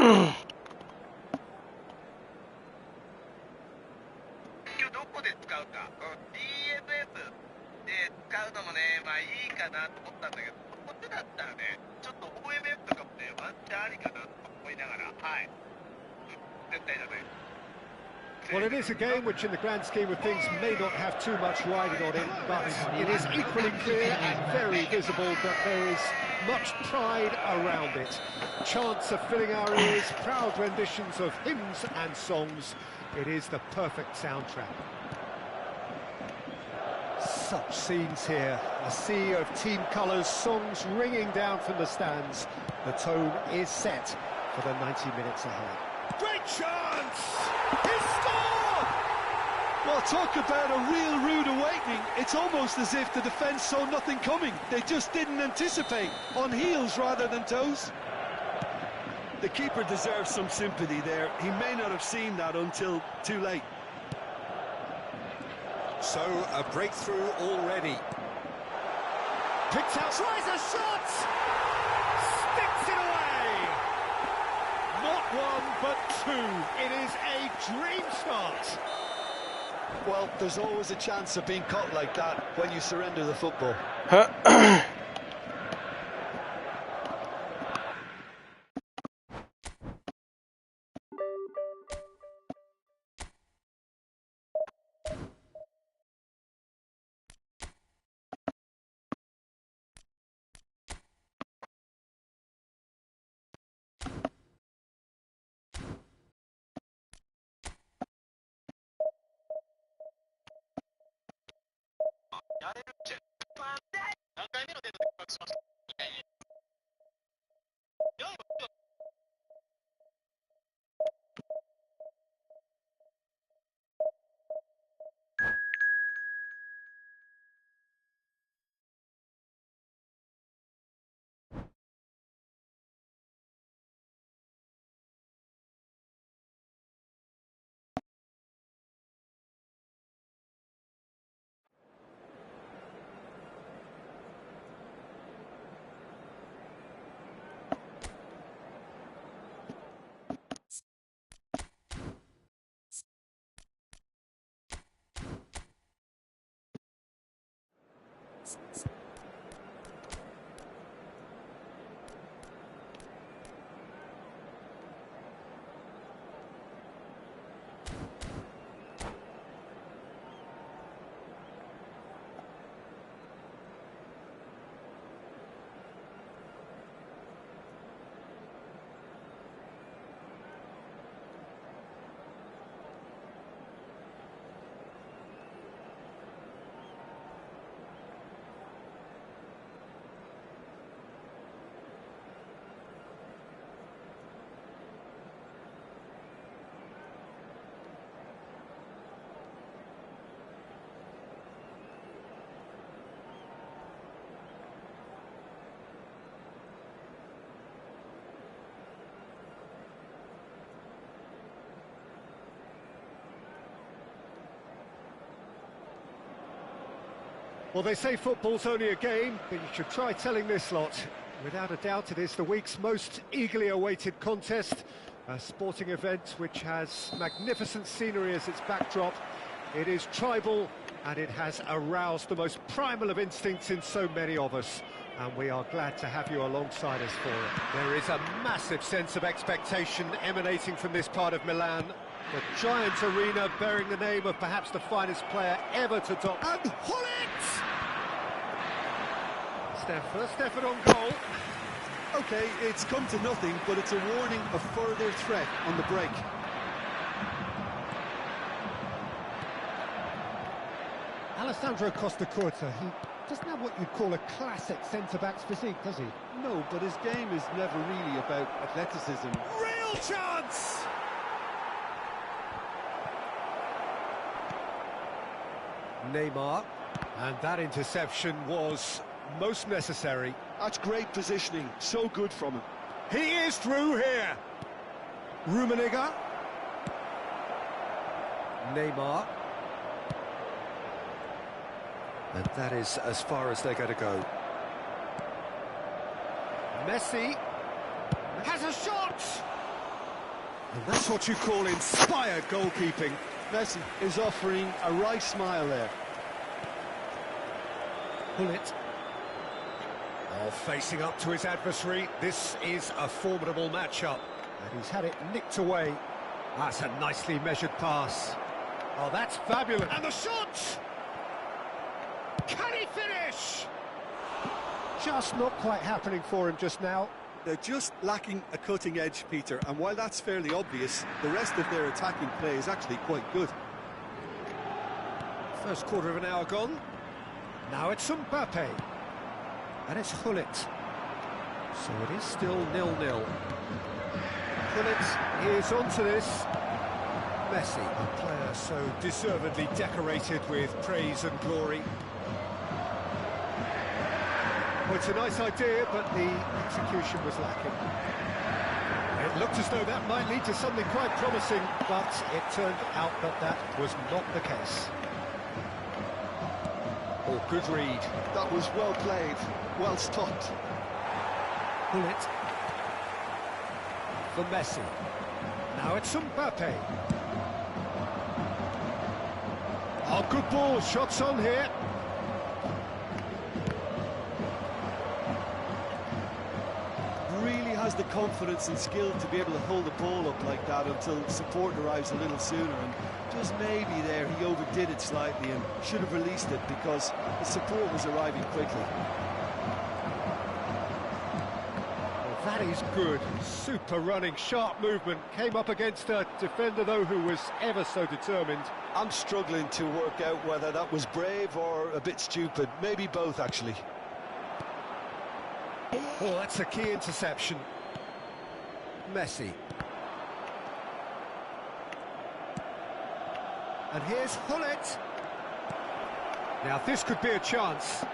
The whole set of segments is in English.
どこで使うか、DFS で使うのもね、まあいいかなと思ったんだけど、こっちだったらね、ちょっと OMF とかもね、ワンチャンありかなと思いながら、はい。絶対だね。Well, it is a game which, in the grand scheme of things, may not have too much riding on it, but it is equally clear and very visible that there is much pride around it. Chants are filling our ears, proud renditions of hymns and songs. It is the perfect soundtrack. Such scenes here, a sea of team colours, songs ringing down from the stands. The tone is set for the 90 minutes ahead. Great chance! He scored! Well, talk about a real rude awakening. It's almost as if the defence saw nothing coming. They just didn't anticipate, on heels rather than toes. The keeper deserves some sympathy there. He may not have seen that until too late. So, a breakthrough already. Picked out, tries a shot! Sticks it away! Not one, but two. It is a dream start. Well, there's always a chance of being caught like that when you surrender the football. Well, they say football's only a game, but you should try telling this lot. Without a doubt, it is the week's most eagerly awaited contest, a sporting event which has magnificent scenery as its backdrop. It is tribal, and it has aroused the most primal of instincts in so many of us, and we are glad to have you alongside us for it. There is a massive sense of expectation emanating from this part of Milan. The giant arena bearing the name of perhaps the finest player ever to dot. And Hullet! First effort on goal. OK, it's come to nothing, but it's a warning of further threat on the break. Alessandro Costacurta, he doesn't have what you'd call a classic centre-back's physique, does he? No, but his game is never really about athleticism. Real chance! Neymar, and that interception was most necessary. That's great positioning, so good from him. He is through here. Rummenigge. Neymar. And that is as far as they're going to go. Messi has a shot! And that's what you call inspired goalkeeping. Messi is offering a right smile there. Bullet. Oh, facing up to his adversary. This is a formidable matchup. And he's had it nicked away. That's a nicely measured pass. Oh, that's fabulous. And the shot! Can he finish? Just not quite happening for him just now. They're just lacking a cutting edge, Peter, and while that's fairly obvious, the rest of their attacking play is actually quite good. First quarter of an hour gone. Now it's Mbappe. And it's Hullet. So it is still 0-0. Hullet is onto this. Messi, a player so deservedly decorated with praise and glory. Well, it's a nice idea, but the execution was lacking. It looked as though that might lead to something quite promising, but it turned out that that was not the case. Oh, good read. That was well played, well stopped. Bullet. For Messi. Now it's Mbappe. Oh, good ball, shots on here. Really has the confidence and skill to be able to hold the ball up like that until support arrives a little sooner, and just maybe there he overdid it slightly and should have released it because the support was arriving quickly. Well, that is good. Super running, sharp movement. Came up against a defender, though, who was ever so determined. I'm struggling to work out whether that was brave or a bit stupid. Maybe both, actually. Oh, that's a key interception. Messi. And here's Hullet. Now this could be a chance.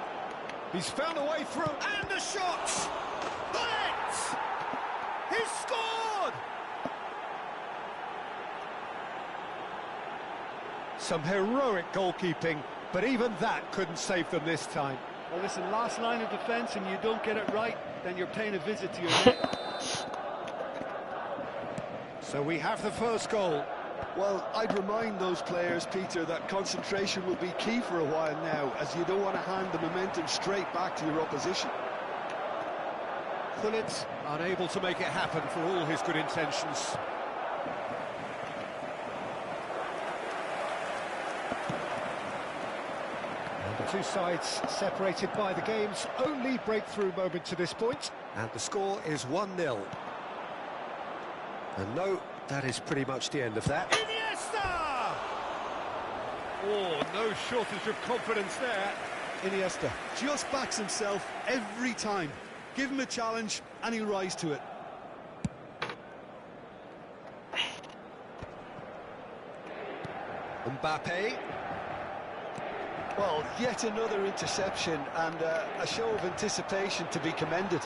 He's found a way through, and a shot! Hullet! He's scored! Some heroic goalkeeping, but even that couldn't save them this time. Well, listen, last line of defence and you don't get it right, then you're paying a visit to your net. So we have the first goal. Well, I'd remind those players, Peter, that concentration will be key for a while now, as you don't want to hand the momentum straight back to your opposition. Hullet unable to make it happen for all his good intentions. And the two sides separated by the game's only breakthrough moment to this point. And the score is 1-0. And no, that is pretty much the end of that. Iniesta! Oh, no shortage of confidence there. Iniesta just backs himself every time. Give him a challenge and he'll rise to it. Mbappe. Well, yet another interception and a show of anticipation to be commended.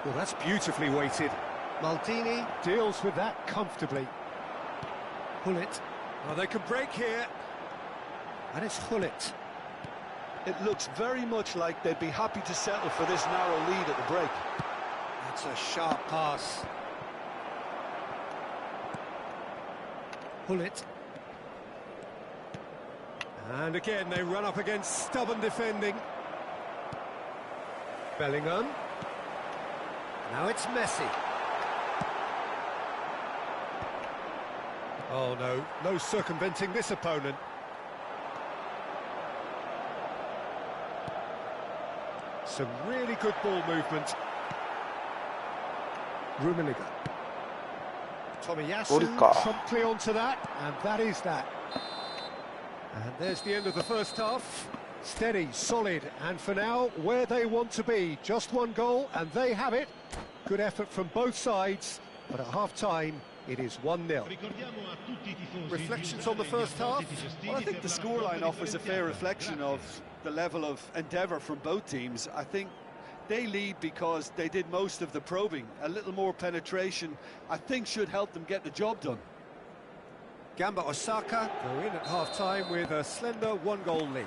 Well, that's beautifully weighted. Maldini deals with that comfortably. Hullet. Oh, they can break here. And it's Hullet. It looks very much like they'd be happy to settle for this narrow lead at the break. That's a sharp pass. Hullet. And again, they run up against stubborn defending. Bellingham. Now it's Messi. Oh no, no circumventing this opponent. Some really good ball movement. Rummenigge. Tomiyasu promptly onto that, and that is that. And there's the end of the first half. Steady, solid, and for now, where they want to be. Just one goal, and they have it. Good effort from both sides, but at half-time, it is 1-0. Reflections on the first half? Well, I think the scoreline offers a fair reflection of the level of endeavour from both teams. I think they lead because they did most of the probing. A little more penetration, I think, should help them get the job done. Gamba Osaka go in at half-time with a slender one-goal lead.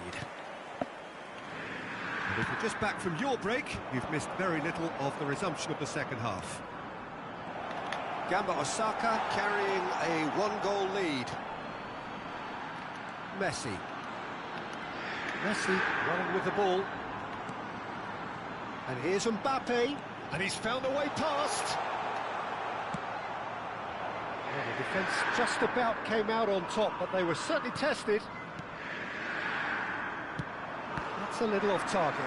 And if you're just back from your break, you've missed very little of the resumption of the second half. Gamba Osaka carrying a one-goal lead. Messi running with the ball. And here's Mbappe, and he's found a way past. Well, the defence just about came out on top, but they were certainly tested. That's a little off target.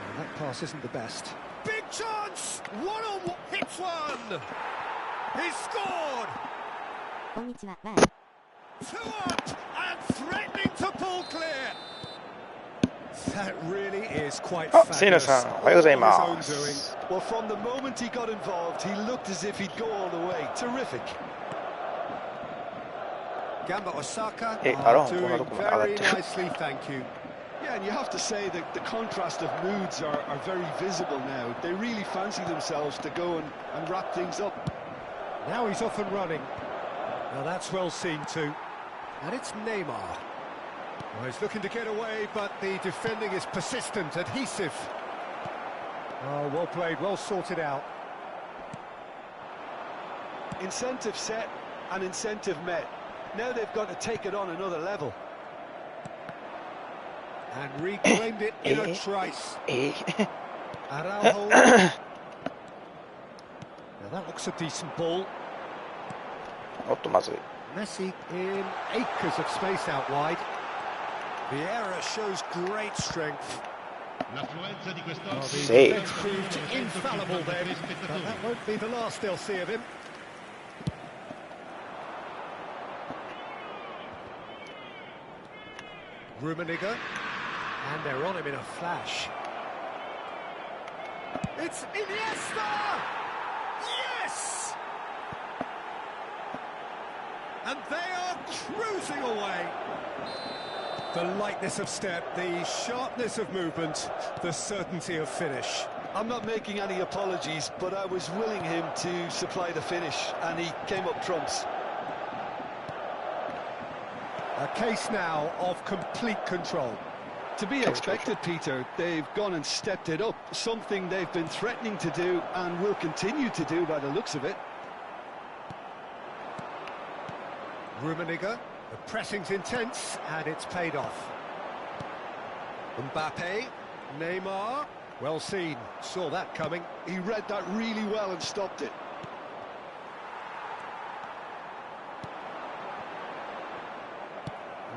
Well, that pass isn't the best. Big chance! One-on-one, hits one! He's scored! こんにちは。Two up and threatening to pull clear. That really is quite fabulous. Well, from the moment he got involved, he looked as if he'd go all the way. Terrific. Gamba Osaka are doing very nicely, thank you. Yeah, and you have to say that the contrast of moods are very visible now. They really fancy themselves to go and wrap things up. Now he's off and running. Now that's well seen too. And it's Neymar. Well, he's looking to get away, but the defending is persistent, adhesive. Oh, well played, well sorted out. Incentive set and incentive met. Now they've got to take it on another level. And reclaimed it in a trice. Araujo. Now that looks a decent ball. Messi in acres of space out wide. The error shows great strength. The defense proved infallible then, but that won't be the last they'll see of him. Rummenigge, and they're on him in a flash. It's Iniesta! Yes! And they are cruising away. The lightness of step, the sharpness of movement, the certainty of finish. I'm not making any apologies, but I was willing him to supply the finish, and he came up trumps. A case now of complete control. To be expected, Peter. They've gone and stepped it up, something they've been threatening to do and will continue to do by the looks of it. Rummenigge, the pressing's intense, and it's paid off. Mbappe, Neymar, well seen, saw that coming. He read that really well and stopped it.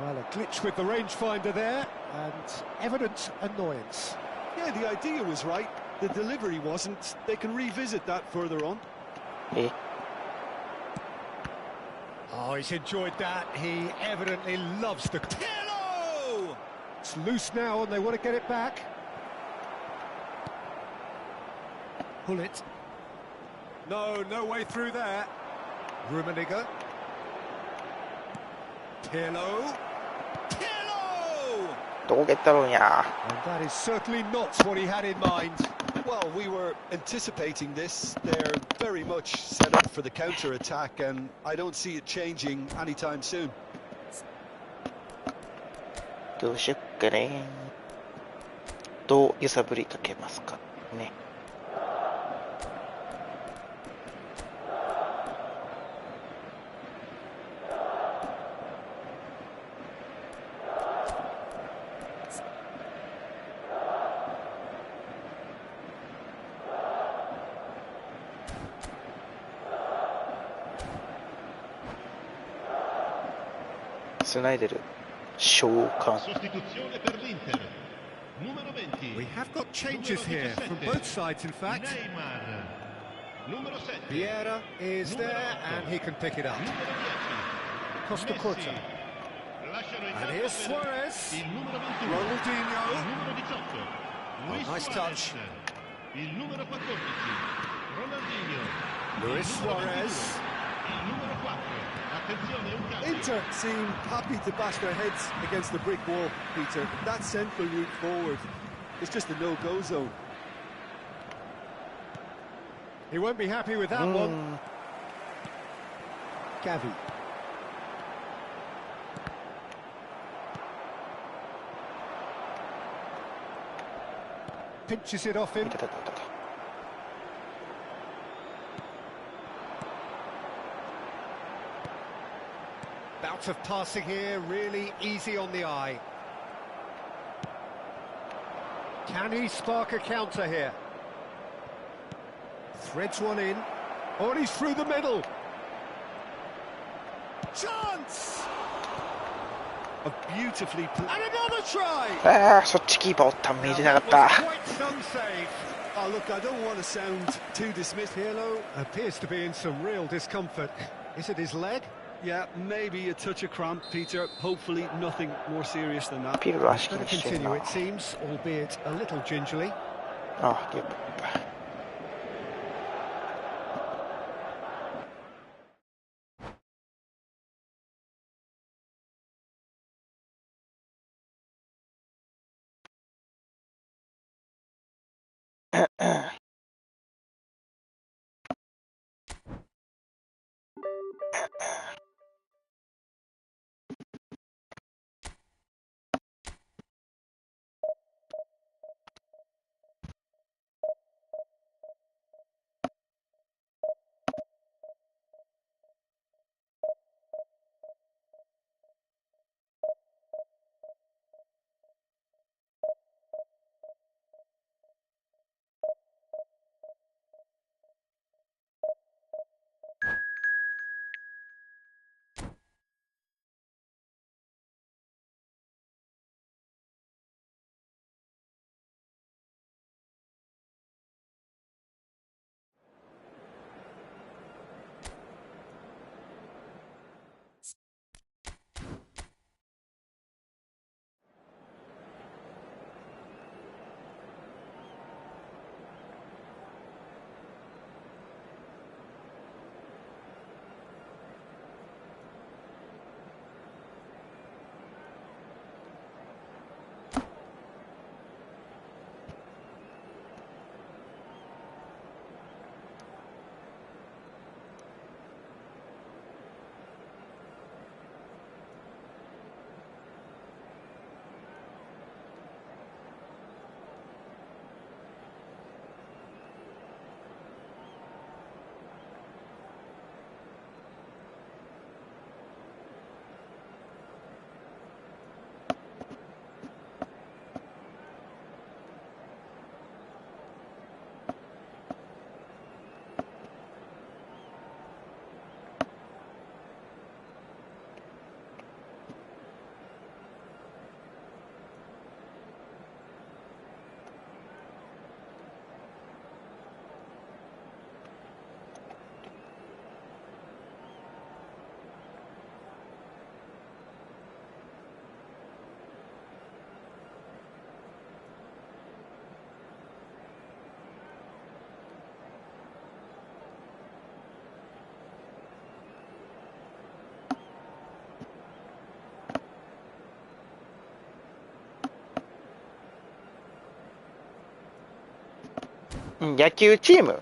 Well, a glitch with the rangefinder there, and evident annoyance. Yeah, the idea was right, the delivery wasn't. They can revisit that further on. Oh, he's enjoyed that. He evidently loves the... Pirlo! It's loose now and they want to get it back. Pull it. No way through there. Rummenigge. Pirlo! And that is certainly not what he had in mind. Well, we were anticipating this. They're very much set up for the counter-attack, and I don't see it changing anytime soon. どうしよっかね。どう揺さぶりかけますかね。つないでる。召喚。We have got changes here from both sides, in fact. Vieira is there and he can pick it up. Costa Corta. And here's Suarez. Ronaldinho. Oh, nice touch. Luis Suarez. Inter seem happy to bash their heads against the brick wall, Peter. That central route forward is just a no-go zone. He won't be happy with that one. Gavi. pinches it off him. いたたたたた。Bout of passing here, really easy on the eye. Can he spark a counter here? Threads one in. Oh, and he's through the middle. Chance! A beautifully... And another try! ああ、そっちキーパーおったん見えてなかっ That た。 was quite some save. Oh, look, I don't want to sound too dismissive. Pirlo appears to be in some real discomfort. Is it his leg? Yeah, maybe a touch of cramp, Peter. Hopefully nothing more serious than that. ピルロ足気 Better にしてる continue, な。 it seems, albeit a little gingerly. あ、ゲップ。野球チーム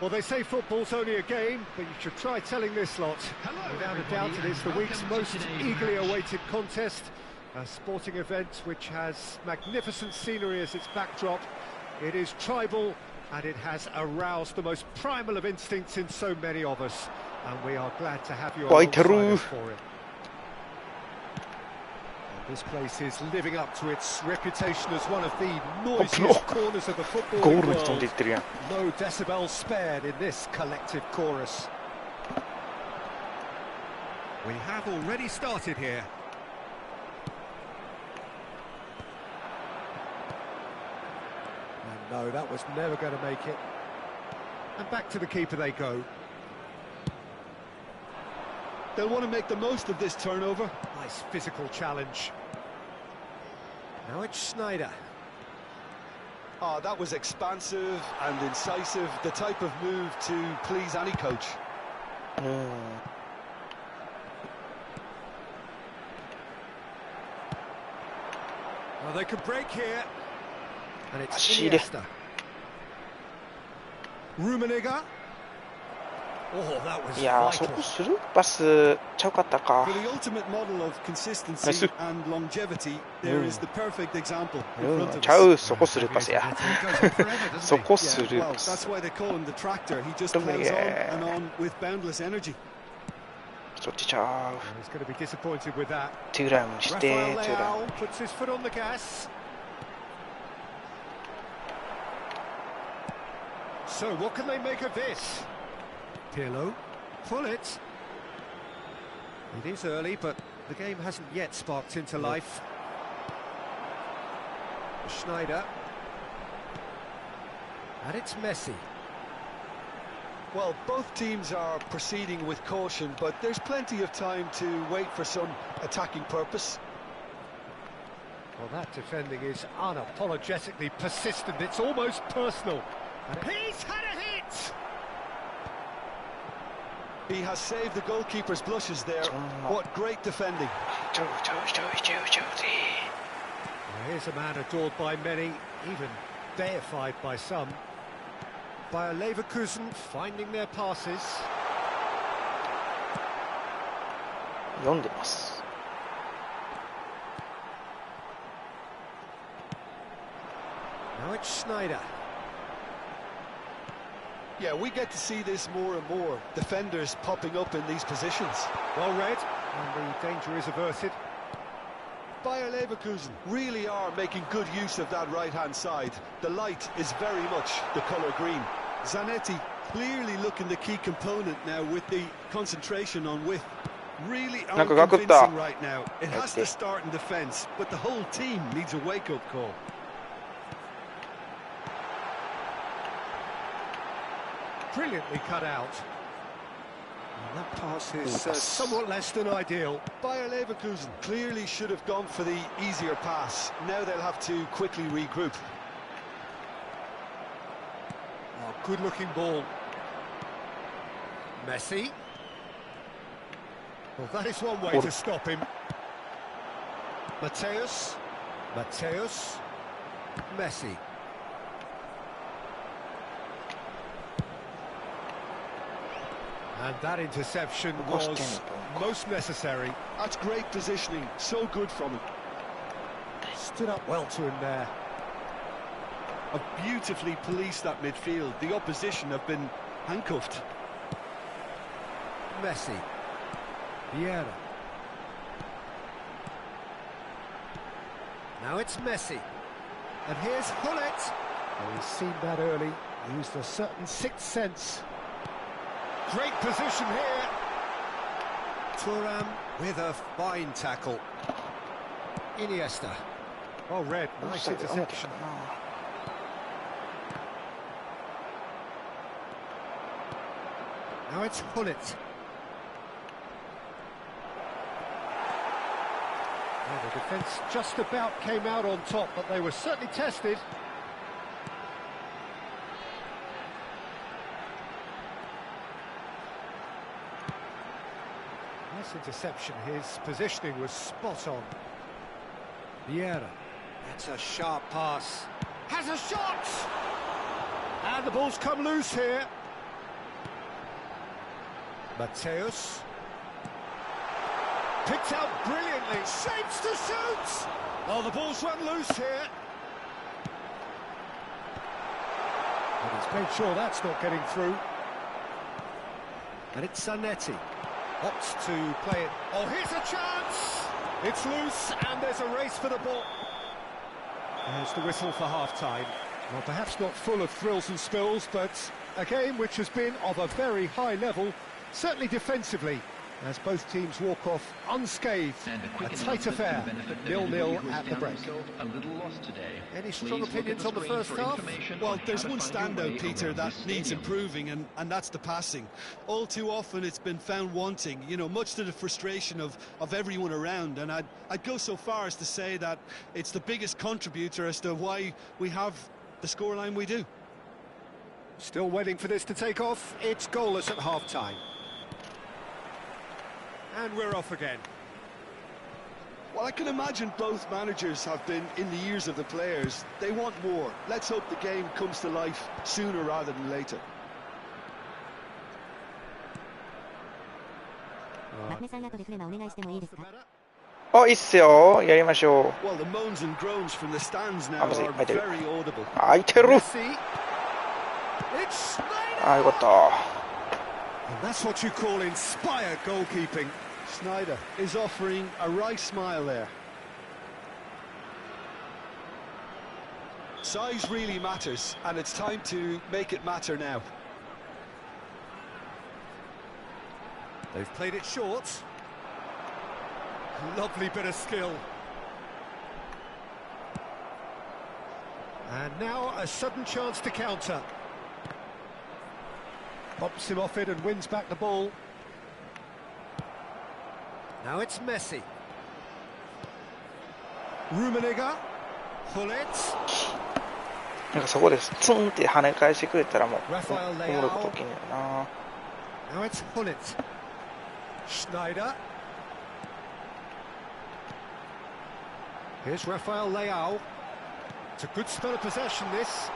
Well, they say football's only a game, but you should try telling this lot. Without a doubt, it is the week's most eagerly awaited contest. A sporting event which has magnificent scenery as its backdrop. It is tribal, and it has aroused the most primal of instincts in so many of us. And we are glad to have you alongside us for it. This place is living up to its reputation as one of the noisiest corners of the football ゴールに飛ん world. でいってるやん。 No decibels spared in this collective chorus. We have already started here. And no, that was never going to make it. And back to the keeper they go. They'll want to make the most of this turnover. Nice physical challenge. Now it's Schneider. Oh, that was expansive and incisive, the type of move to please any coach. Well, they could break here. And it's Ashide. Iniesta. Rummenigge. Oh, that was いやー、 vital. そこスルーパスちゃうかったか。 For the ultimate model of consistency Nice. and longevity, there is the perfect example in front of ちゃ us. う、そこスルーパスや。 He goes on forever, doesn't he? そこス Yeah, ルー well, パス。 that's why they call him the tractor. He just Don't plows on yeah. and on with boundless energy. そっちちゃう。 He's going to be disappointed with that. トゥーラムして、 Rafael トゥーラム。 Leao puts his foot on the gas. So, what can they make of this? Pirlo, pull it. It is early, but the game hasn't yet sparked into life. Schneider. And it's Messi. Well, both teams are proceeding with caution, but there's plenty of time to wait for some attacking purpose. Well, that defending is unapologetically persistent. It's almost personal. And he's had a hit! He has saved the goalkeeper's blushes there. What great defending. ちょうちょうちょうちょうちょうぜ。 Well, here's a man adored by many, even deified by some. Bayer Leverkusen finding their passes. 読んでます。 Now it's Schneider. Yeah, we get to see this more and more. Defenders popping up in these positions. Well read, and the danger is averted. Bayer Leverkusen really are making good use of that right-hand side. The light is very much the colour green. Zanetti clearly looking the key component now with the concentration on width. Really aren't convincing right now. It has to start in defence, but the whole team needs a wake-up call. Brilliantly cut out. And that pass is somewhat less than ideal. Bayer Leverkusen clearly should have gone for the easier pass. Now they'll have to quickly regroup. Oh, good-looking ball. Messi. Well, that is one way to stop him. Mateus. Messi. And that interception was most necessary. That's great positioning, so good from him. Stood up well to him there. Have beautifully policed that midfield. The opposition have been handcuffed. Messi. Vieira. Now it's Messi. And here's Hullet. Oh, he's seen that early. Used a certain sixth sense. Great position here. Thuram with a fine tackle. Iniesta. Oh, red. Nice interception. Now it's Hullet. Well, the defence just about came out on top, but they were certainly tested. Nice interception. His positioning was spot on. Vieira. That's a sharp pass. Has a shot! And the ball's come loose here. Mateus. Picked out brilliantly. Shapes to shoot! Oh, the ball's run loose here. But he's made sure that's not getting through. And it's Zanetti. Opts to play it. Oh, here's a chance! It's loose, and there's a race for the ball. There's the whistle for half-time. Well, perhaps not full of thrills and spills, but a game which has been of a very high level, certainly defensively. as both teams walk off unscathed. A tight affair, 0-0 at the break. Any strong opinions on the first half? Well, there's one standout, Peter, that needs improving, and that's the passing. All too often it's been found wanting, you know, much to the frustration of everyone around, and I'd go so far as to say that it's the biggest contributor as to why we have the scoreline we do. Still waiting for this to take off. It's goalless at half-time. And we're off again. Well, I can imagine both managers have been in the ears of the players. They want more. Let's hope the game comes to life sooner rather than later. マクネさん後でフレマお願いしてもいいですか？あ、いいっすよ。やりましょう。 Well, the moans and groans from the stands now are very audible. 開いてる。あ、よかった。 And that's what you call inspired goalkeeping. Snyder is offering a wry smile there. Size really matters, and it's time to make it matter now. They've played it short. Lovely bit of skill. And now a sudden chance to counter. Pops him off it and wins back the ball. Now it's Messi. Rummenigge. Hullet. なんかそこでツンって跳ね返してくれたらもうお Rafael もろいこと Leao. 起きんねんな。 Now it's Hullet. Schneider. Here's Rafael Leao. It's a good spell of possession, this.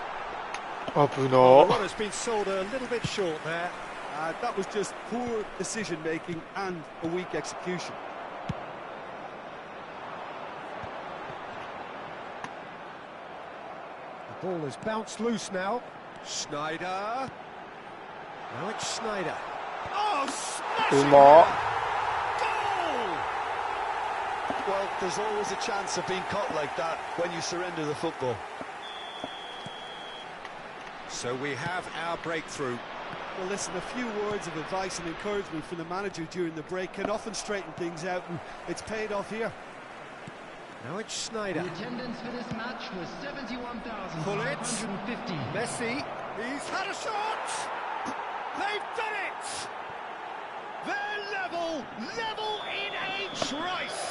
危 The な。 runner's been sold a little bit short there. That was just poor decision-making and a weak execution. The ball has bounced loose now. Schneider. Now it's Schneider. Oh, う smashing ま。 goal! Well, there's always a chance of being caught like that when you surrender the football. So we have our breakthrough. Well, listen, a few words of advice and encouragement from the manager during the break can often straighten things out, and it's paid off here. Now it's Schneider. The attendance for this match was 71,550. Messi. He's had a shot. They've done it. They're level in age race.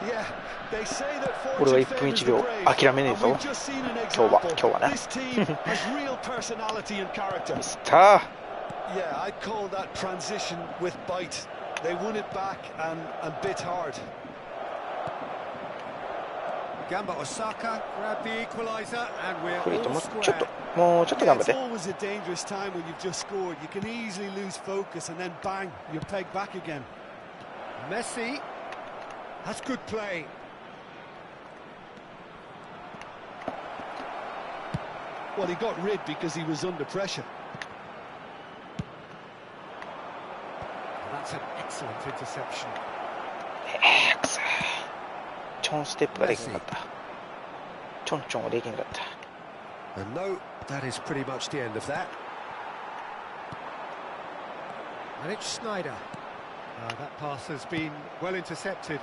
Yeah, they say that 俺は fortune 1分 favours 1 the 秒 brave, 諦めねえ and ぞ we've just seen an 今日 example. はね This team has real personality and character. スター Yeah, I'd call that transition with bite. They won it back and bit hard. Gamba Osaka grabbed the equaliser and we're フリート all もうちょっ square. ともうちょっと Yeah, 頑張っ it's て。 always a dangerous time when you've just scored. You can easily lose focus and then bang, you're pegged back again. Messi. That's good play. Well, he got rid because he was under pressure. That's an excellent interception. くそチョンステップができなかった。チョンチョンができなかった。 And no, that is pretty much the end of that. And it's Schneider. That pass has been well intercepted.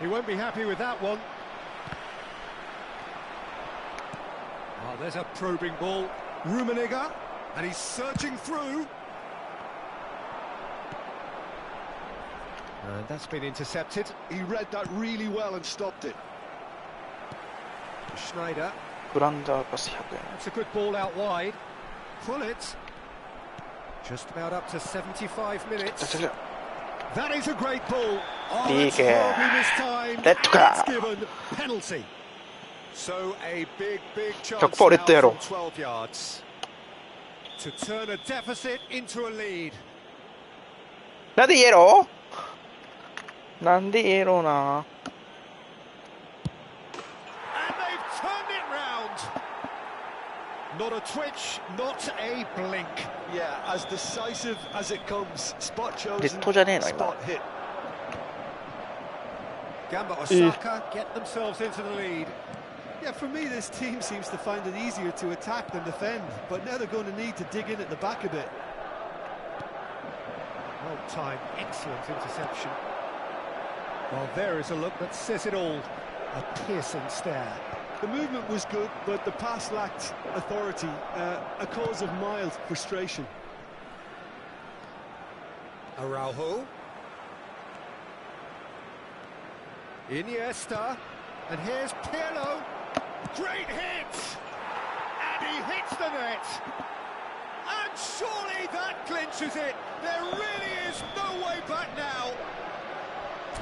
He won't be happy with that one. Oh, there's a probing ball. Rummenigge, and he's surging through. And that's been intercepted. He read that really well and stopped it. Schneider. グランダーパス100円。 That's a good ball out wide. Pull it. Just about up to 75 minutes. That is a great ball. Oh, it's horribly missed time. Red card. It's given penalty. So a big chance 100% レッドや now ろ from 12 yards to turn a deficit into a lead. なんでイエローなんでイエローな And they've turned it round. Not a twitch, not a blink. Yeah, as decisive as it comes. Spot レ chosen, ッドじゃねえの今 spot hit. Gamba Osaka get themselves into the lead. Yeah, for me, this team seems to find it easier to attack than defend, but now they're going to need to dig in at the back a bit. time. Excellent interception. Well, there is a look that says it all. A piercing stare. The movement was good, but the pass lacked authority, a cause of mild frustration. Araujo. Iniesta. And here's Pirlo. Great hit! And he hits the net. And surely that clinches it. There really is no way back now.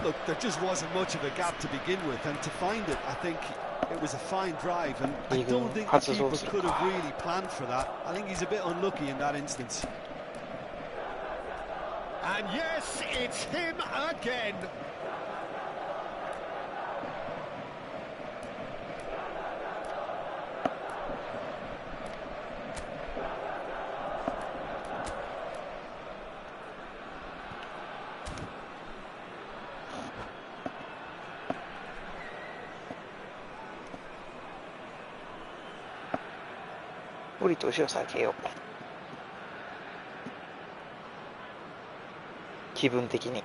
Look, there just wasn't much of a gap to begin with, and to find it, I think it was a fine drive, and I don't think the keeper could have really planned for that. I think he's a bit unlucky in that instance. And yes, it's him again.無理と後ろ下げよう。気分的に。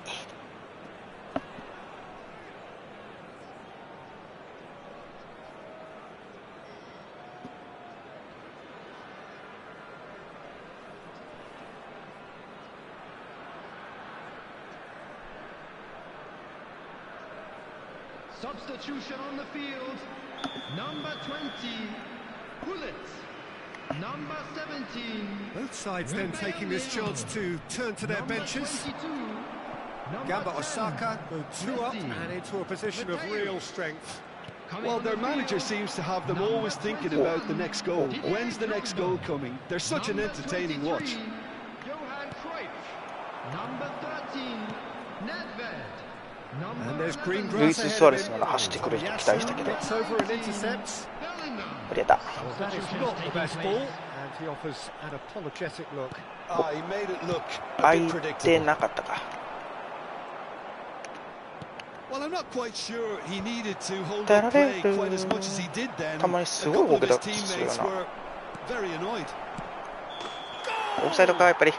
Substitution on the field. Number 20, Pullet. Number 17. Both sides then taking this chance to turn to their benches. Gamba Osaka go 2 up and into a position of real strength. Well, their manager seems to have them always thinking about the next goal. When's the next goal coming? They're such an entertaining watch. Johan Cruyff. Number 13, Nedved. And there's green ルイ grass ス・ ahead スア of レス him. なら走ってくる人期待したけど、 Gets over and intercepts. 無理やった。 Well, that is not the best ball, and he offers an apologetic look. He made it look a 空 bit いて predictable. なかったか。Well, I'm not quite sure he needed to hold up play quite as much as he did then. たま A にすごい couple 動 of き his だするよ teammates な。 were very annoyed. オフサイドかやっぱり。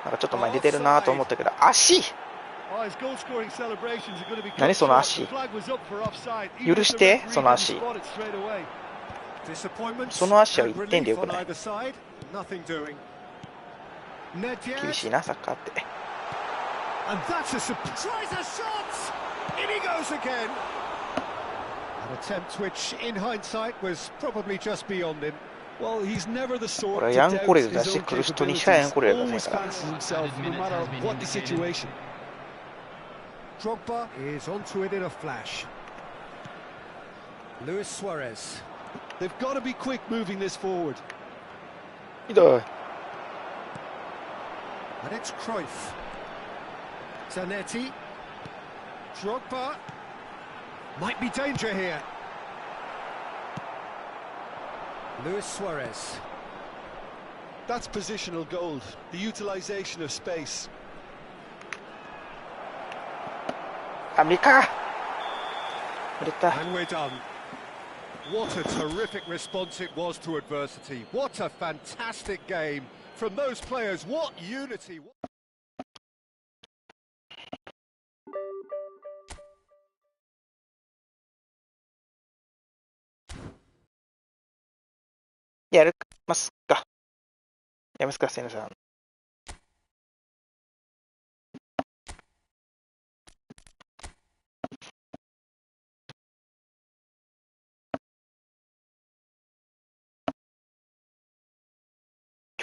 なんかちょっと前に出てるなと思ったけど、足 Oh, his goal-scoring celebrations are going to be 何その足 The flag was up for offside. Even 許 if し the て referee その didn't 足。 spot it straight away. Disappointment その足は and 1点でよ relief く on ない。 either side. Nothing doing. 厳 Nedved. しいな、サッカーって。 And that's a surprise shot! In he goes again. An attempt which, in hindsight, was probably just beyond him. Well, he's never the sort 俺は to ヤン doubt コレで his 出して own くる人にしかヤン capabilities. コレ出せ Always んから。 fancies himself, no matter what the situation. Drogba is onto it in a flash. Luis Suarez. They've got to be quick moving this forward. ひどい。 And it's Cruyff. Zanetti. Drogba. Might be danger here. Luis Suarez. That's positional gold, the utilisation of space. アメリカ触れた。 And we're done. What a terrific response it was to adversity. What a fantastic game from those players. What unity. やるますか。やめますか、セナさん。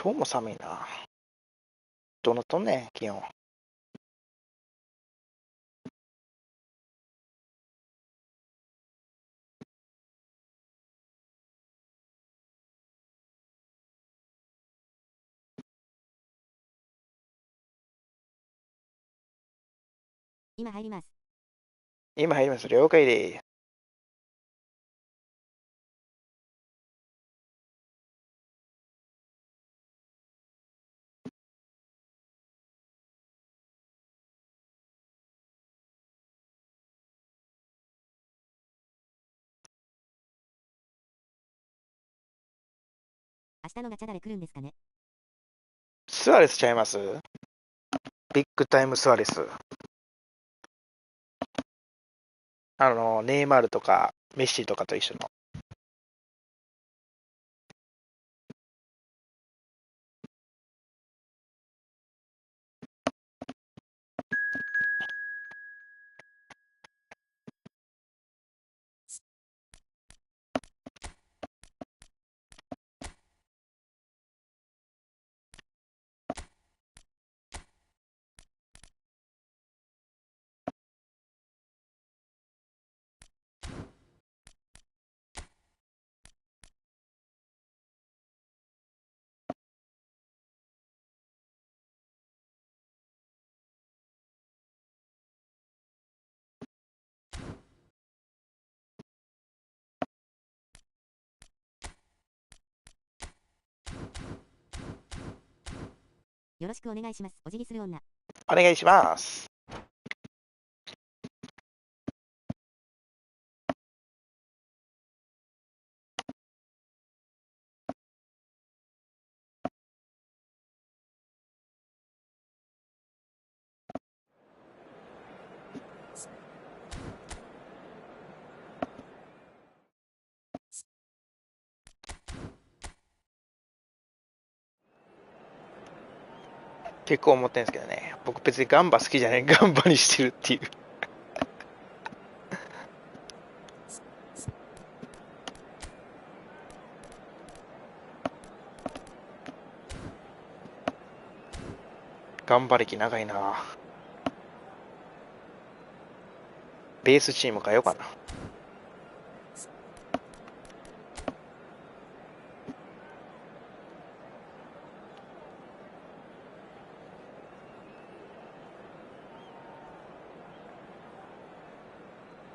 今日も寒いな。どうなっとんねん、気温。今入ります。今入ります。了解です。明日のガチャ誰来るんですかね。スアレスちゃいますビッグタイムスアレス。ネイマールとかメッシとかと一緒の。よろしくお願いします。お辞儀する女。お願いします。結構思ってるんですけどね。僕別にガンバ好きじゃない、ガンバにしてるっていう。ガンバ歴長いな。ベースチーム変えようかな。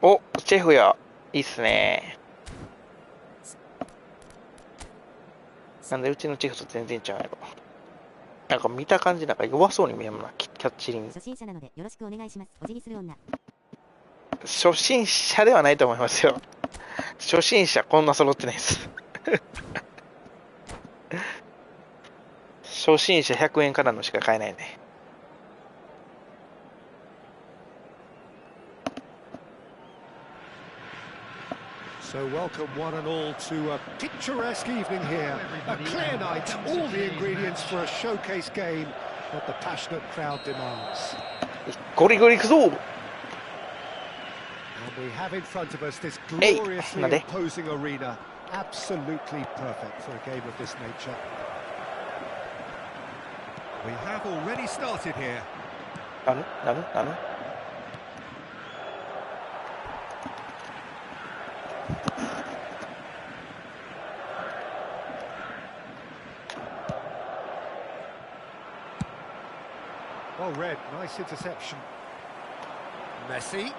お、チェフや、いいっすね。なんでうちのチェフと全然違うやろ。なんか見た感じなんか弱そうに見えるな、キャッチリング。初心者なのでよろしくお願いします。お辞儀する女。初心者ではないと思いますよ。初心者こんな揃ってないです。初心者100円からのしか買えないね。So welcome one and all to a picturesque evening here. A clear night, all the ingredients for a showcase game that the passionate crowd demands. ゴリゴリいくぞ。 And we have in front of us this gloriously imposing arena. Absolutely perfect for a game of this nature. We have already started here. なる Well read, nice interception. Messi.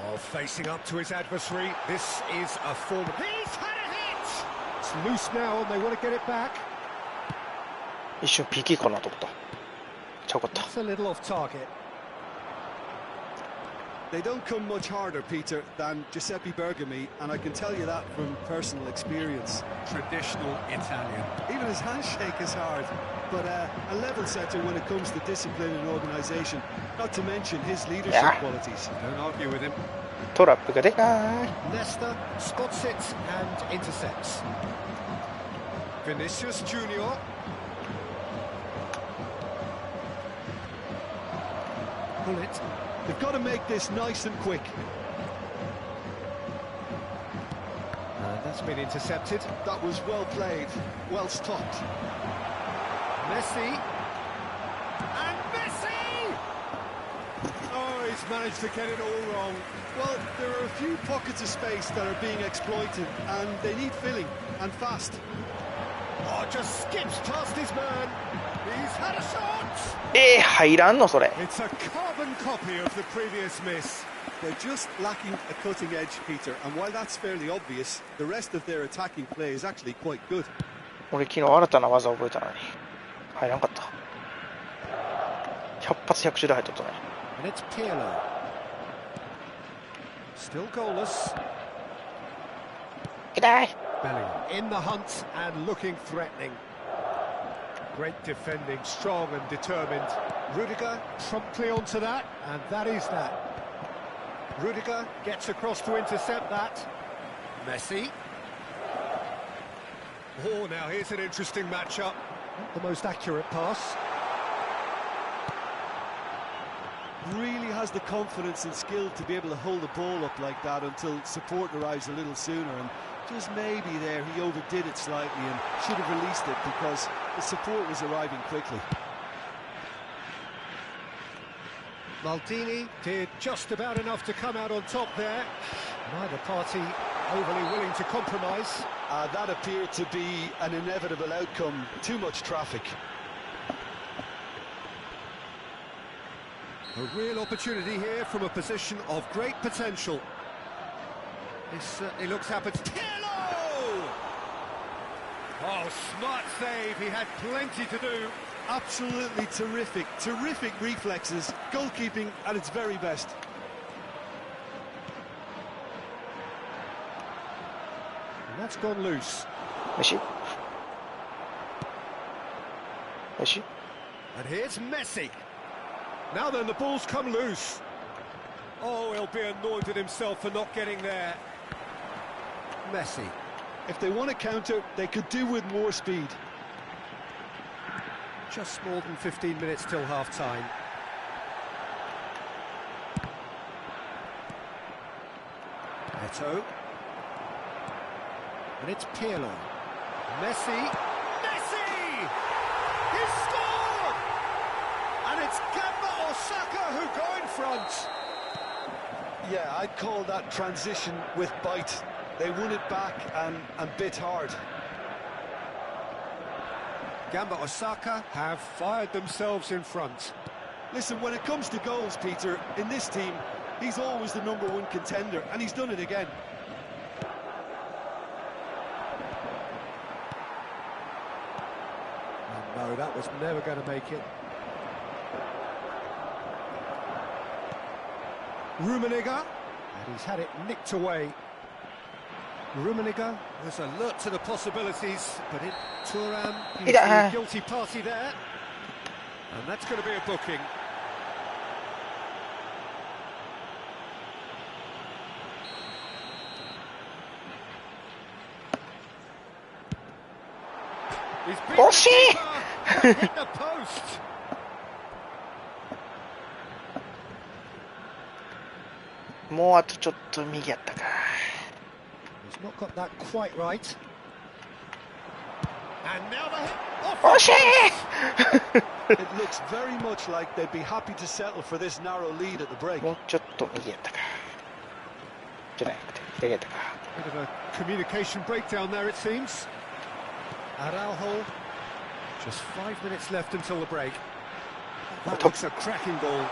Oh, facing up to his adversary. This is a form. He's had a hit! It's loose now and they want to get it back. 一瞬 PK かなと思った。ちゃうかった。 It's a little off target. They don't come much harder, Peter, than Giuseppe Bergomi, and I can tell you that from personal experience. Traditional Italian. Even his handshake is hard, but a level setter when it comes to discipline and organisation, not to mention his leadership qualities. Don't argue with him. トラップがでかい。 Nesta spots it and intercepts. Vinicius Junior. Pull it. They've got to make this nice and quick. That's been intercepted. That was well played, well stopped. Messi. And Messi! Oh, he's managed to get it all wrong. Well, there are a few pockets of space that are being exploited, and they need filling, and fast. Oh, just skips past his man. He's had a shot. 入らんのそれ。 It's a carbon copy of the previous miss. They're just lacking a cutting edge, Peter, and while that's fairly obvious, the rest of their attacking play is actually quite good. 俺昨日新たな技覚えたのに入らんかった。100発100中で入っとったね。 And it's Pirlo. Still goalless. 痛い。 Bellingham in the hunt and looking threatening. Great defending, strong and determined. Rudiger promptly onto that, and that is that. Rudiger gets across to intercept that. Messi. Oh, now here's an interesting matchup. Not the most accurate pass. Really has the confidence and skill to be able to hold the ball up like that until support arrives a little sooner, and just maybe there he overdid it slightly and should have released it because the support was arriving quickly. Maldini did just about enough to come out on top there. Neither party overly willing to compromise. That appeared to be an inevitable outcome. Too much traffic. A real opportunity here from a position of great potential. This certainly looks appetizing. Oh, smart save. He had plenty to do. Absolutely terrific reflexes, goalkeeping at its very best. And that's gone loose. Messi. Messi. And here's Messi. Now then, the ball's come loose. Oh, he'll be annoyed with himself for not getting there. Messi. If they want to counter, they could do with more speed. Just more than 15 minutes till half-time. Neto. And it's Pirlo. Messi. Messi! He's scored! And it's Gamba Osaka who go in front. Yeah, I'd call that transition with bite. They won it back and bit hard. Gamba Osaka have fired themselves in front. Listen, when it comes to goals, Peter, in this team, he's always the #1 contender, and he's done it again. Oh, no, that was never going to make it. Rummenigge, and he's had it nicked away. Rummenigge was alert to the possibilities, but in Thuram, he's the guilty party there. And that's going to be a booking. He's beat the keeper, hit the post. More to ちょっと右やったか。 He's not got that quite right. And now the hit. Oh shit! It looks very much like they'd be happy to settle for this narrow lead at the break. もうちょっと右やったか。じゃなくて左やったか。 Bit of a communication breakdown there, it seems. Araujo, just 5 minutes left until the break. That looks a cracking goal.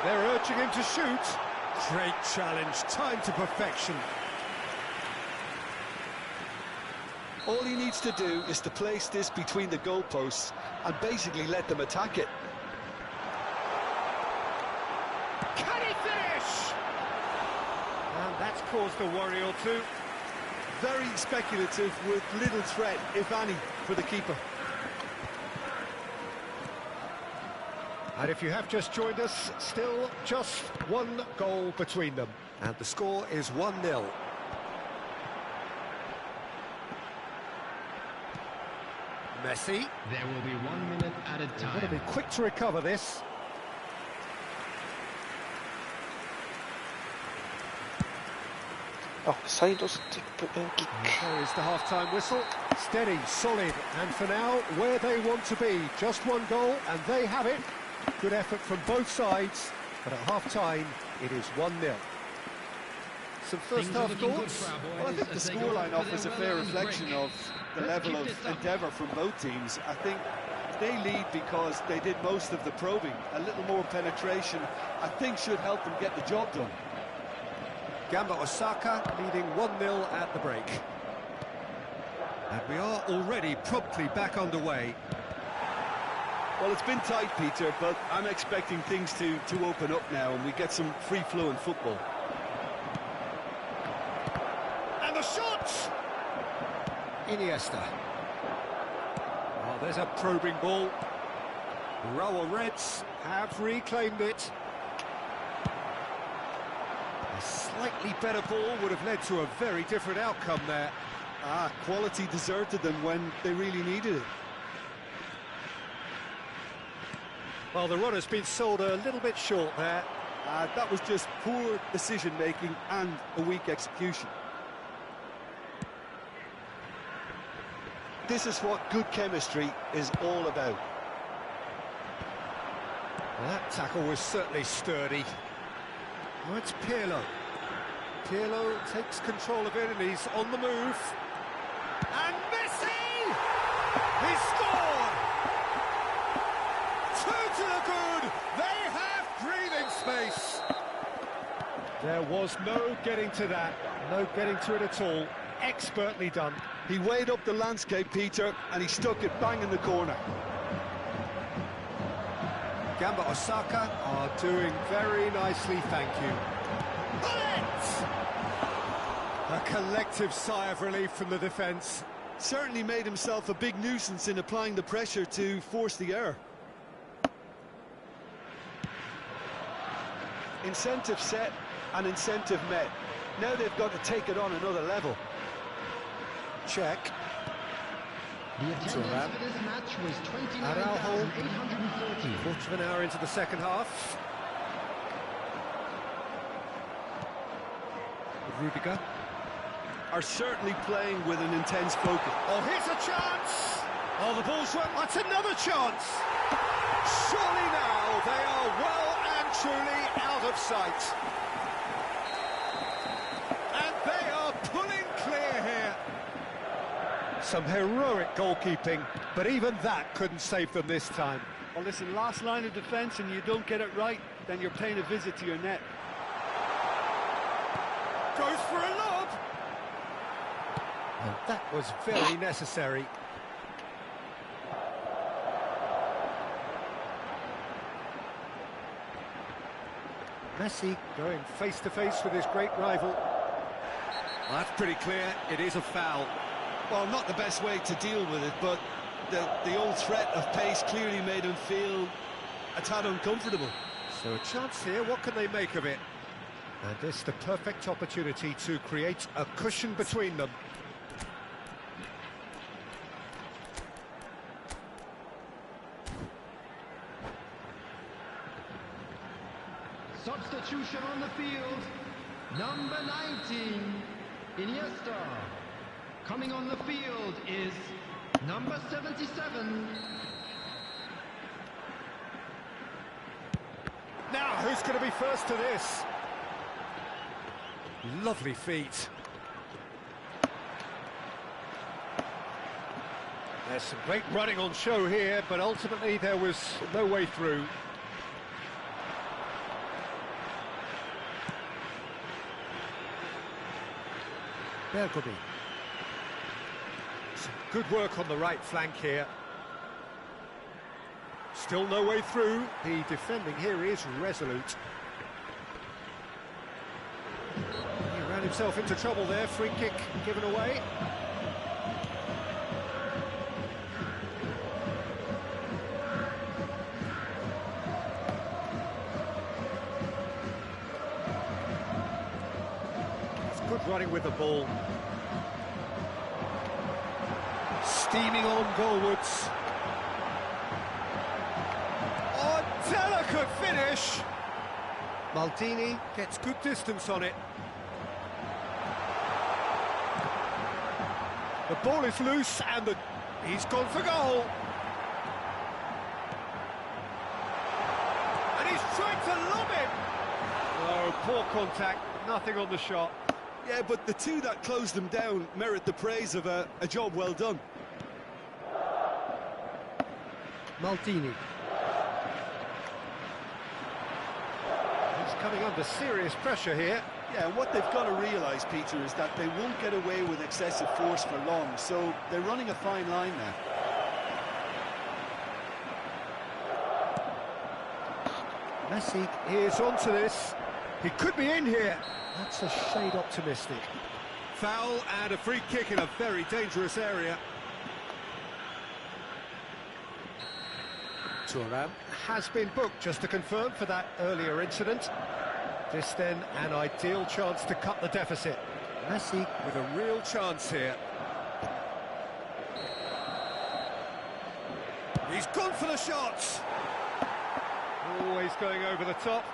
They're urging him to shoot. Great challenge, time to perfection. All he needs to do is to place this between the goalposts and basically let them attack it. Can he finish? And that's caused a worry or two. Very speculative with little threat, if any, for the keeper. And if you have just joined us, still just one goal between them. And the score is 1-0. Messi. There will be 1 minute at a They've got to time. be quick to recover this.あ、サイドステップインキック。 There is the half-time whistle. Steady, solid, and for now, where they want to be. Just one goal, and they have it. Good effort from both sides, but at half-time, it is 1-0. Some first-half thoughts? Well, I think the scoreline offers a fair reflection of the level of endeavour from both teams. I think they lead because they did most of the probing. A little more penetration, I think, should help them get the job done. Gamba Osaka leading 1-0 at the break. And we are already promptly back underway. Well, it's been tight, Peter, but I'm expecting things to open up now and we get some free-flowing football. And the shot! Iniesta. Oh, there's a probing ball. Raul Reds have reclaimed it. A slightly better ball would have led to a very different outcome there. Quality deserted them when they really needed it. Well, the runner's been sold a little bit short there. That was just poor decision-making and a weak execution. This is what good chemistry is all about. That tackle was certainly sturdy. Now it's Pirlo. Pirlo takes control of it and he's on the move. And Messi! He scored! 2 to the good! They have breathing space! There was no getting to that. No getting to it at all. Expertly done. He weighed up the landscape, Peter, and he stuck it bang in the corner. Gamba Osaka are doing very nicely, thank you. Bullet! A collective sigh of relief from the defence. Certainly made himself a big nuisance in applying the pressure to force the error. Incentive set and incentive met. Now they've got to take it on another level. Check. The attendance for this match was 29,840. Quarter of an hour into the second half. Rudiger. Are certainly playing with an intense focus. Oh, here's a chance! Oh, the ball's run. That's another chance! Surely now they are well and truly out of sight. And they are pulling clear here. Some heroic goalkeeping, but even that couldn't save them this time. Well, listen, last line of defence and you don't get it right, then you're paying a visit to your net. Goes for a lob! And that was very necessary. Messi going face-to-face with his great rival. Well, that's pretty clear, it is a foul. Well, not the best way to deal with it, but the old threat of pace clearly made him feel a tad uncomfortable. So a chance here, what can they make of it? And it's the perfect opportunity to create a cushion between them. Substitution on the field. Number 19, Iniesta. Coming on the field is number 77. Now, who's going to be first to this? Lovely feet. There's some great running on show here, but ultimately there was no way through. Bergobi. Some good work on the right flank here. Still no way through. The defending here is resolute. He ran himself into trouble there. Free kick given away. It's good running with the ball. Steaming on goalwards. Oh, delicate finish! Maldini gets good distance on it. The ball is loose and he's gone for goal. And he's trying to lob it. Oh, poor contact, nothing on the shot. Yeah, but the two that closed them down merit the praise of a job well done. Maldini. He's coming under serious pressure here. Yeah, and what they've got to realise, Peter, is that they won't get away with excessive force for long, so they're running a fine line now. Messi is onto this. He could be in here. That's a shade optimistic. Foul and a free kick in a very dangerous area. Thuram has been booked, just to confirm, for that earlier incident. This then an ideal chance to cut the deficit. Messi with a real chance here. He's gone for the shots. Always going over the top.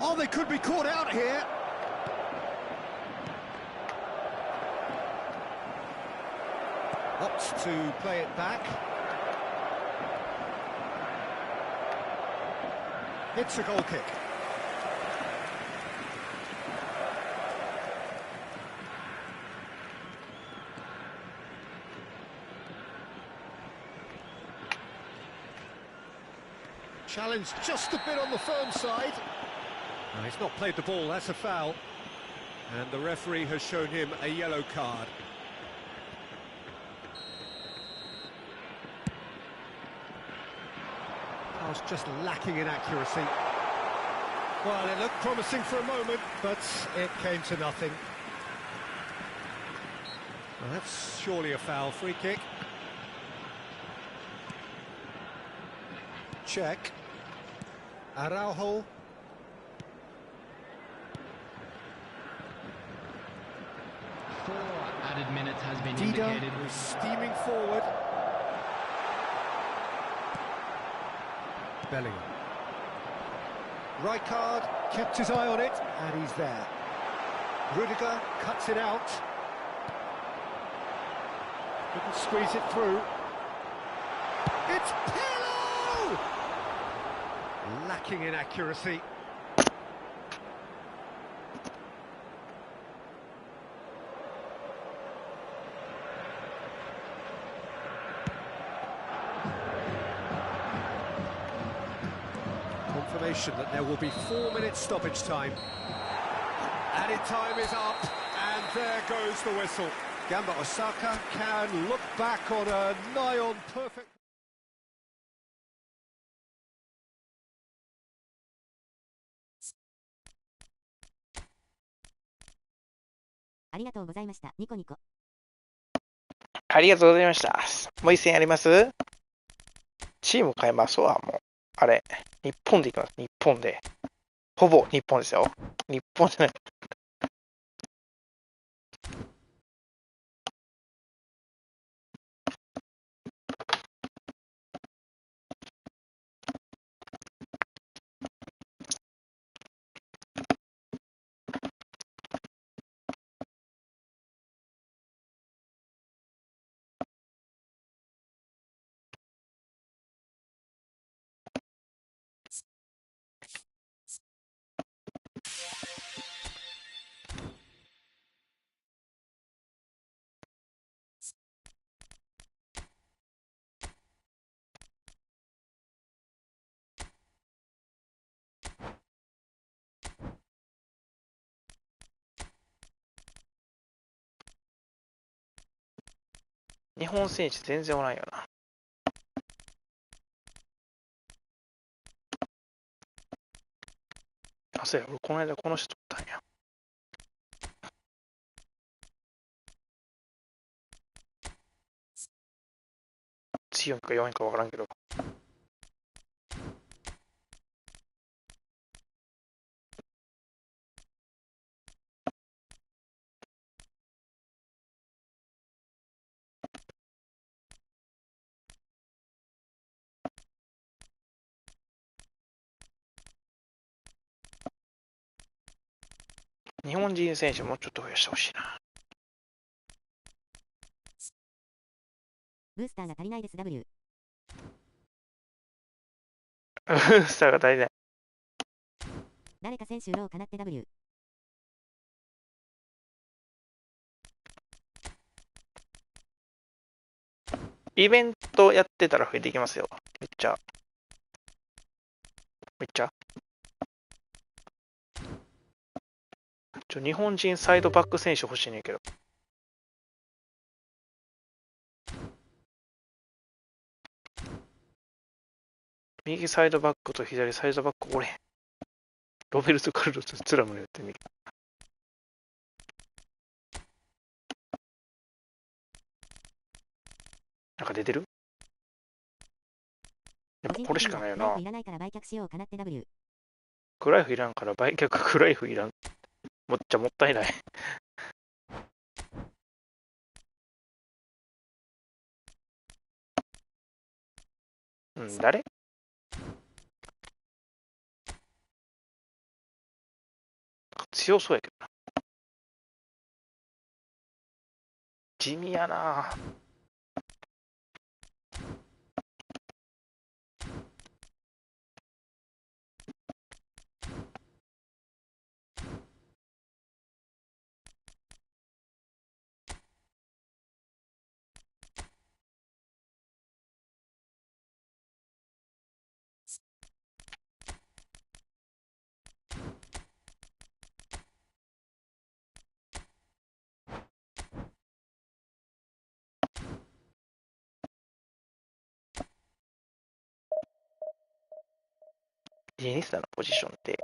Oh, they could be caught out here. Opts to play it back. It's a goal kick. Challenge just a bit on the firm side. No, he's not played the ball, that's a foul. And the referee has shown him a yellow card. Pass just lacking in accuracy. Well, it looked promising for a moment, but it came to nothing. Well, that's surely a foul. Free kick. Check. Araujo. Added minutes has been Dida indicated. was steaming forward. Bellingham. Rijkaard kept his eye on it, and he's there. Rudiger cuts it out. Couldn't squeeze it through. It's Pirlo! Lacking in accuracy. Confirmation that there will be 4 minutes stoppage time. Added time is up, and there goes the whistle. Gamba Osaka can look back on a nigh-on perfect...ありがとうございました。ニコニコ。ありがとうございました。もう一戦やります？チーム変えますわ、もう。あれ、日本でいきます。日本で。ほぼ日本ですよ。日本じゃない。日本選手全然おらんよな。あ、そうや、俺この間この人取ったんや。強いか弱いか分からんけど。日本人選手もうちょっと増やしてほしいな。ブースターが足りないです W。ブースターが足りない。誰か選手ローかなって W。イベントやってたら増えていきますよ。めっちゃ。めっちゃ。日本人サイドバック選手欲しいねんけど。右サイドバックと左サイドバック、俺。ロベルト・カルロス・ツラムやってみる。なんか出てる？やっぱこれしかないよな。クライフいらないから売却しようかなって W。クライフいらんから売却、クライフいらん。もったいない。うん、誰？強そうやけどな。地味やな。イニスタのポジションって、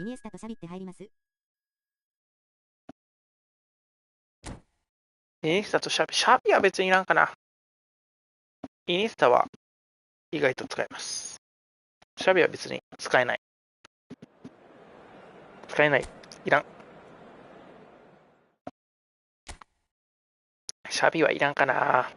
イニエスタとシャビって入ります？イニスタとシャビは別にいらんかな。イニスタは意外と使えます。シャビは別に使えない。いらん。シャビはいらんかな。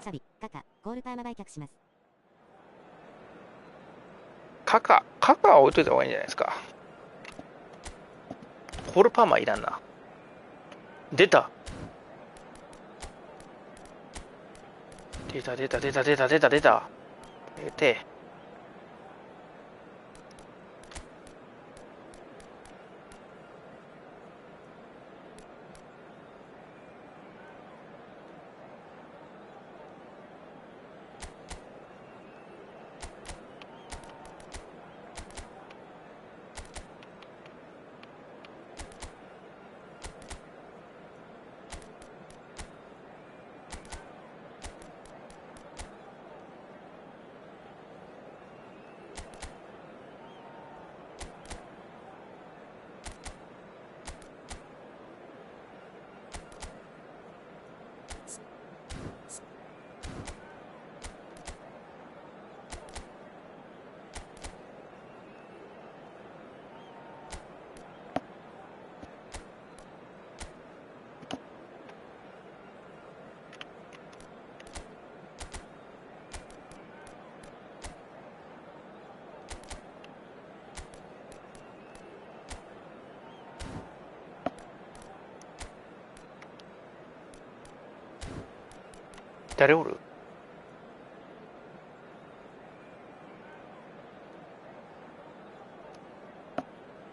シャビ、カカ、ゴールパーマ売却します。カカは置いといた方がいいんじゃないですか。コールパーマいらんな。出た。出て。誰おる？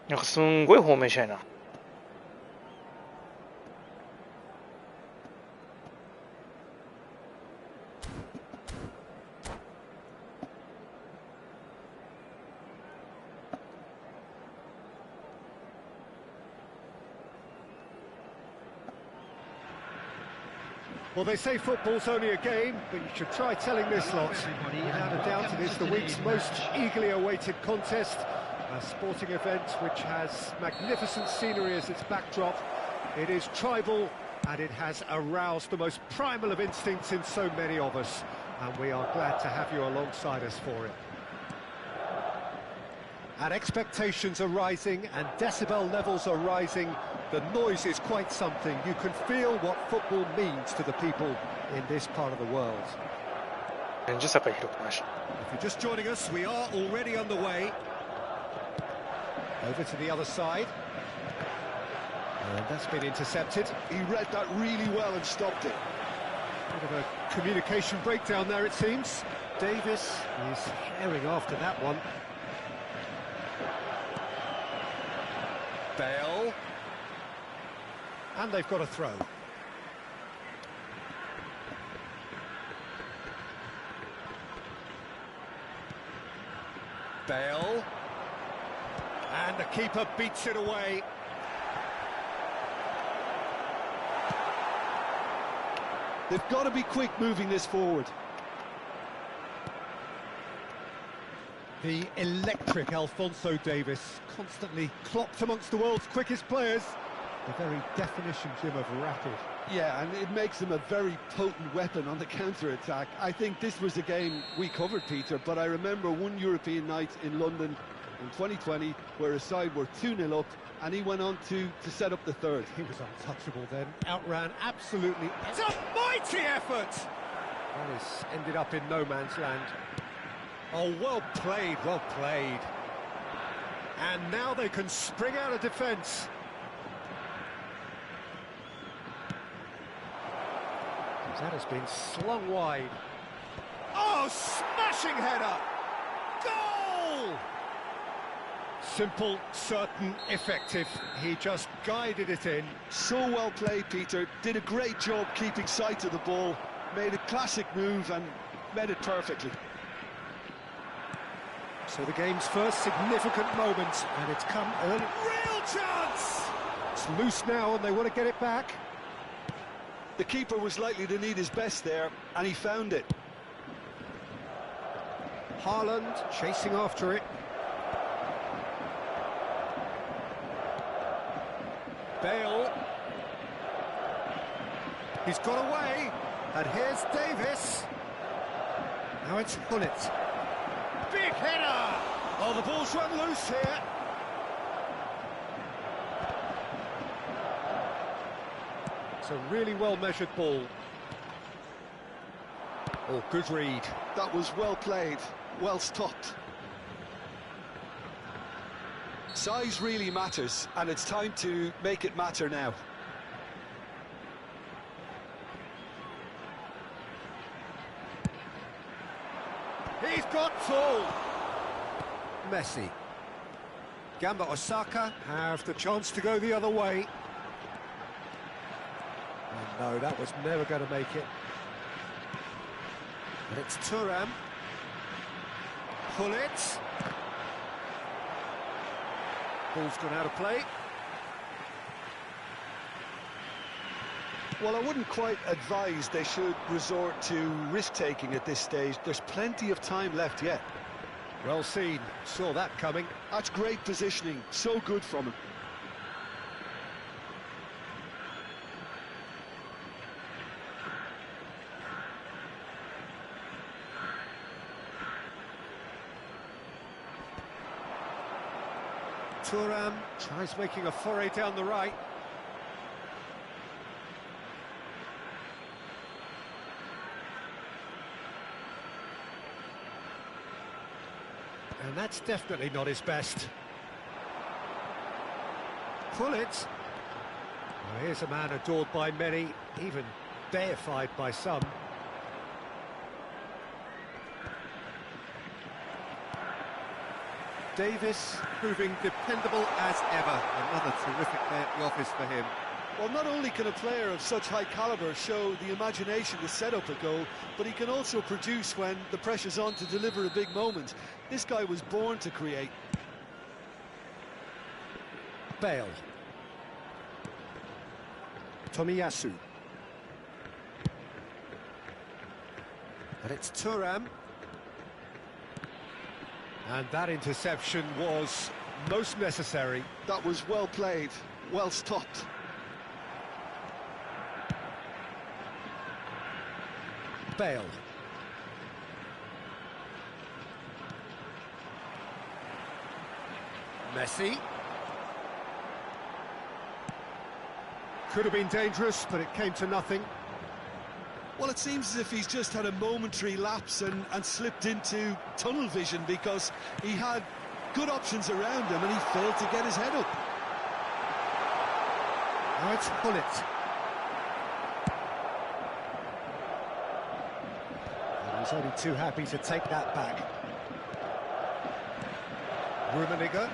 なんかすんごいフォーメーションやな。Well, they say football's only a game, but you should try telling this lot. Without a doubt, it is the week's most eagerly awaited contest. A sporting event which has magnificent scenery as its backdrop. It is tribal, and it has aroused the most primal of instincts in so many of us. And we are glad to have you alongside us for it. And expectations are rising, and decibel levels are rising. The noise is quite something. You can feel what football means to the people in this part of the world. If you're just joining us, we are already underway. Over to the other side. And that's been intercepted. He read that really well and stopped it. Bit of a communication breakdown there, it seems. Davis is herring after that one. Bale. And they've got a throw. Bale. And the keeper beats it away. They've got to be quick moving this forward. The electric Alphonso Davies, constantly clocked amongst the world's quickest players. The very definition, Jim, of rapid. Yeah, and it makes him a very potent weapon on the counter-attack. I think this was a game we covered, Peter, but I remember one European night in London in 2020 where a side were 2-0 up and he went on to set up the third. He was untouchable then, outran absolutely. It's a mighty effort! That is ended up in no man's land. Oh, well played, well played. And now they can spring out of defence. That has been slung wide. Oh, smashing header! Goal! Simple, certain, effective. He just guided it in. So well played, Peter. Did a great job keeping sight of the ball. Made a classic move and met it perfectly. So the game's first significant moment, and it's come early. Real chance! It's loose now, and they want to get it back. The keeper was likely to need his best there, and he found it. Haaland chasing after it. Bale. He's got away, and here's Davis. Now it's Gullit. Big header! Oh, the ball's run loose here. It's a really well-measured ball. Oh, good read. That was well played, well stopped. Size really matters, and it's time to make it matter now. He's got full. Messi. Gamba Osaka have the chance to go the other way. And no, that was never going to make it. And it's Thuram. Gullit. Ball's gone out of play. Well, I wouldn't quite advise they should resort to risk-taking at this stage. There's plenty of time left yet. Well seen. Saw that coming. That's great positioning. So good from him. Thuram tries making a foray down the right. And that's definitely not his best. Gullit. Well, here's a man adored by many, even deified by some. Davis proving dependable as ever. Another terrific day at the office for him. Well, not only can a player of such high calibre show the imagination to set up a goal, but he can also produce when the pressure's on to deliver a big moment. This guy was born to create. Bale. Tomiyasu. And it's Thuram. And that interception was most necessary. That was well played, well stopped. Bale. Messi. Could have been dangerous, but it came to nothing. Well, it seems as if he's just had a momentary lapse and slipped into tunnel vision, because he had good options around him and he failed to get his head up. Now it's Gullit. And he's only too happy to take that back. Rummenigge.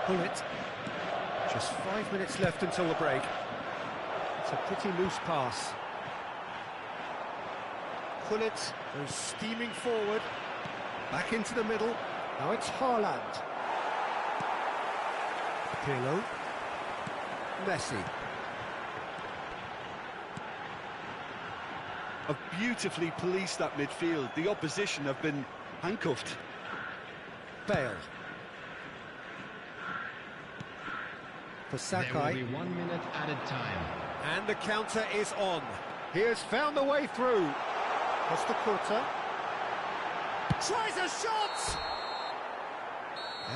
Gullit. Just 5 minutes left until the break. It's a pretty loose pass. Gullit goes steaming forward, back into the middle. Now it's Haaland. Pirlo. Messi. Have beautifully policed that midfield. The opposition have been handcuffed. Bale. For There will Sakai. be 1 minute added time. And the counter is on. He has found the way through. Costa Curta. Tries a shot!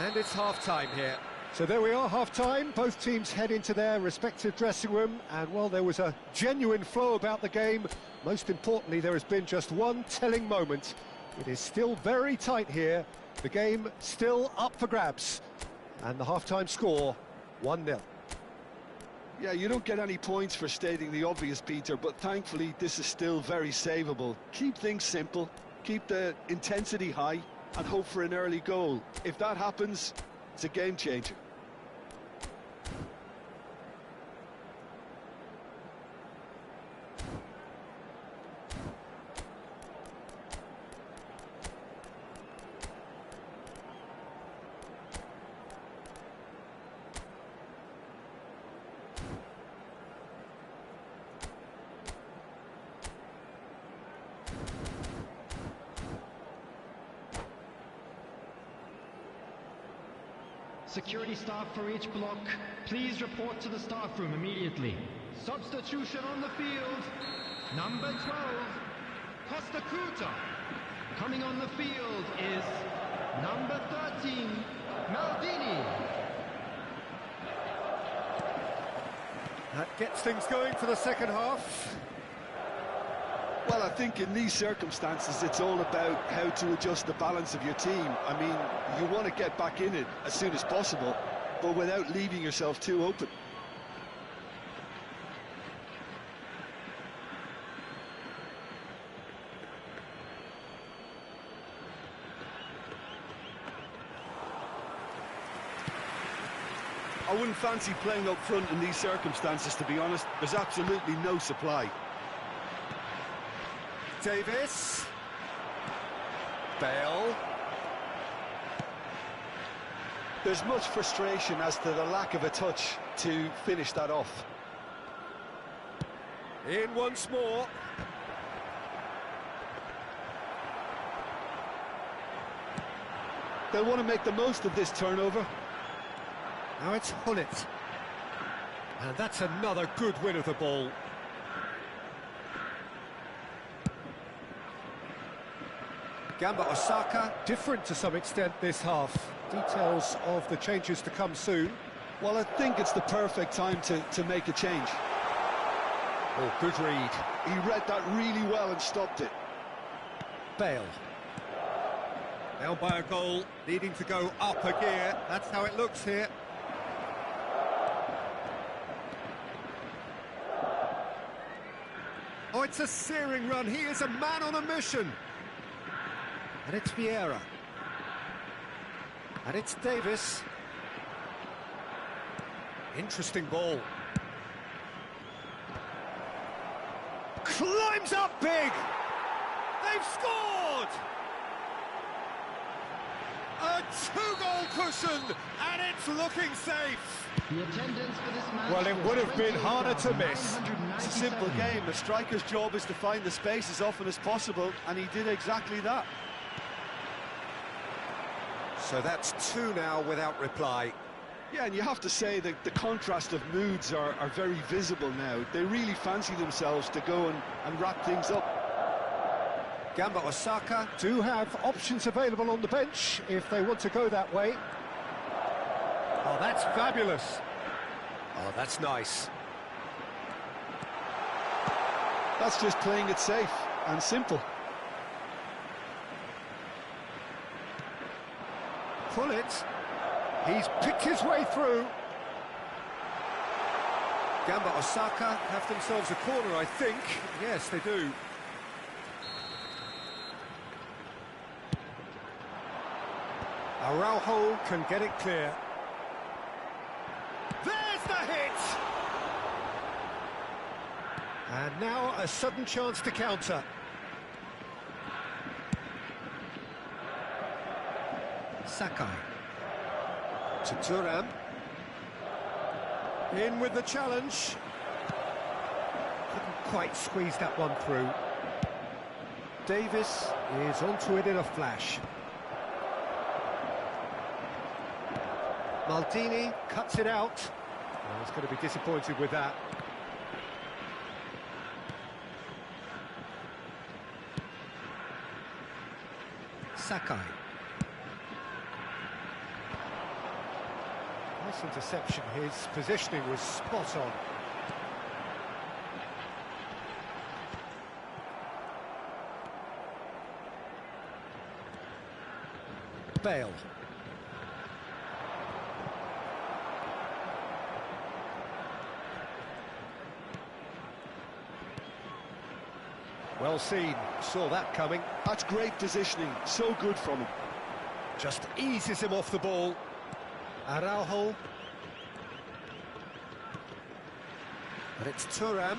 And it's half-time here. So there we are, half-time. Both teams head into their respective dressing room. And while there was a genuine flow about the game, most importantly, there has been just one telling moment. It is still very tight here. The game still up for grabs. And the half-time score, 1-0. Yeah, you don't get any points for stating the obvious, Peter, but thankfully this is still very savable. Keep things simple, keep the intensity high, and hope for an early goal. If that happens, it's a game changer. Security staff for each block, please report to the staff room immediately. Substitution on the field, number 12, Costa Curta. Coming on the field is number 13, Maldini. That gets things going for the second half. Well, I think in these circumstances, it's all about how to adjust the balance of your team. I mean, you want to get back in it as soon as possible, but without leaving yourself too open. I wouldn't fancy playing up front in these circumstances, to be honest. There's absolutely no supply. Davis. Bale. There's much frustration as to the lack of a touch to finish that off. In once more. They'll want to make the most of this turnover. Now it's Gullit. And that's another good win of the ball. Gamba Osaka, different to some extent this half. Details of the changes to come soon. Well, I think it's the perfect time to make a change. Oh, good read. He read that really well and stopped it. Bale. Down by a goal, needing to go up a gear. That's how it looks here. Oh, it's a searing run. He is a man on a mission. And it's Vieira. And it's Davis. Interesting ball. Climbs up big! They've scored! A two-goal cushion, and it's looking safe. The attendance for this match. Well, it would have been harder to miss. It's a simple game. The striker's job is to find the space as often as possible, and he did exactly that. So that's two now without reply. Yeah, and you have to say that the contrast of moods are very visible now. They really fancy themselves to go and wrap things up. Gamba Osaka do have options available on the bench if they want to go that way. Oh, that's fabulous. Oh, that's nice. That's just playing it safe and simple. Gullit. He's picked his way through. Gamba Osaka have themselves a corner, I think. Yes, they do. Araujo can get it clear. There's the hit! And now a sudden chance to counter. Sakai. To Thuram. In with the challenge. Couldn't quite squeeze that one through. Davis is onto it in a flash. Maldini cuts it out. Well, he's going to be disappointed with that. Sakai. Nice interception. His positioning was spot on. Bale. Well seen, saw that coming. That's great positioning, so good from him. Just eases him off the ball. Araujo. But it's Thuram.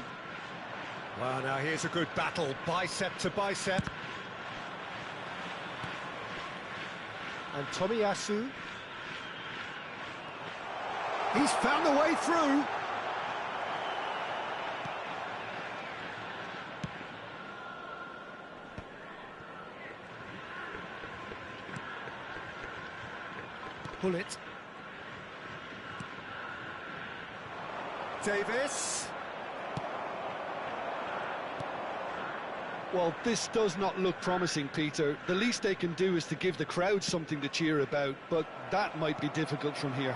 Well, now here's a good battle, bicep to bicep. And Tomiyasu. He's found the way through. Bullet. Davis. Well, this does not look promising, Peter. The least they can do is to give the crowd something to cheer about, but that might be difficult from here.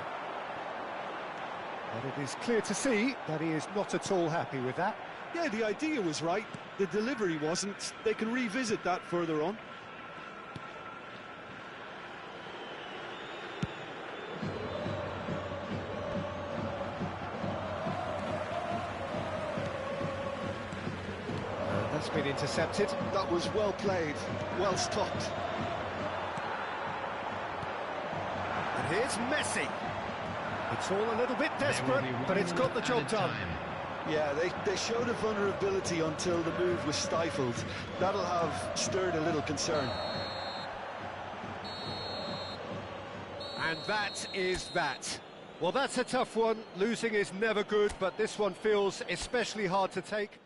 But it is clear to see that he is not at all happy with that. Yeah, the idea was right. The delivery wasn't. They can revisit that further on. That's been intercepted. That was well played, well stopped. And here's Messi. It's all a little bit desperate, but it's got the job done. Yeah, they showed a vulnerability until the move was stifled. That'll have stirred a little concern. And that is that. Well, that's a tough one. Losing is never good, but this one feels especially hard to take.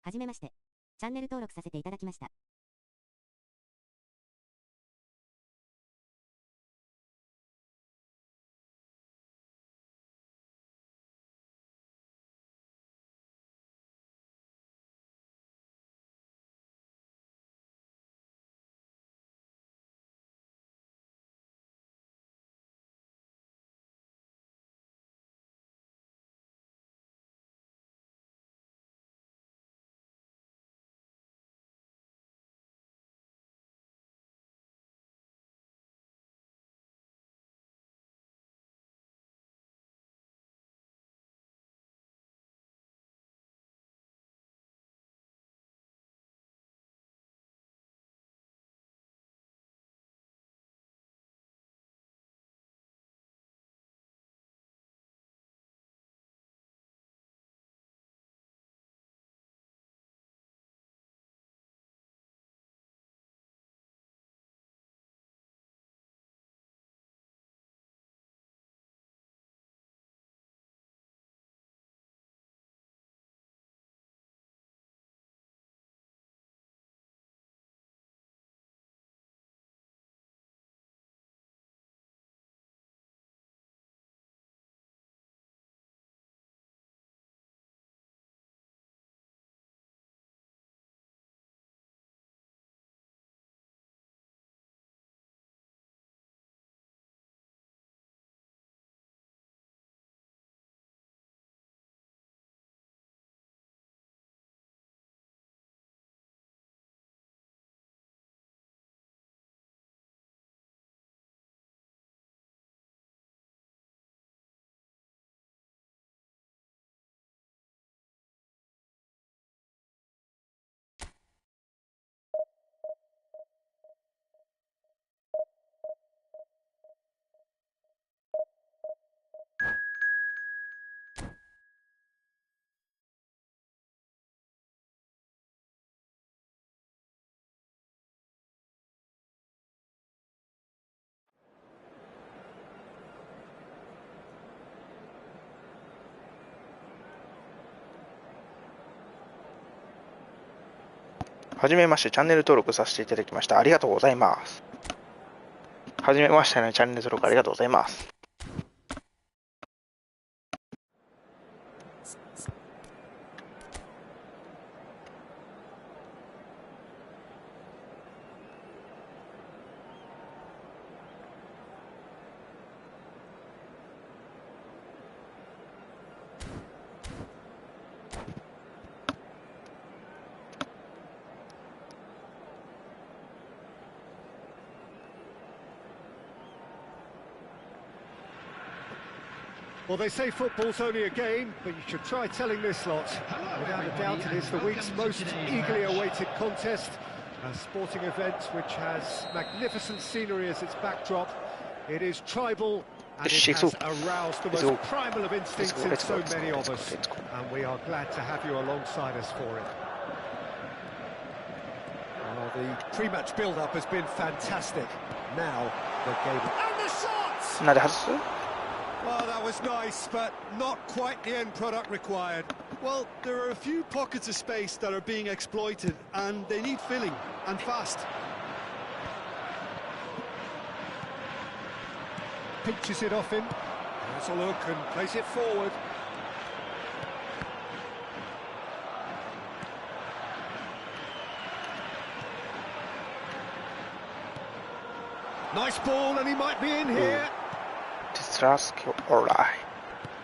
はじめまして。チャンネル登録させていただきました。はじめまして、チャンネル登録させていただきました。ありがとうございます。はじめましてね、チャンネル登録ありがとうございます。Well, they say football's only a game, but you should try telling this lot. Without a doubt, it is the week's most eagerly awaited contest. A sporting event which has magnificent scenery as its backdrop. It is tribal, and it has aroused the most primal of instincts in so many of us. And we are glad to have you alongside us for it. Well, the pre-match build-up has been fantastic. Now, the game... And the shots! なんで外す？ Well, that was nice, but not quite the end product required. Well, there are a few pockets of space that are being exploited, and they need filling, and fast. Pinches it off him. Has a look and plays it forward. Nice ball, and he might be in here.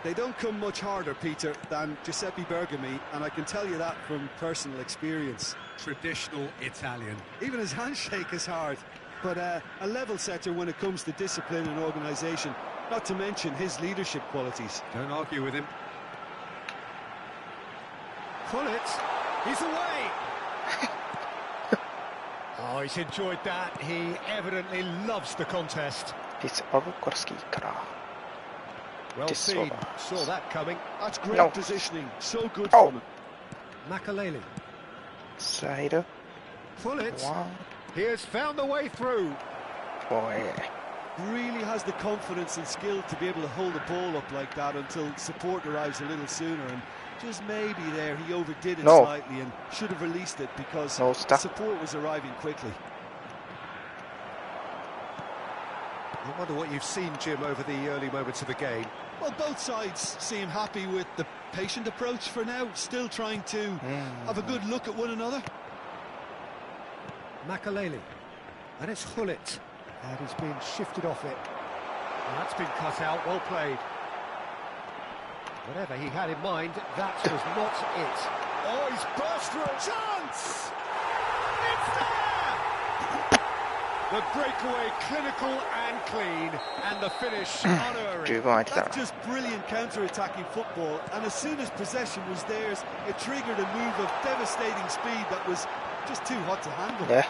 They don't come much harder, Peter, than Giuseppe Bergami, and I can tell you that from personal experience. Traditional Italian. Even his handshake is hard, but a level setter when it comes to discipline and organisation, not to mention his leadership qualities. Don't argue with him. Pull it. He's away. Oh, he's enjoyed that. He evidently loves the contest. Well seen. Saw that coming. That's great positioning. So good from him. Makaleli. Side. Pull it. He has found the way through. Boy. really has the confidence and skill to be able to hold the ball up like that until support arrives a little sooner. And just maybe there he overdid it slightly and should have released it because support was arriving quickly. I wonder what you've seen, Jim, over the early moments of the game. Well, both sides seem happy with the patient approach for now, still trying to have a good look at one another. Makaleli, and it's Hullet, and he's been shifted off it. And that's been cut out, well played. Whatever he had in mind, that was not it. Oh, he's burst through a chance! It's there! The breakaway clinical and clean, and the finish unerring. That's just brilliant counter-attacking football, and as soon as possession was theirs, it triggered a move of devastating speed that was just too hot to handle. Yeah.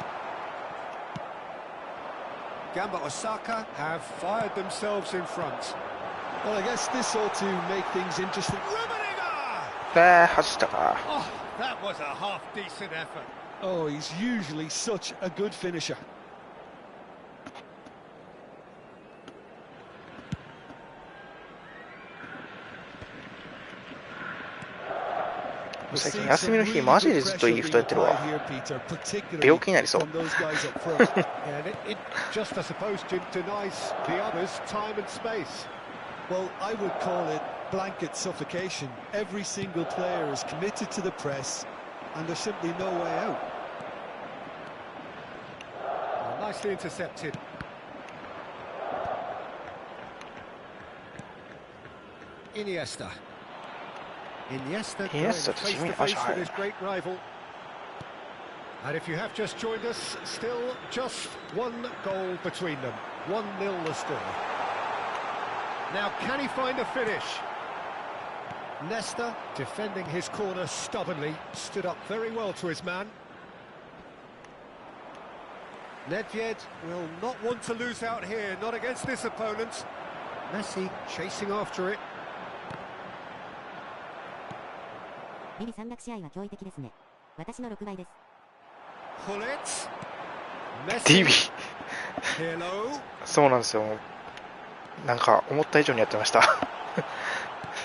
Gamba Osaka have fired themselves in front. Well, I guess this ought to make things interesting. Oh, that was a half-decent effort. Oh, he's usually such a good finisher.最近休みの日マジでずっとeFootballやってるわ。病気になりそう。Just I suppose Jim denies the others time and space. Well, I would call it blanket suffocation. Every single player is committed to the press, and there's simply no way out. Well, nicely intercepted. Iniesta face to face with his great rival. And if you have just joined us, still just one goal between them. 1-0 the score. Now, can he find a finish? Nesta, defending his corner stubbornly, stood up very well to his man. Nedved will not want to lose out here, not against this opponent. Messi chasing after it. ビリ山岳試合は驚異的ですね。私の6倍です。Hullet. TV そうなんですよ。なんか思った以上にやってました。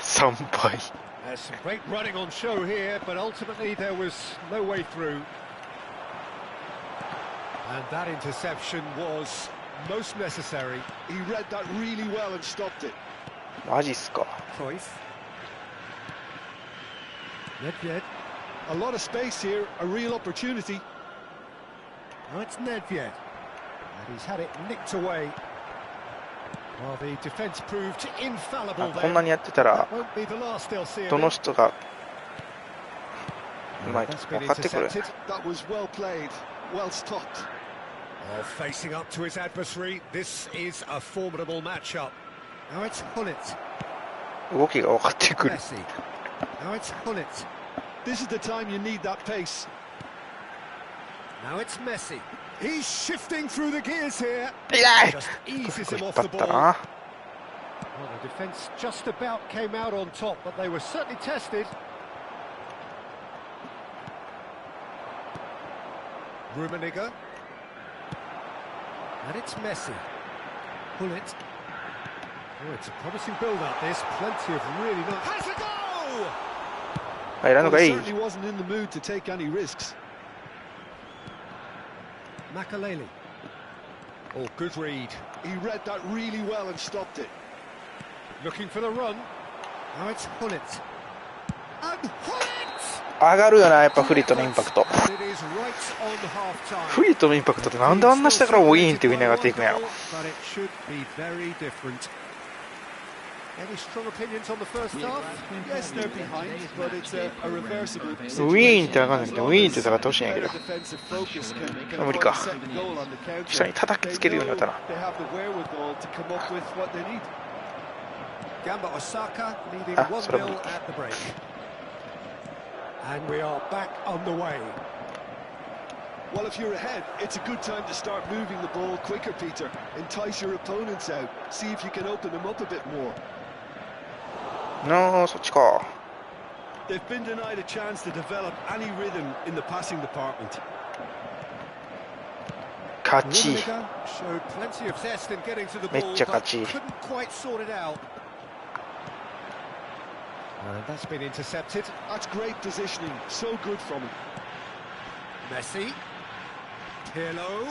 3倍。There's some great running on show here, but ultimately there was no way through. And that interception was most necessary. He read that really well and stopped it. マジっすか。Nedved. A lot of space here, a real opportunity. Now it's Nedved. And he's had it nicked away. Well, the defense proved infallible there. こんなにやってたら、どの人がうまいと分かってくる。That was well played, well stopped. Oh, facing up to his adversary, this is a formidable matchup. Now it's Hullet. 動きが分かってくる。Now it's Hullet. This is the time you need that pace. Now it's Messi. He's shifting through the gears here. Just eases him off the ball. Well, the defence just about came out on top, but they were certainly tested. Rummenigge. And it's Messi. Hullet. Oh, it's a promising build-up, this. Plenty of really nice... Has a goal! He certainly wasn't in the mood to take any risks. Makaleli. Oh, good read. He read that really well and stopped it. Looking for the run. Now it's Hullet. And Hullet! 上がるよな、やっぱフリットのインパクト。フリットのインパクトってなんであんな下からウィーンって上に上がっていくんやろ。Any strong opinions on the first half? Yes, they're behind, but it's a reversible. ウィーンって上がんないけど、ウィーンって下がってほしいんやけど。無理か。下に叩きつけるようになったな。Gamba Osaka leading 1-0 at the break. And we are back on the way. Well, if you're ahead, it's a good time to start moving the ball quicker, Peter. Entice your opponents out. See if you can open them up a bit more. No, そっちか。They've been denied a chance to develop any rhythm in the passing department. 勝ち。 Rummenigge showed plenty of zest in getting to the めっ ball, ちゃ but 勝ち。 couldn't quite sort it out. And that's been intercepted. That's great positioning. So good from him. Messi. Pirlo.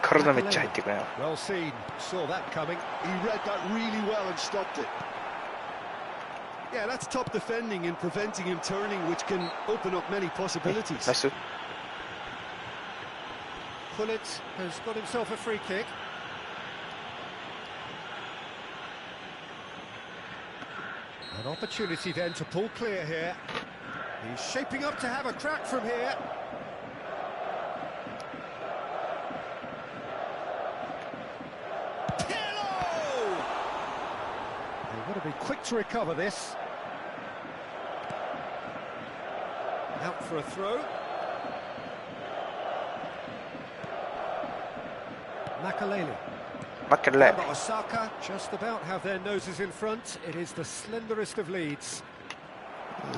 体めっちゃ入ってくるな。 Well seen. Saw that coming. He read that really well and stopped it. Yeah, that's top defending and preventing him turning, which can open up many possibilities. ナイス。 Pullet has got himself a free kick. An opportunity then to pull clear here. He's shaping up to have a crack from here. Pirlo! They've got to be quick to recover this. Out for a throw. Makaleli. Makaleli. Osaka just about have their noses in front. It is the slenderest of leads.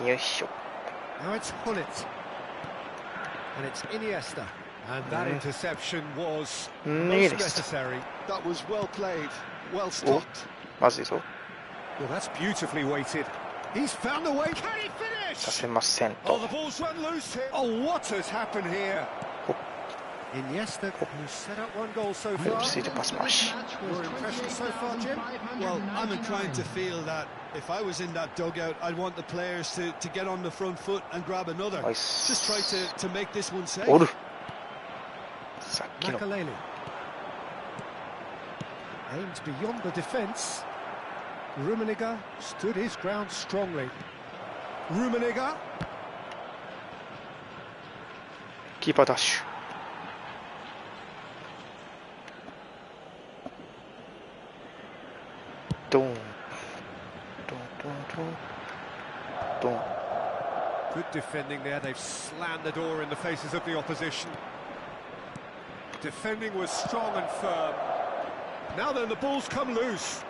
よいしょ。 Now it's Hullet. And it's Iniesta. And that interception was most necessary. That was well played, well stopped. まずいぞ。 Well, that's beautifully weighted. He's found a way. Can he さ finish? せません Oh, と。 the ball's run loose here. Oh, what has happened here? Iniesta, who's set up one goal so far. 落ち着いてパス回し。 Your impression so far, Jim? Well, I'm inclined to feel that if I was in that dugout, I'd want the players to get on the front foot and grab another. Nice. Just try to make this one safe. おる。さっきの。 Makaleli. Aimed beyond the defence. Rummenigge stood his ground strongly. Rummenigge. キーパーダッシュ。 ドン。ドンドンドン。ドン。 Good defending there. They've slammed the door in the faces of the opposition. Defending was strong and firm. Now then, the ball's come loose.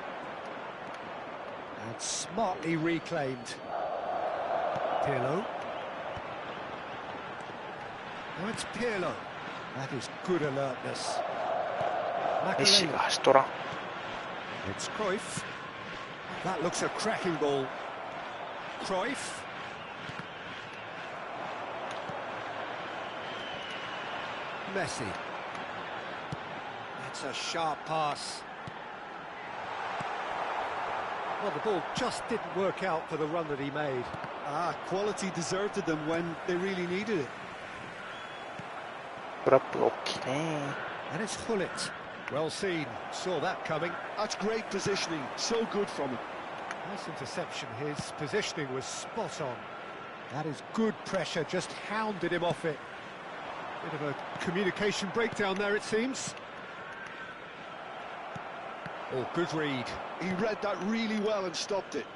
And smartly reclaimed. Pirlo. Now it's Pirlo. That is good alertness. メッシ Makaleli. が走っとらん。 It's Cruyff. That looks a cracking ball. Cruyff. Messi. That's a sharp pass. Well, the ball just didn't work out for the run that he made. Quality deserted them when they really needed it. トラップが大きいね。 And it's Hullet. Well seen. Saw that coming. That's great positioning. So good from him. Nice interception. His positioning was spot on. That is good pressure. Just hounded him off it. Bit of a communication breakdown there, it seems. Oh, good read. He read that really well and stopped it.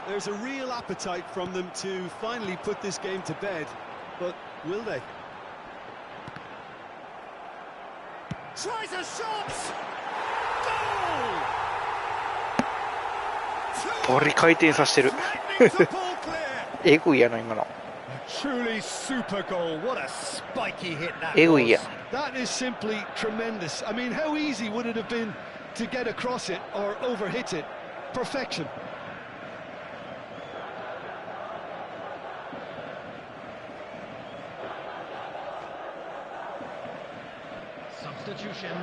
There's a real appetite from them to finally put this game to bed, but will they? Tries a shot! Goal! バリ回転させてる。 Lightning to ball clear. えぐいやな、今の。 Truly super goal. What a spiky hit that えぐい was. や。 That is simply tremendous. I mean, how easy would it have been to get across it or overhit it? Perfection. Substitution.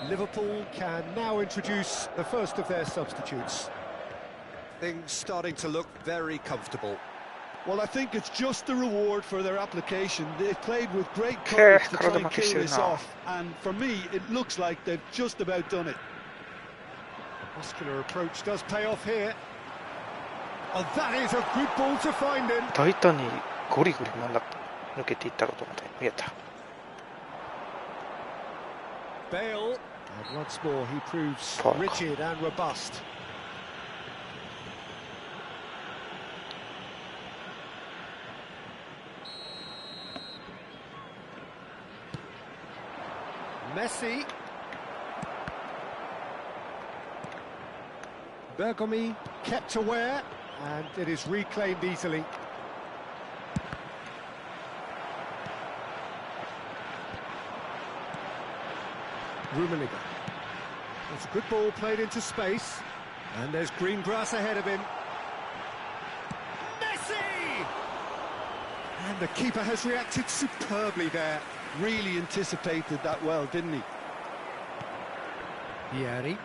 Liverpool can now introduce the first of their substitutes. Things starting to look very comfortable. Well, I think it's just the reward for their application. They've played with great courage to try and kill this off, and for me, it looks like they've just about done it. The muscular approach does pay off here. Oh, that is a good ball to find him. 大胆にゴリゴリ真ん中抜けていったろうと思って見えた。 Bale, and once more he proves Fuck. rigid and robust. Messi. Bergomi kept aware. And it is reclaimed easily. Rummenigge. It's a good ball played into space. And there's green grass ahead of him. Messi! And the keeper has reacted superbly there. Really anticipated that well, didn't he? Vieri.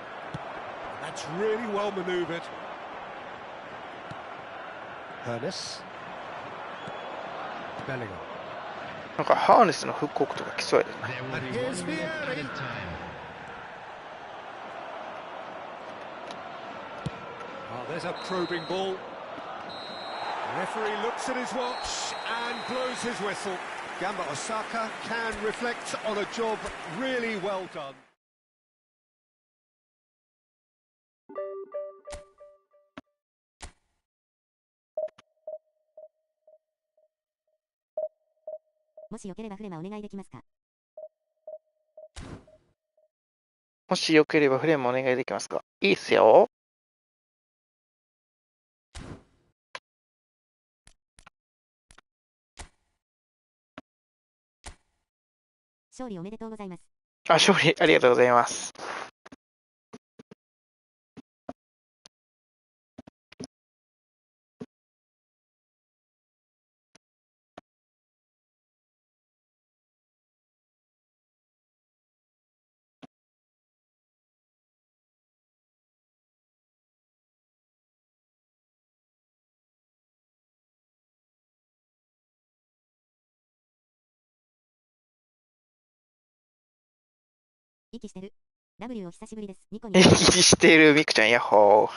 That's really well manoeuvred. Hernes. Bellingham. なんかハーネスの復刻とか来そうやでな。 There will be 1 minute added time. Oh, there's a probing ball. The referee looks at his watch and blows his whistle. Gamba Osaka can reflect on a job really well done. もしよければフレマお願いできますか？もしよければフレームお願いできますか？いいっすよ。勝利おめでとうございます。あ、勝利ありがとうございます。息してる。W お久しぶりです。ニコニコ。息してるミクちゃん、ヤッホー。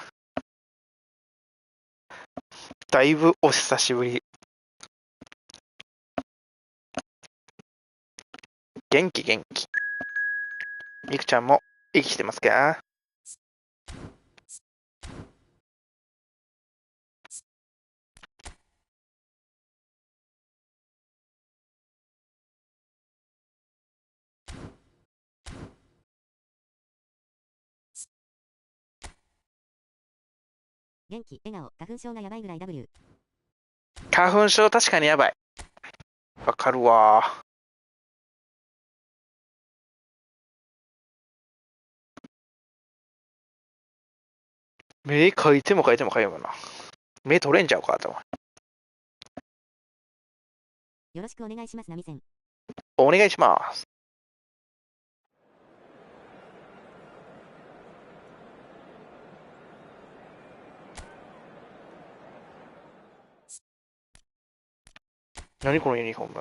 だいぶお久しぶり。元気元気。ミクちゃんも息してますか？元気、笑顔、花粉症がやばいぐらい W。花粉症確かにやばい。わかるわ。目描いても描いても描いてもな。目取れんちゃうか、頭。よろしくお願いします、ナミセン。お願いします。何このユニフォーム。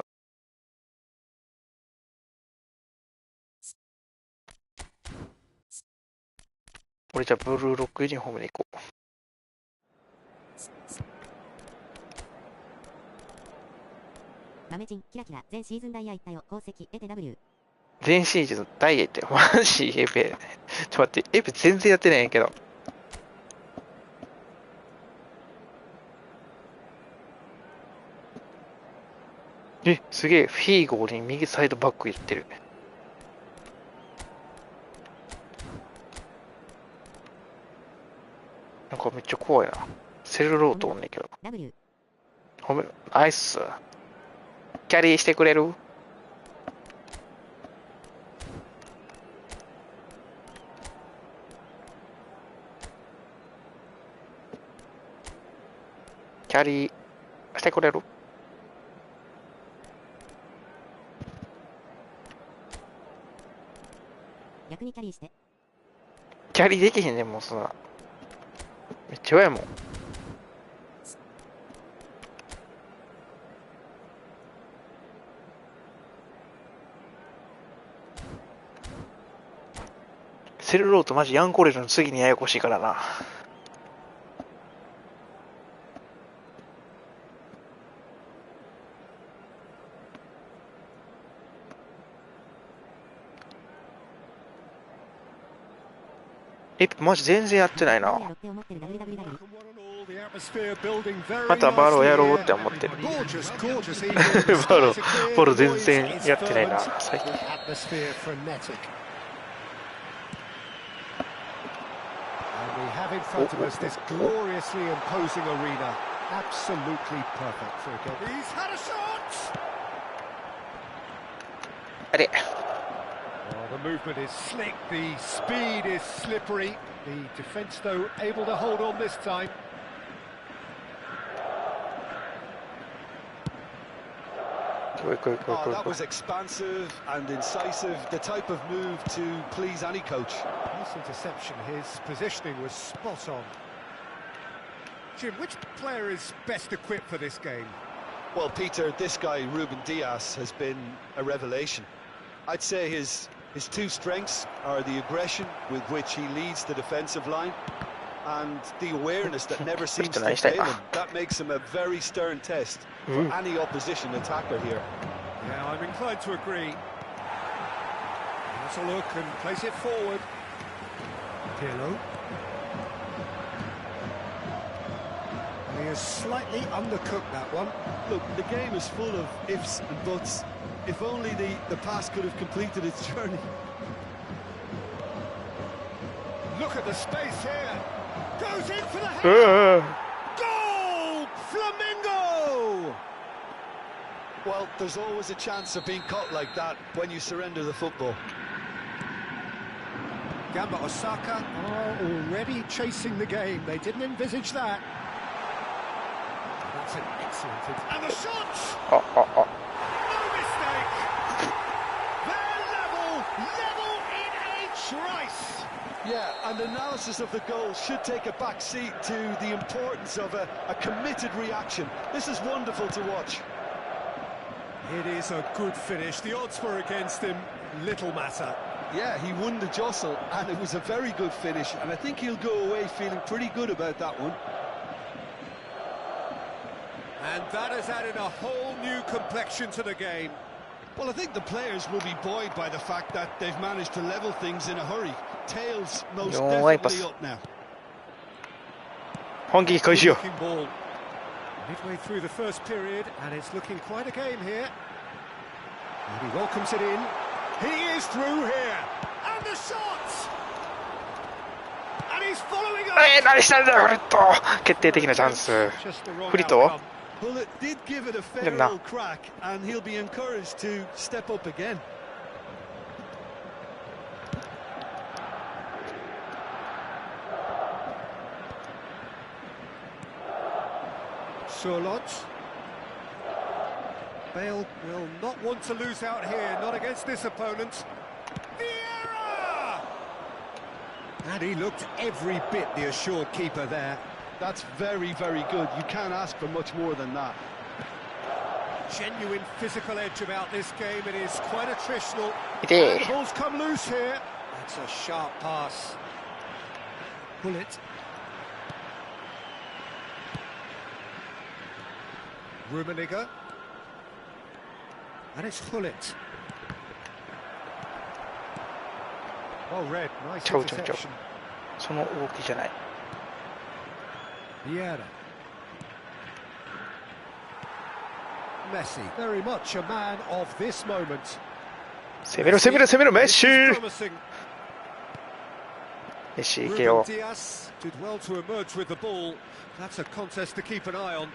俺じゃあブルーロックユニフォームで行こう。豆チン、キラキラ、全シーズンダイヤ行ったよ、宝石、得て W。全シーズンダイエットよ。マジエペ。ちょっと待って、エペ全然やってないんやけど。すげえ、フィーゴーに右サイドバック行ってる。なんかめっちゃ怖いな。セルロートおんねんけど。W。ほめ、ナイス。キャリーしてくれる？キャリーしてくれる？逆にキャリーして。キャリーできへんねん、もうそんな。めっちゃ弱いもん。セルロートマジヤンコレルの次にややこしいからな。マジ全然やってないな。またバローやろうって思ってる。バロー全然やってないな、最近。in front of us, this gloriously imposing arena. Absolutely perfect for a kick. He's had a shot! あれ Well, the movement is slick, the speed is slippery. The defence, though, able to hold on this time. Oh, that was expansive and incisive, the type of move to please any coach. Nice interception, his positioning was spot on. Jim, which player is best equipped for this game? Well, Peter, this guy, Ruben Dias, has been a revelation. I'd say his two strengths are the aggression with which he leads the defensive line and the awareness that never seems to fail him. That makes him a very stern test for any opposition attacker here. Yeah, I'm inclined to agree. Let's a look and place it forward. Pirlo. And he has slightly undercooked that one. Look, the game is full of ifs and buts. If only the pass could have completed its journey. Look at the space here. Goes in for the header. Goal! Flamengo! Well, there's always a chance of being caught like that when you surrender the football. Gamba Osaka are already chasing the game. They didn't envisage that. That's an excellent... And the shot! No mistake! They're level in a trice! Yeah, and analysis of the goal should take a back seat to the importance of a committed reaction. This is wonderful to watch. It is a good finish. The odds were against him. Little matter. Yeah, he won the jostle, and it was a very good finish, and I think he'll go away feeling pretty good about that one. And that has added a whole new complexion to the game. Well, I think the players will be buoyed by the fact that they've managed to level things in a hurry. Tails most definitely up now. Looking ball. Midway through the first period, and it's looking quite a game here. And he welcomes it in. He is through here. And the shot! And he's following up! 何したんだよ、フリット決定的なチャンス。 Just the wrong フリット outcome. Well, it did give it a fair old crack, and he'll be encouraged to step up again. Surlot. Bale will not want to lose out here, not against this opponent. Vieira! And he looked every bit the assured keeper there. That's very, very good. You can't ask for much more than that. Genuine physical edge about this game. It is quite attritional. It And is. the ball's come loose here. That's a sharp pass. Bullet. Rummenigge. And it's Hullet. Well read, nice interception. その動きじゃない。 Vieira. Messi, very much a man of this moment. 攻めろ攻めろ攻めろメッシ This ー is promising. メッシー行けよ Ruben Dias did well to emerge with the ball. That's a contest to keep an eye on.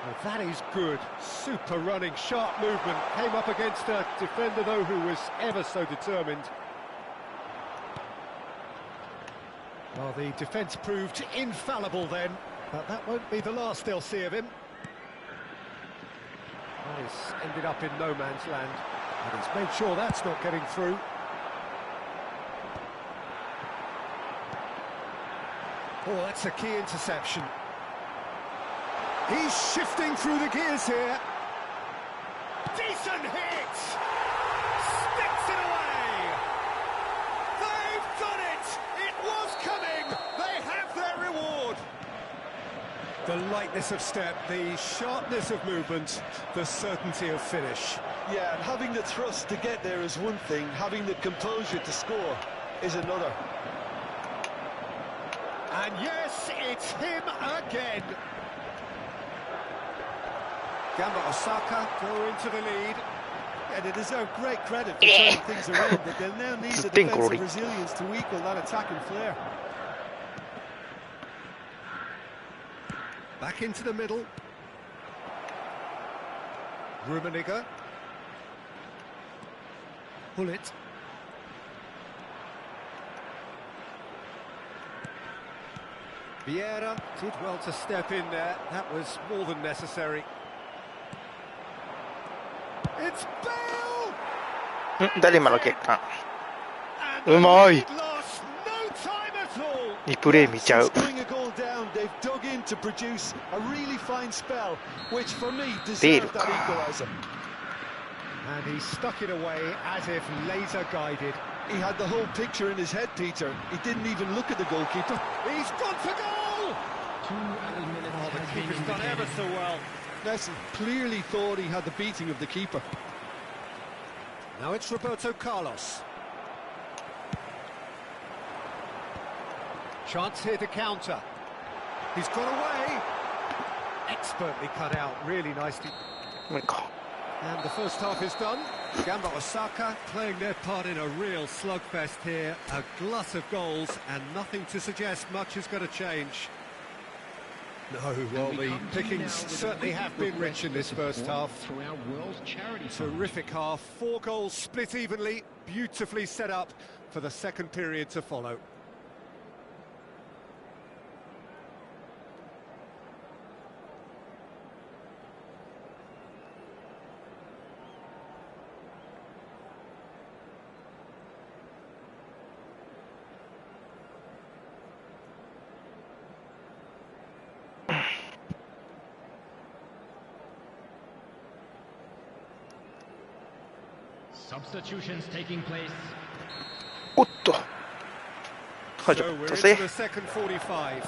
Well, that is good. Super running, sharp movement. Came up against a defender, though, who was ever so determined. Well, the defence proved infallible then, but that won't be the last they'll see of him. Well, he's ended up in no man's land, and he's made sure that's not getting through. Oh, that's a key interception. He's shifting through the gears here. Decent hit! Sticks it away! They've done it! It was coming! They have their reward! The lightness of step, the sharpness of movement, the certainty of finish. Yeah, and having the thrust to get there is one thing, having the composure to score is another. And yes, it's him again. Gamba Osaka go into the lead. Yeah, they deserve great credit for turning things around, but they'll now need the defensive resilience to equal that attacking flair. Back into the middle. Rummenigge. Hullet. Vieira did well to step in there. That was more than necessary. It's Bale! 誰今の結果うまいリプレイ見ちゃう They've dug in to produce a really fine spell, which for me ベール deserved か that equaliser. And he stuck it away as if laser guided. He had the whole picture in his head, Peter. He didn't even look at the goalkeeper. He's gone for goal! 2 added minutes Oh, the has been keeper's done ever indicated. so well. Messi clearly thought he had the beating of the keeper. Now it's Roberto Carlos. Chance here to counter. He's got away. Expertly cut out, really nicely. 無理か And the first half is done. Gamba Osaka playing their part in a real slugfest here. A glut of goals and nothing to suggest much is going to change. No, well, the pickings certainly have been rich in this first half. Through our World Charity Fund. Terrific half. 4 goals split evenly, beautifully set up for the second period to follow. Substitutions taking place. おっと So ちょ we're っと into せ the second 45.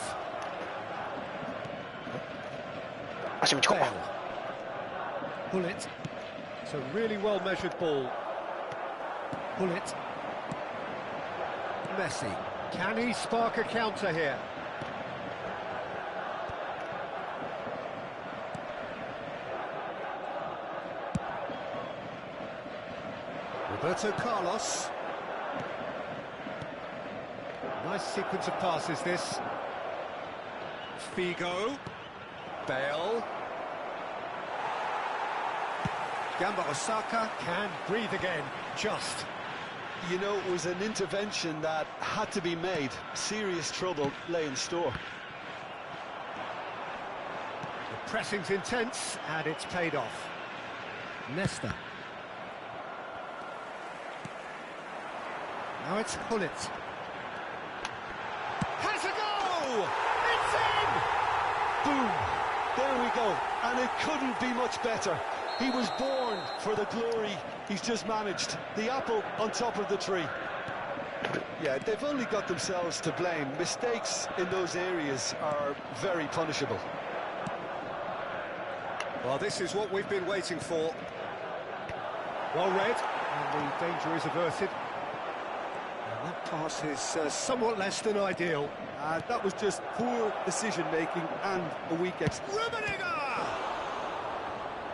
足道か Bale. Hullet. It's a really well measured ball. Hullet. Messi. Can he spark a counter here? Roberto Carlos. Nice sequence of passes this. Figo. Bale. Gamba Osaka can breathe again, just. You know, it was an intervention that had to be made. Serious trouble lay in store. The pressing's intense, and it's paid off. Nesta. Now it's Hullet. Has a goal! It's in! Boom! There we go. And it couldn't be much better. He was born for the glory he's just managed. The apple on top of the tree. Yeah, they've only got themselves to blame. Mistakes in those areas are very punishable. Well, this is what we've been waiting for. Well read, and the danger is averted. And that pass is somewhat less than ideal. That was just poor decision-making and a weak Rummenigge!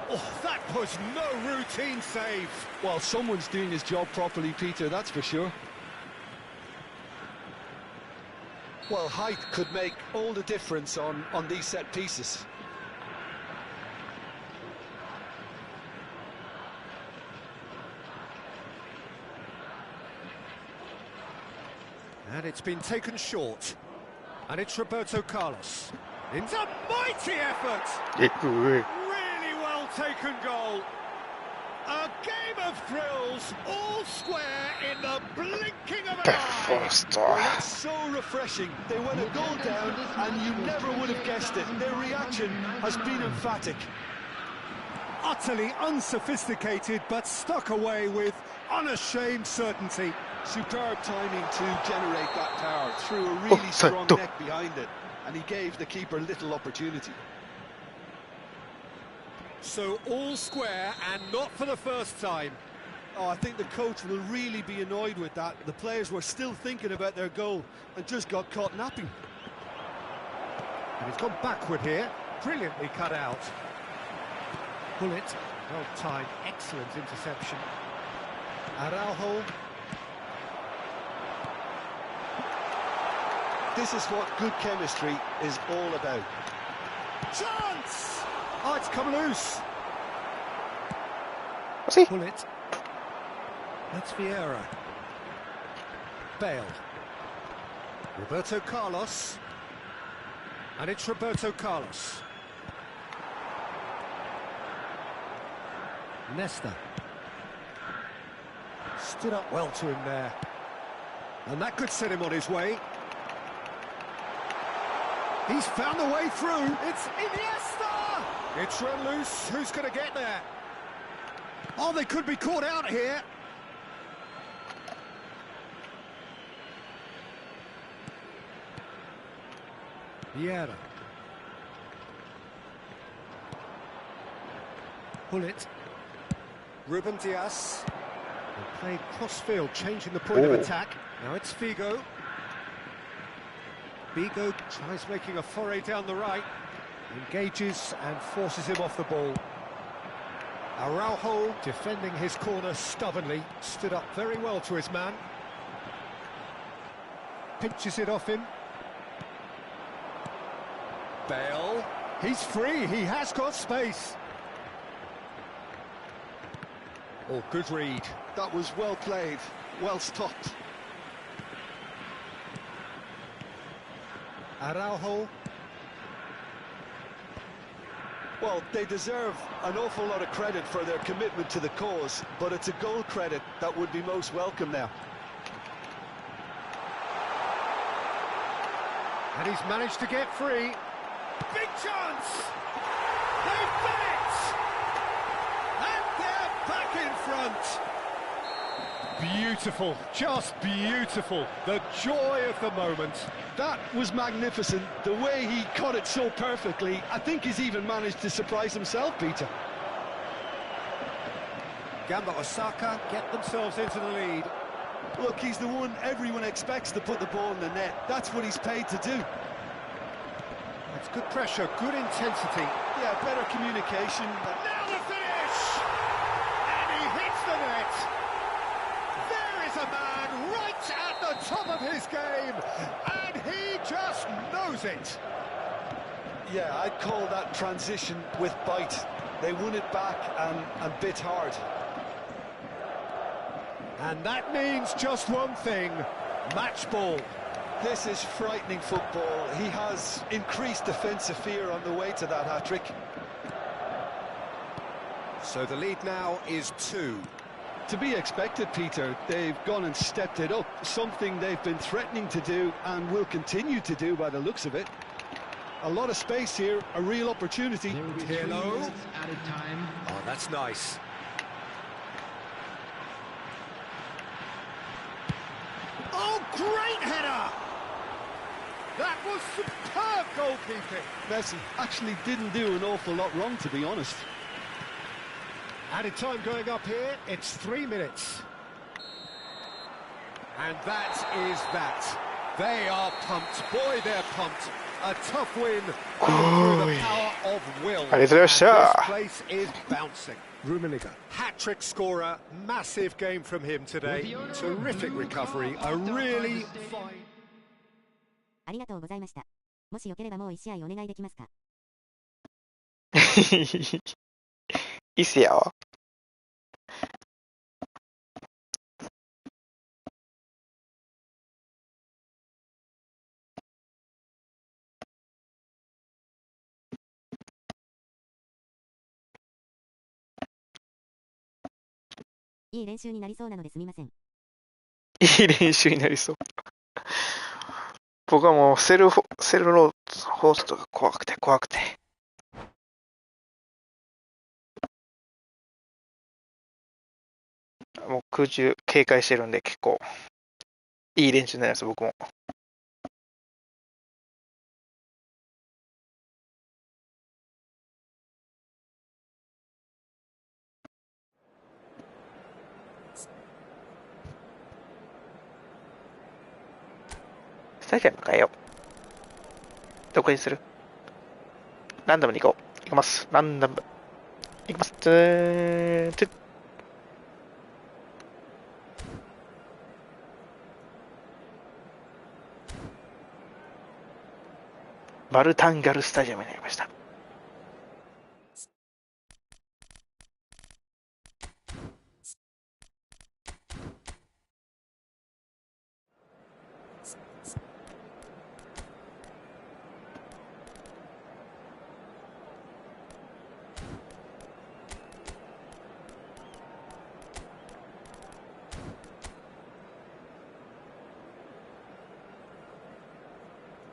Oh, that was no routine save. Well, someone's doing his job properly, Peter, that's for sure. Well, height could make all the difference on these set pieces. And it's been taken short. And it's Roberto Carlos. It's a mighty effort! えうえ Really well taken goal. A game of thrills, all square in the blinking of an フォ eye. ースト That's so refreshing. They went a goal down and you never would have guessed it. Their reaction has been emphatic. Utterly unsophisticated, but stuck away with unashamed certainty. Superb timing to generate that power through a really strong neck behind it, and he gave the keeper little opportunity. So all square, and not for the first time. Oh, I think the coach will really be annoyed with that. The players were still thinking about their goal and just got caught napping. And he's gone backward here. Brilliantly cut out. Hullet. Well timed, excellent interception. Araujo. This is what good chemistry is all about. Chance! Oh, it's come loose.惜しい。 Pull it. That's Vieira. Bale. Roberto Carlos. And it's Roberto Carlos. Nesta. Stood up well to him there. And that could set him on his way. He's found the way through. It's Iniesta! It's run loose. Who's going to get there? Oh, they could be caught out here. Vieira. Pull it. Ruben Diaz. They played cross-field, changing the point of attack. Now it's Figo. Figo tries making a foray down the right. Engages and forces him off the ball. Araujo defending his corner stubbornly. Stood up very well to his man. Pinches it off him. Bale. He's free. He has got space. Oh, good read. That was well played, well stopped. Araujo. Well, they deserve an awful lot of credit for their commitment to the cause, but it's a goal credit that would be most welcome now. And he's managed to get free. Big chance! They've done it! And they're back in front! Beautiful, just beautiful. The joy of the moment. That was magnificent. The way he caught it so perfectly, I think he's even managed to surprise himself, Peter. Gamba Osaka get themselves into the lead. Look, he's the one everyone expects to put the ball in the net. That's what he's paid to do. It's good pressure, good intensity. Yeah, better communication. Now the finish! And he hits the net! There is a man right at the top of his game, and he just knows it. Yeah, I'd call that transition with bite. They won it back and bit hard. And that means just one thing, match ball. This is frightening football. He has increased defensive fear on the way to that hat-trick. So the lead now is 2. To be expected, Peter. They've gone and stepped it up, something they've been threatening to do and will continue to do by the looks of it. A lot of space here, a real opportunity. There will be 3 Hello. minutes added time. Oh, that's nice. Oh, great header! That was superb goalkeeping. Messi actually didn't do an awful lot wrong, to be honest. Added time going up here, it's 3 minutes. And that is that. They are pumped. Boy, they're pumped. A tough win through the power of will.ありがとうございました。 This place is bouncing. Rummenigge, hat-trick scorer, massive game from him today. Terrific recovery, a really fine... ありがとうございました。もしよければもう1試合お願いできますか？いいっすよ。いい練習になりそうなのですみません。いい練習になりそう。僕はもうセルローホーストが怖くて。もう空中警戒してるんで結構いい練習になります、僕も。スタジアム変えよう。どこにする？ランダムに行こう。行きます。ランダム。いきます。てバルタンガルスタジアムになりました。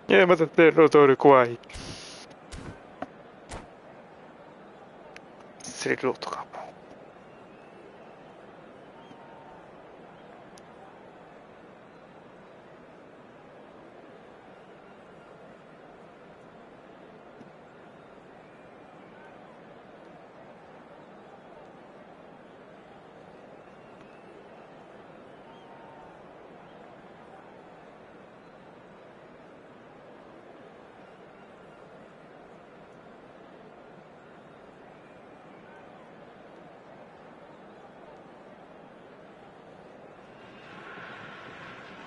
いや、まだロトル怖い。スレローとか。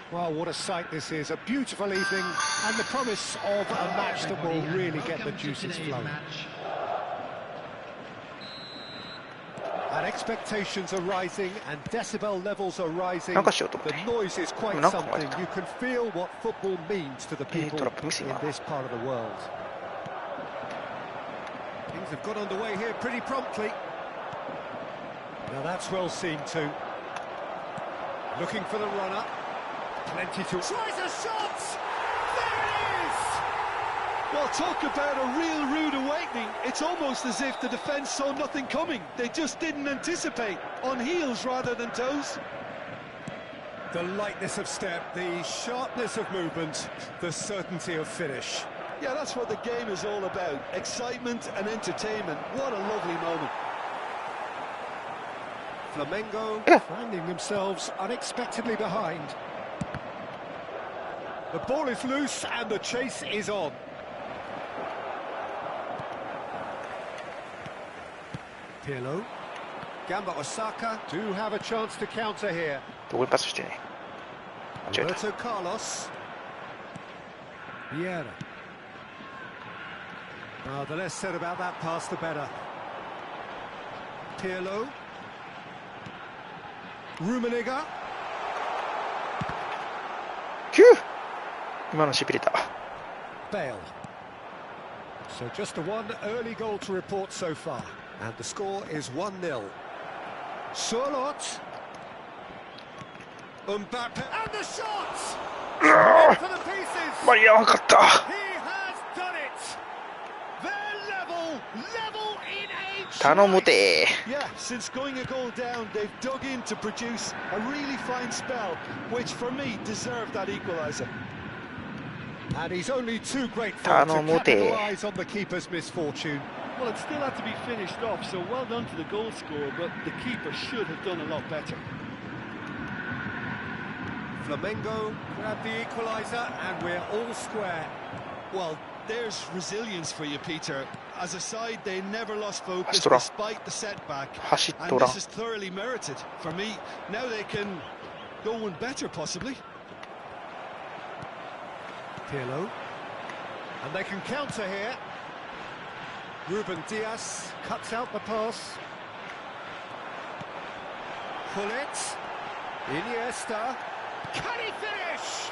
Well, what a sight this is. A beautiful evening and the promise of a match that will really get the juices flowing. And expectations are rising and decibel levels are rising. The noise is quite something. You can feel what football means to the people in this part of the world. Things have got underway here pretty promptly. Now that's well seen too. Looking for the run-up. Plenty to... Tries a shot! There it is! Well, talk about a real rude awakening. It's almost as if the defence saw nothing coming. They just didn't anticipate. On heels rather than toes. The lightness of step, the sharpness of movement, the certainty of finish. Yeah, that's what the game is all about. Excitement and entertainment. What a lovely moment. Flamengo finding themselves unexpectedly behind. The ball is loose and the chase is on. Pirlo. Gamba Osaka do have a chance to counter here. Roberto Carlos. Vieira. Oh, the less said about that pass, the better. Pirlo. Rummenigge. Phew! 今のしびれた。 Bale. So just the one early goal to report so far. And the score is 1-0. Surlot. Mbappe. And the shot! For the pieces! 間に合わなかった。 He has done it! They're level in age. 頼むで。 Yeah, since going a goal down, they've dug in to produce a really fine spell, which for me deserved that equaliser. And he's only too grateful to capitalise on the keeper's misfortune. Well, it still had to be finished off, so well done to the goal scorer, but the keeper should have done a lot better. Flamengo grab the equaliser and we're all square. Well, there's resilience for you, Peter. As a side, they never lost focus despite the setback. And this is thoroughly merited. For me, now they can go one better, possibly. Pirlo. And they can counter here. Ruben Diaz cuts out the pass. Pullet. Iniesta. Can he finish?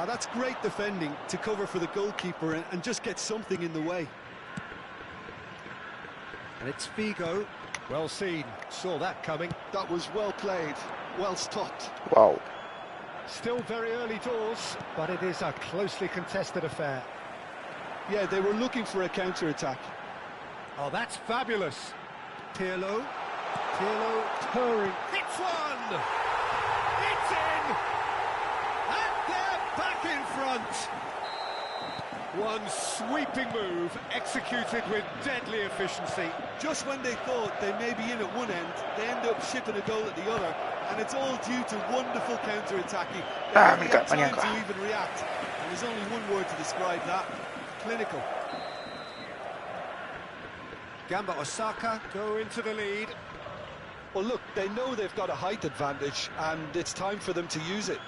That's great defending to cover for the goalkeeper and just get something in the way. And it's Figo. Well seen. Saw that coming. That was well played. Well stopped. Wow. Still very early doors, but it is a closely contested affair. Yeah, they were looking for a counter-attack. Oh, that's fabulous. Pirlo. Pirlo purring. Hits one! It's in! And they're back in front! One sweeping move, executed with deadly efficiency. Just when they thought they may be in at one end, they end up shipping a goal at the other, and it's all due to wonderful counter-attacking. They haven't had time to even react, and there's only one word to describe that: clinical. Gamba Osaka Go into the lead. Well, look, they know they've got a height advantage, and it's time for them to use it.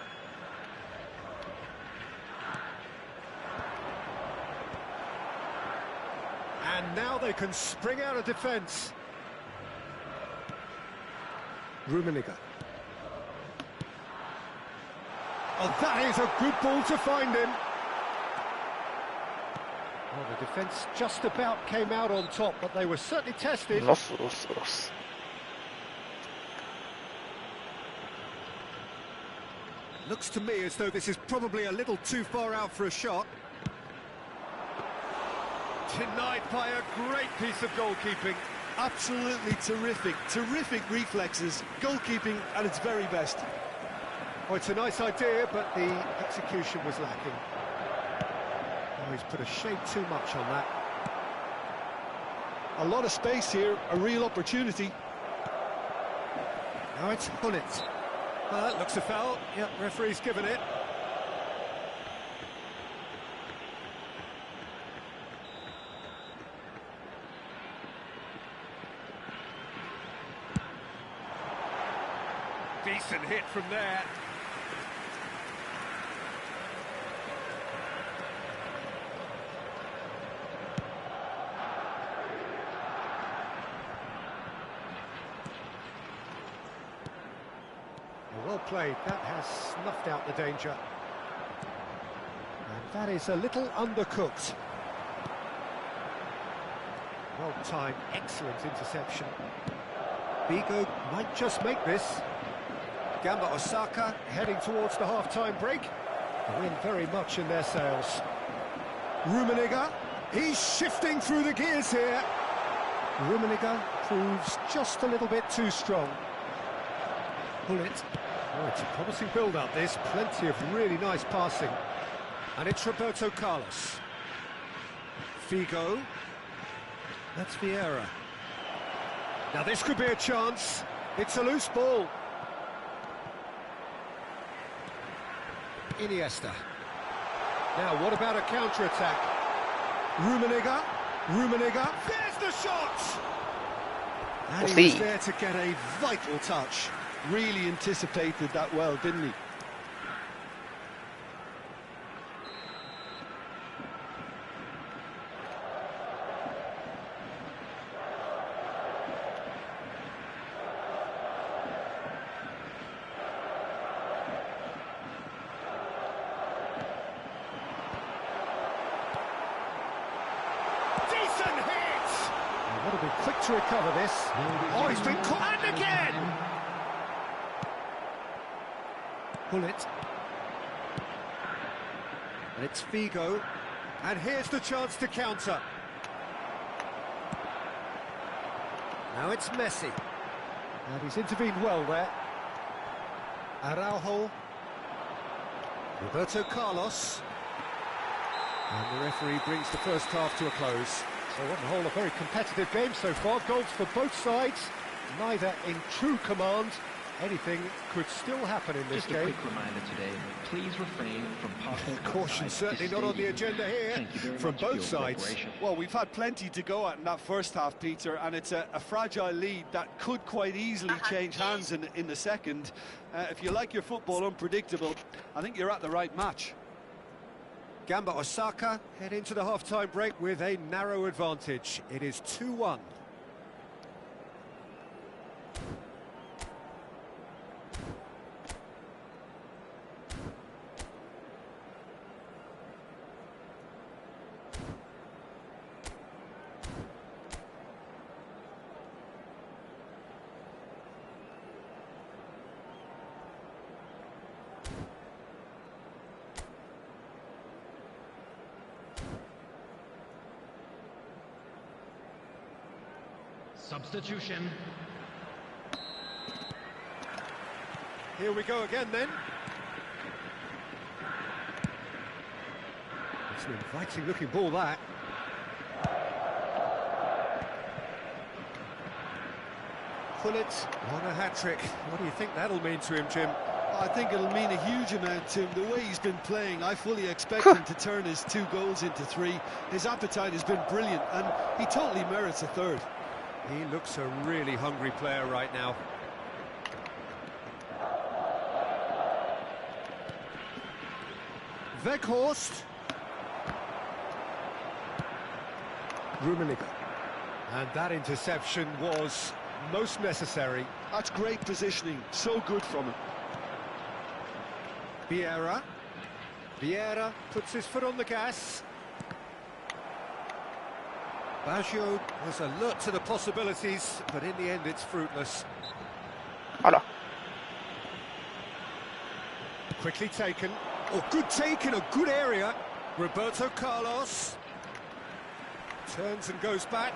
And now they can spring out of defence. Rummenigge. Oh, that is a good ball to find him. Well, the defence just about came out on top, but they were certainly tested. Nossa. Looks to me as though this is probably a little too far out for a shot. Denied by a great piece of goalkeeping. Absolutely terrific, terrific reflexes, goalkeeping at its very best. Oh, it's a nice idea, but the execution was lacking. Oh, he's put a shade too much on that. A lot of space here, a real opportunity. Now it's Hullet. That looks a foul. Yep, referee's given it. Decent hit from there. Well played, that has snuffed out the danger. And that is a little undercooked. Well timed, excellent interception. Figo might just make this. Gamba Osaka. Heading towards the half-time break. The wind very much in their sails. Rummenigge, he's shifting through the gears here. Rummenigge proves just a little bit too strong. Hullet. Oh, it's a promising build-up, this. Plenty of really nice passing. And it's Roberto Carlos. Figo. That's Vieira. Now this could be a chance. It's a loose ball. Iniesta. Now, what about a counter-attack? Rummenigge. There's the shot! And he was there to get a vital touch. Really anticipated that well, didn't he? Decent hit! They've got to be quick to recover this. Oh, he's been caught, and again! Hullet. And it's Figo. And here's the chance to counter. Now it's Messi. And he's intervened well there. Araujo. Roberto Carlos. And the referee brings the first half to a close. So on the whole, a very competitive game so far. Goals for both sides, neither in true command. Anything could still happen in this Just game. a quick reminder today, please refrain from parking Caution outside certainly this not on the stadium. agenda here Thank you very from much for both your sides. cooperation. Well, we've had plenty to go at in that first half, Peter, and it's a fragile lead that could quite easily change hands in the second. If you like your football unpredictable, I think you're at the right match. Gamba Osaka head into the half-time break with a narrow advantage. It is 2-1. Substitution. Here we go again then. It's an inviting looking ball, that. Hullet on a hat-trick. What do you think that'll mean to him, Jim? I think it'll mean a huge amount to him. The way he's been playing, I fully expect him to turn his 2 goals into 3. His appetite has been brilliant, and he totally merits a third. He looks a really hungry player right now. Weghorst. Rummenigge. And that interception was most necessary. That's great positioning, so good from him. Vieira. Vieira puts his foot on the gas. Baggio was alert to the possibilities, but in the end it's fruitless. あら。 Quickly taken. Oh, good take in a good area. Roberto Carlos. Turns and goes back.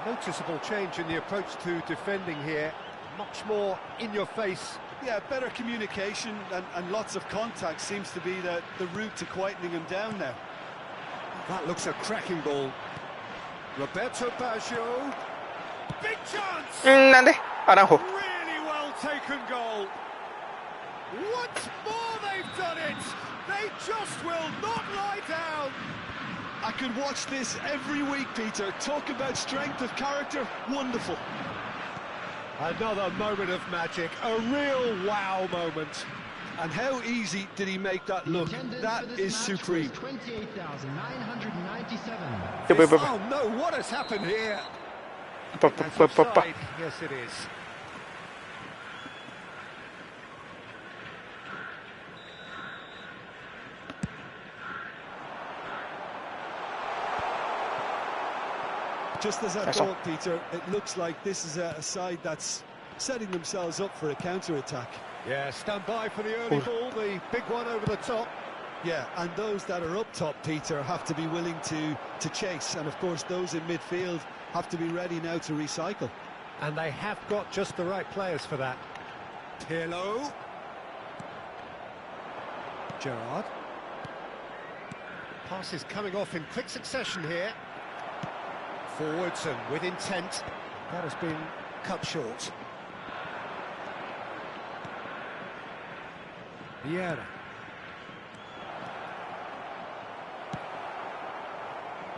A noticeable change in the approach to defending here. Much more in your face. Yeah, better communication and lots of contact seems to be the route to quietening him down now. That looks a cracking ball. Roberto Baggio. Big chance! なんでアランホ。 Really well taken goal. Once more they've done it. They just will not lie down. I could watch this every week, Peter. Talk about strength of character, wonderful. Another moment of magic, a real wow moment. And how easy did he make that look? That is supreme. 28,997. Oh no, what has happened here? That's offside. Yes, it is. Just as I thought, Peter, it looks like this is a side that's setting themselves up for a counter-attack. Yeah, stand by for the early ball, the big one over the top. Yeah, and those that are up top, Peter, have to be willing to chase. And, of course, those in midfield have to be ready now to recycle. And they have got just the right players for that. Pirlo. Gerrard. Passes coming off in quick succession here. Forwards and with intent. That has been cut short. Vieira.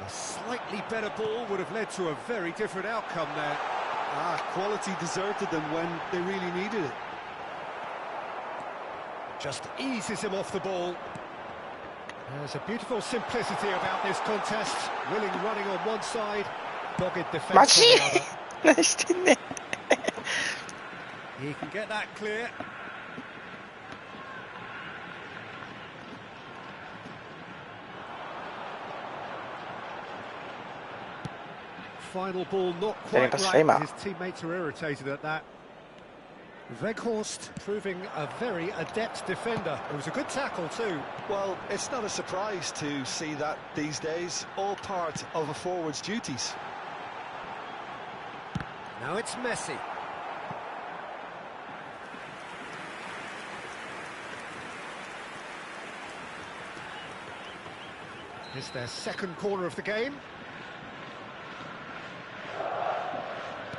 A slightly better ball would have led to a very different outcome there. Quality deserted them when they really needed it. Just eases him off the ball. There's a beautiful simplicity about this contest. Willing running on one side, dogged defence on the other. 何してんねん。 He can get that clear. Final ball not quite right. His teammates are irritated at that. Weghorst proving a very adept defender. It was a good tackle too. Well, it's not a surprise to see that these days. All part of a forward's duties. Now it's Messi. It's their second corner of the game.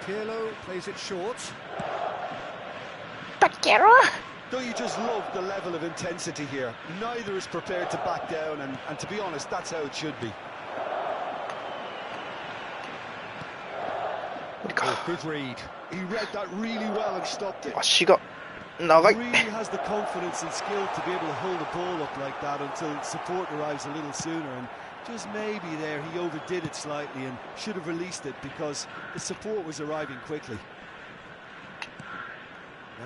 Pirlo plays it short. Don't you just love the level of intensity here? Neither is prepared to back down, and to be honest, that's how it should be. Oh, good read. He read that really well and stopped it. 足が長い。 He really has the confidence and skill to be able to hold the ball up like that until support arrives a little sooner, and just maybe there he overdid it slightly and should have released it because the support was arriving quickly.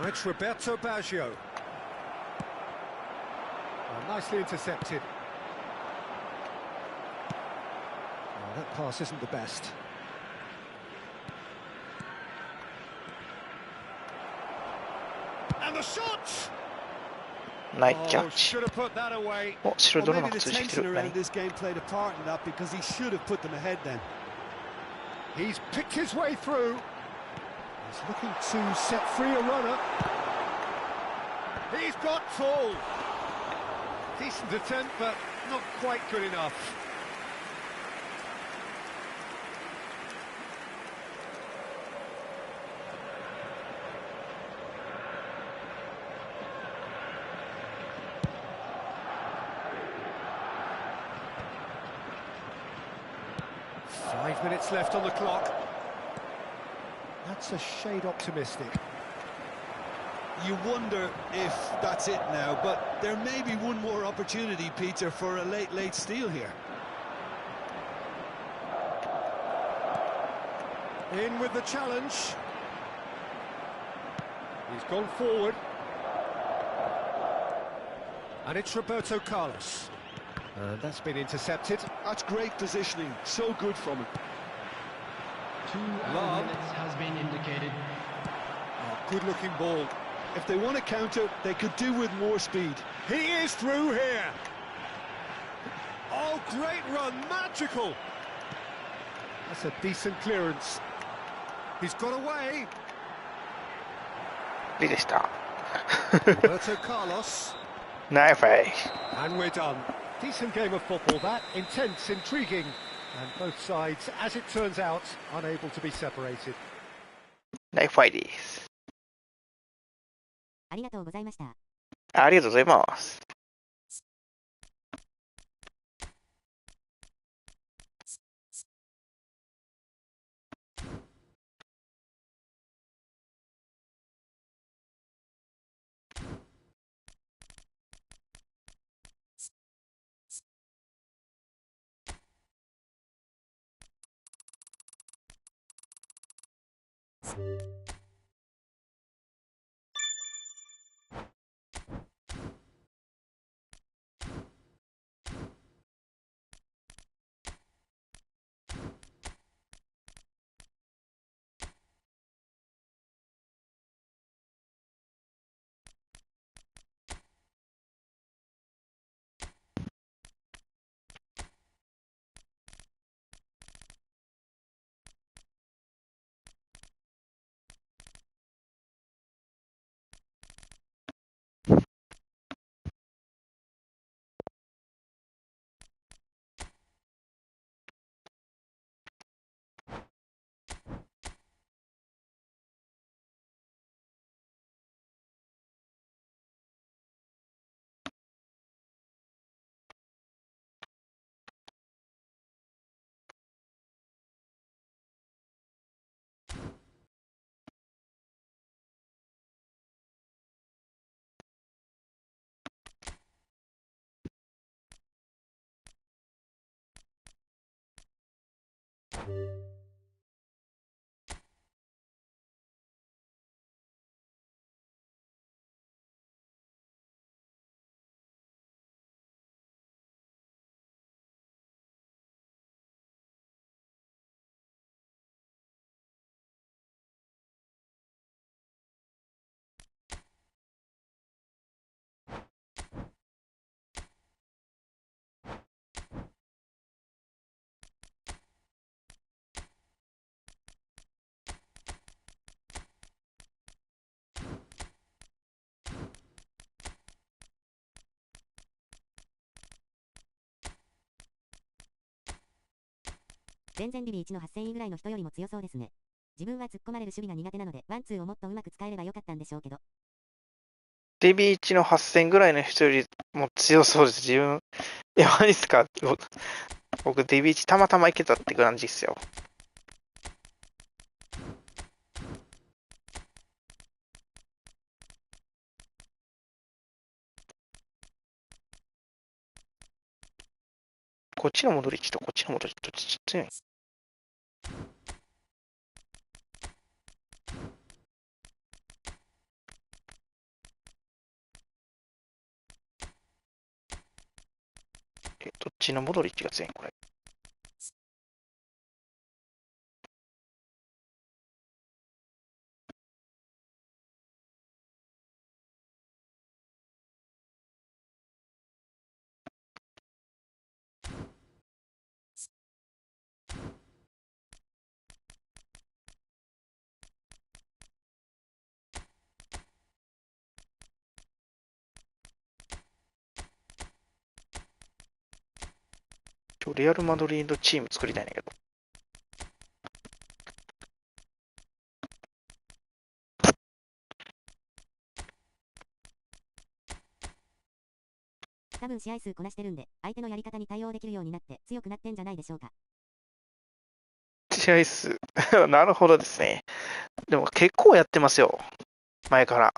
Now it's Roberto Baggio. Well, nicely intercepted. Oh, that pass isn't the best. And the shot! ナイスキャ Oh, ッチ。 should have put that away. お、白 Well, 泥の maybe が the 通じて tension る。何 around this game played a part in that because he should have put them ahead then. He's picked his way through. He's looking to set free a runner. He's got full. Decent attempt, but not quite good enough. 5 minutes left on the clock. That's a shade optimistic. You wonder if that's it now, but there may be one more opportunity, Peter, for a late steal here. In with the challenge. He's gone forward. And it's Roberto Carlos. And that's been intercepted. That's great positioning, so good from him. 2 minutes has been indicated. Oh, good-looking ball. If they want to counter, they could do with more speed. He is through here. Oh, great run, magical. That's a decent clearance. He's got away. いいでした。Roberto Carlos. ナイファイ。 And we're done. Decent game of football, that. Intense, intriguing. And both sides, as it turns out, unable to be separated. ナイファイです。ありがとうございました。ありがとうございます。全然リビー1の8000位ぐらいの人よりも強そうですね。自分は突っ込まれる守備が苦手なので、ワンツーをもっとうまく使えればよかったんでしょうけど。デビ1の8000ぐらいの人よりも強そうです。自分、マジっすか。僕、デビ1たまたまいけたって感じっすよ。こっちの戻り値とこっちの戻り値とちっちゃい。どっちの戻り値が強いんこれ。レアル・マドリードチーム作りたいんだけど。多分試合数こなしてるんで、相手のやり方に対応できるようになって強くなってんじゃないでしょうか。試合数。なるほどですね。でも結構やってますよ。前から。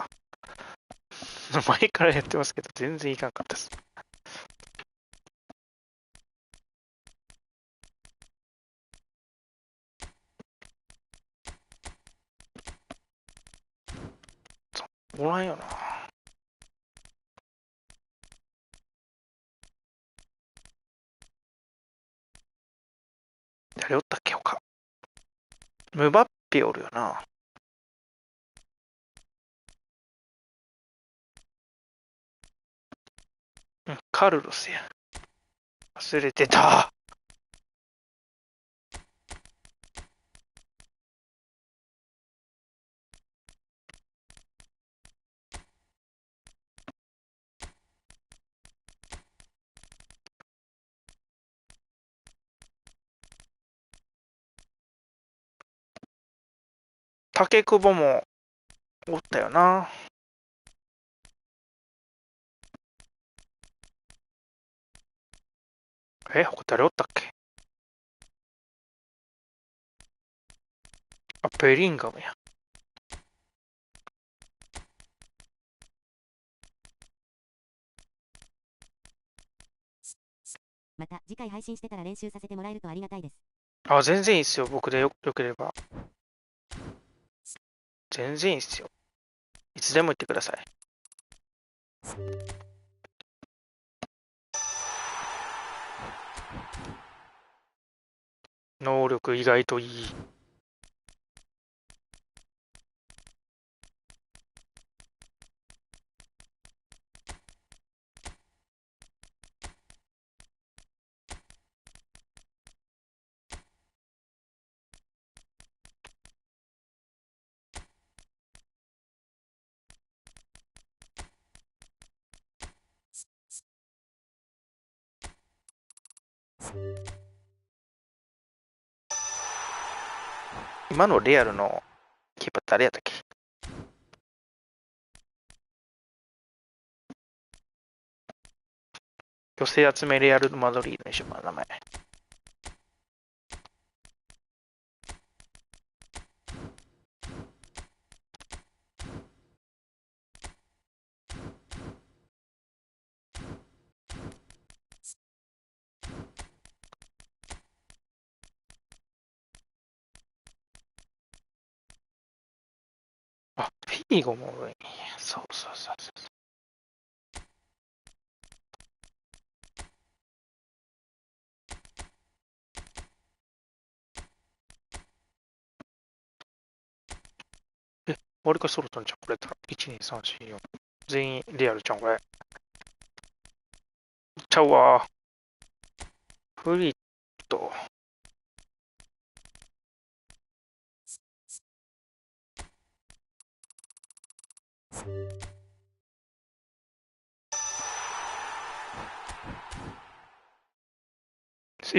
前からやってますけど、全然いかんかったです。おらんよな。誰おったっけ他。ムバッペおるよな。うん、カルロスや。忘れてた。竹久保もおったよな。他誰おったっけ。あ、ベリンガムや。また、次回配信してから練習させてもらえるとありがたいです。あ、全然いいっすよ。僕でよければ。全然いいっすよ。いつでも言ってください。能力意外といい。今のレアルのキーパー誰やったっけ。寄せ集めレアル・マドリードにしようかな、名前。あ、フィーゴもおるんや。そうそうそうそう。割りかし揃ったんじゃん、これ。1、2、3、4、4。全員レアルちゃん、これ。ちゃうわ。フリット。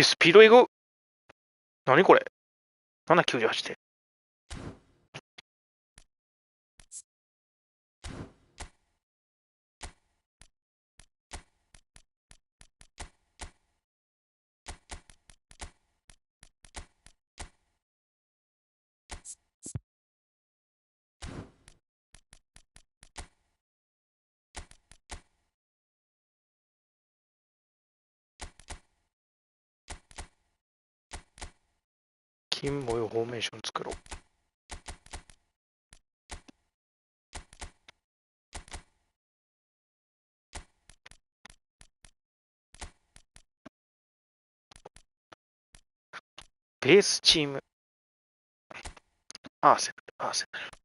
スピードエグ。何これ ?798 で。金模様フォーメーション作ろう。ベースチーム。アーセナル、アーセナル。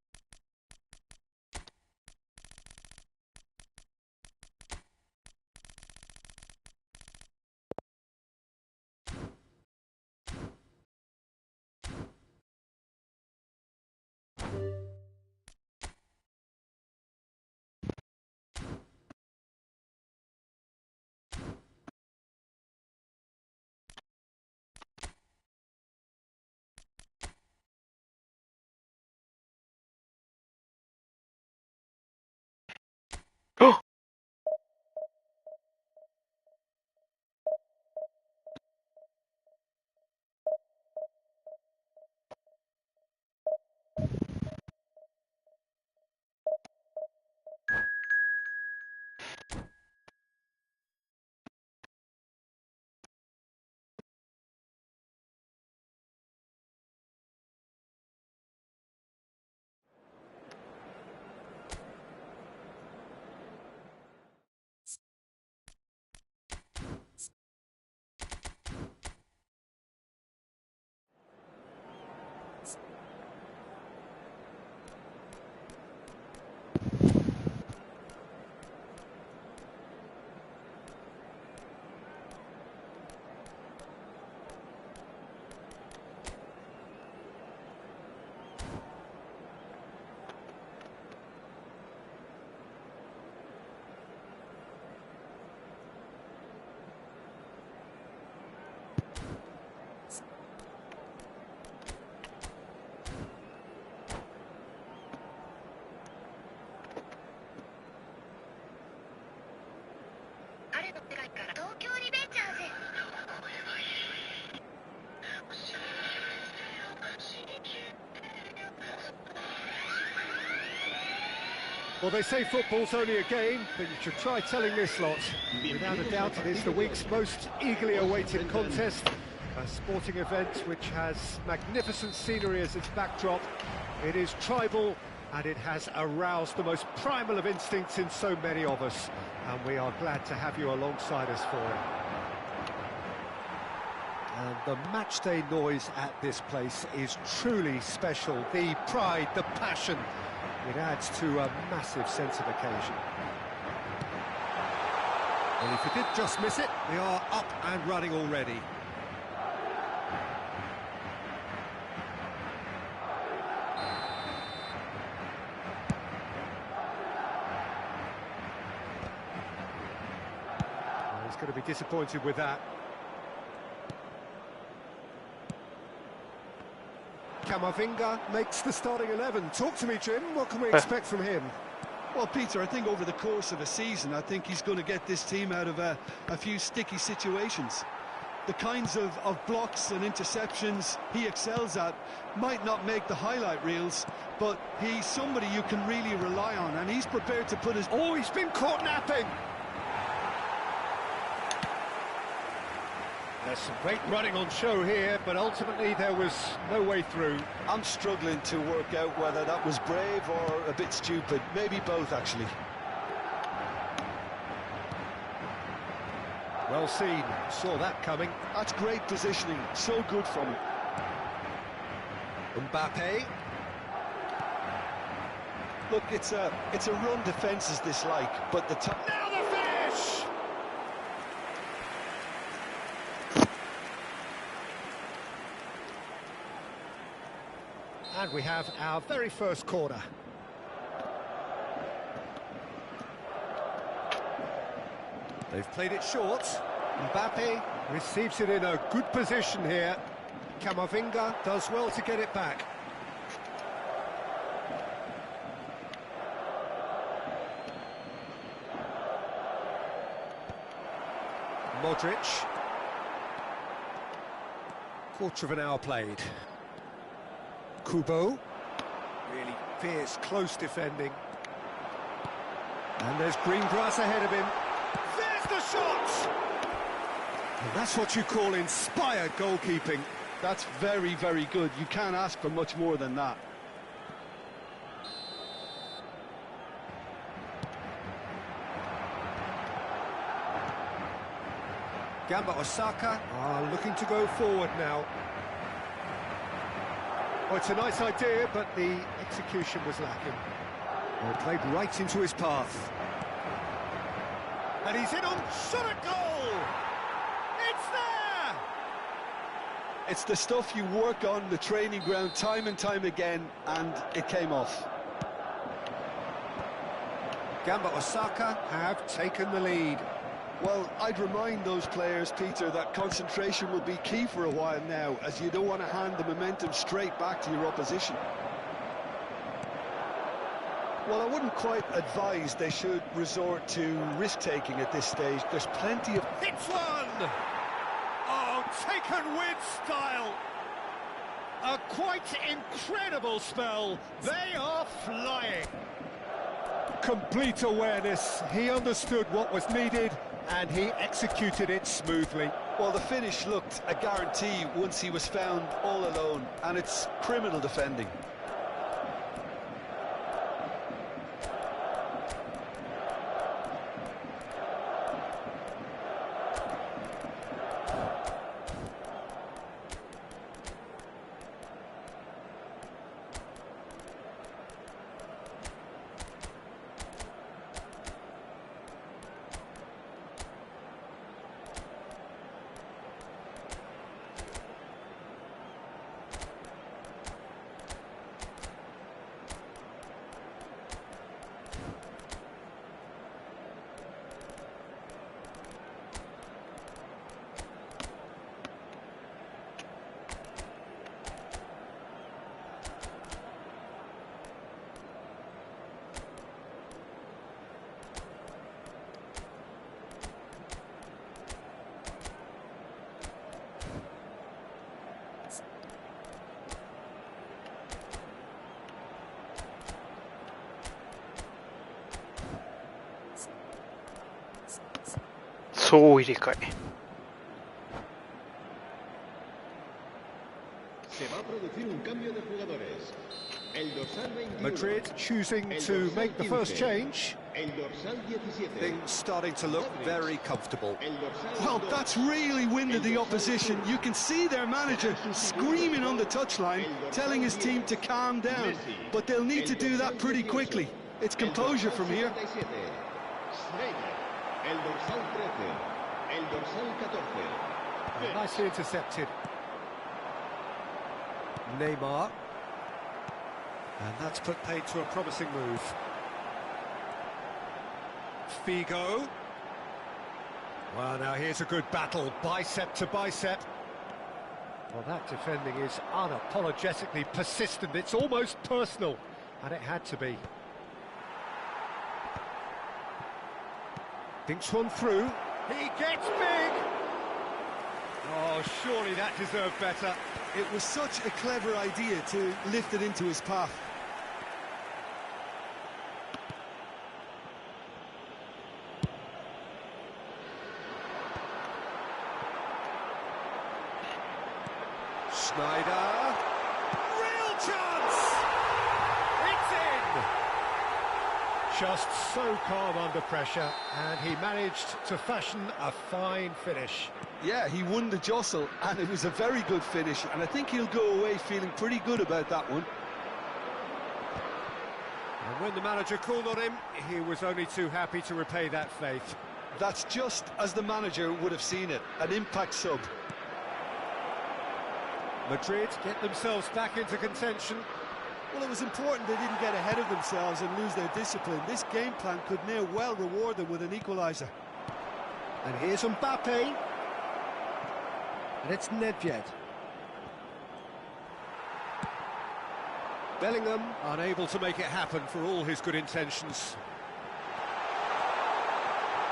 Well, they say football's only a game, but you should try telling this lot. Without a doubt, it is the week's most eagerly awaited contest. A sporting event which has magnificent scenery as its backdrop. It is tribal, and it has aroused the most primal of instincts in so many of us. And we are glad to have you alongside us for it. And the matchday noise at this place is truly special. The pride, the passion, it adds to a massive sense of occasion. Well, if you did just miss it, we are up and running already. Well, he's going to be disappointed with that. Camavinga makes the starting 11. Talk to me, Jim. What can we expect from him? Well, Peter, I think over the course of a season, I think he's going to get this team out of a few sticky situations. The kinds of blocks and interceptions he excels at might not make the highlight reels, but he's somebody you can really rely on, and he's prepared to put his... Oh, he's been caught napping! There's some great running on show here, but ultimately there was no way through. I'm struggling to work out whether that was brave or a bit stupid. Maybe both, actually. Well seen. Saw that coming. That's great positioning. So good from him. Mbappe. Look, it's a run defence is dislike, but the top... Now the finish! And we have our very first corner. They've played it short. Mbappe receives it in a good position here. Camavinga does well to get it back. Modric. Quarter of an hour played. Kubo. Really fierce, close defending. And there's green grass ahead of him. There's the shot! And that's what you call inspired goalkeeping. That's very, very good. You can't ask for much more than that. Gamba Osaka are looking to go forward now. Well, it's a nice idea, but the execution was lacking. Well, played right into his path. And he's in on shot at goal! It's there! It's the stuff you work on the training ground time and time again, and it came off. Gamba Osaka have taken the lead. Well, I'd remind those players, Peter, that concentration will be key for a while now, as you don't want to hand the momentum straight back to your opposition. Well, I wouldn't quite advise they should resort to risk-taking at this stage. There's plenty of... Hits one! Oh, taken with style! A quite incredible spell. They are flying. Complete awareness. He understood what was needed, and he executed it smoothly. Well, the finish looked a guarantee once he was found all alone, and it's criminal defending. 総入れ替え。Madrid choosing to make the first change. Things starting to look very comfortable. Well, that's really winded the opposition. You can see their manager screaming on the touchline, telling his team to calm down. But they'll need to do that pretty quickly. It's composure from here. Nicely intercepted. Neymar. And that's put paid to a promising move. Figo. Well, now here's a good battle, bicep to bicep. Well, that defending is unapologetically persistent. It's almost personal, and it had to be. Dinks one through. He gets big! Oh, surely that deserved better. It was such a clever idea to lift it into his path. Schneider. Real chance! It's in! Just so calm under pressure, and he managed to fashion a fine finish. Yeah, he won the jostle, and it was a very good finish, and I think he'll go away feeling pretty good about that one. And when the manager called on him, he was only too happy to repay that faith. That's just as the manager would have seen it, an impact sub. Madrid get themselves back into contention. Well, it was important they didn't get ahead of themselves and lose their discipline. This game plan could now well reward them with an equaliser. And here's Mbappe. And it's Nedved. Bellingham unable to make it happen for all his good intentions.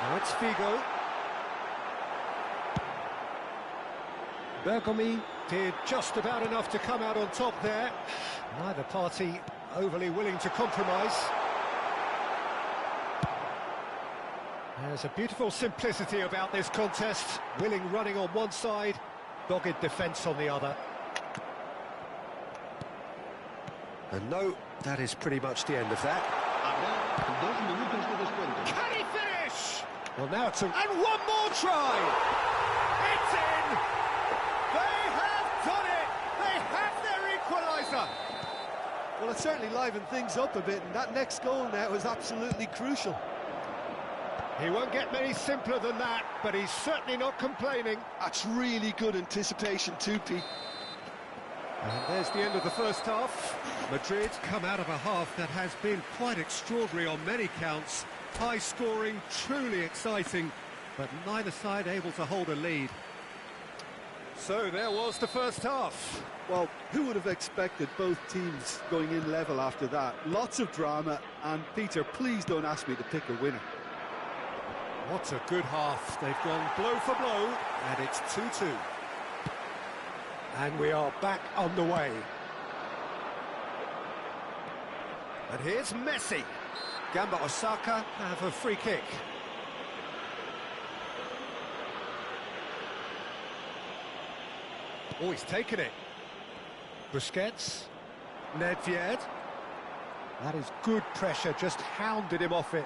Now it's Figo. Bergomi did just about enough to come out on top there. Neither party overly willing to compromise. There's a beautiful simplicity about this contest. Willing running on one side, dogged defence on the other. And no, that is pretty much the end of that. Can he finish? Well, now it's and one more try! It's in! They have done it! They have their equaliser! Well, it certainly livened things up a bit, and that next goal now is absolutely crucial. He won't get many simpler than that, but he's certainly not complaining. That's really good anticipation too, Pete. And there's the end of the first half. Madrid come out of a half that has been quite extraordinary on many counts. High scoring, truly exciting, but neither side able to hold a lead. So there was the first half. Well, who would have expected both teams going in level after that? Lots of drama, and Peter, please don't ask me to pick a winner. What a good half. They've gone blow for blow, and it's 2-2. And we are back on the way. And here's Messi. Gamba Osaka. Have a free kick. Oh, he's taken it. Busquets. Nedved. That is good pressure, just hounded him off it.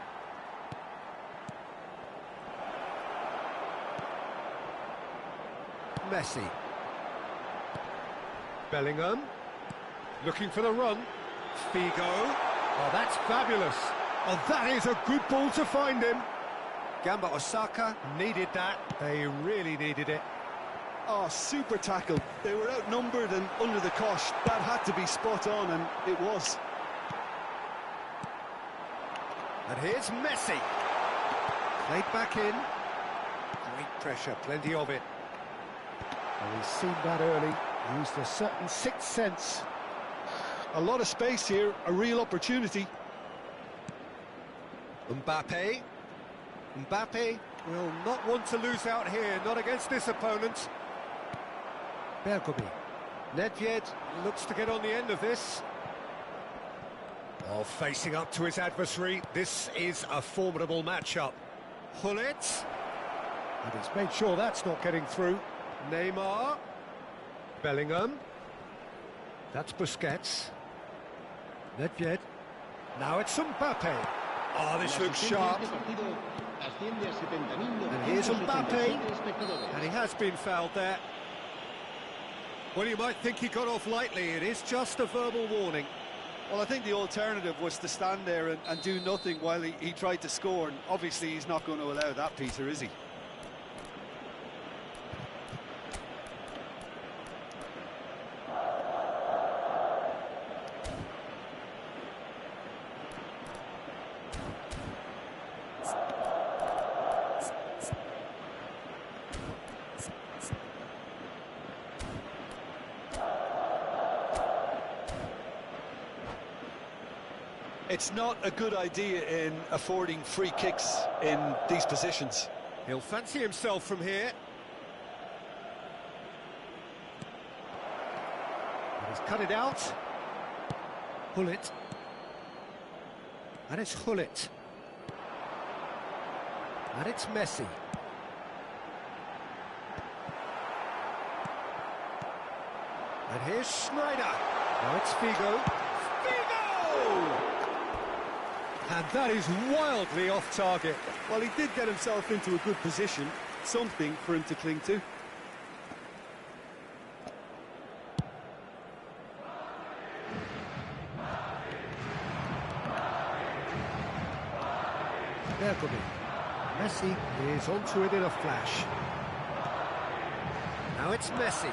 Messi. Bellingham. Looking for the run. Figo. Oh, that's fabulous. Oh, that is a good ball to find him. Gamba Osaka. Needed that. They really needed it. Oh, super tackle. They were outnumbered and under the cosh. That had to be spot on, and it was. And here's Messi. Played back in. Great pressure, plenty of it. And he's seen that early. Used a certain sixth sense. A lot of space here, a real opportunity. Mbappe. Mbappe will not want to lose out here, not against this opponent. Bergomi. Nedved looks to get on the end of this. Oh, facing up to his adversary. This is a formidable matchup. Hullet. And he's made sure that's not getting through. Neymar. Bellingham. That's Busquets. Nedved. Now it's Mbappe. Oh, this looks sharp. And here's Mbappe. And he has been fouled there. Well, you might think he got off lightly. It is just a verbal warning. Well, I think the alternative was to stand there and do nothing while he tried to score, and obviously he's not going to allow that, Peter, is he? It's not a good idea in affording free kicks in these positions. He'll fancy himself from here. And he's cut it out. Hullet. And it's Hullet. And it's Messi. And here's Schneider. Now it's Figo. Figo! And that is wildly off target. Well, he did get himself into a good position, something for him to cling to. Bergami. Messi is onto it in a flash. Now it's Messi.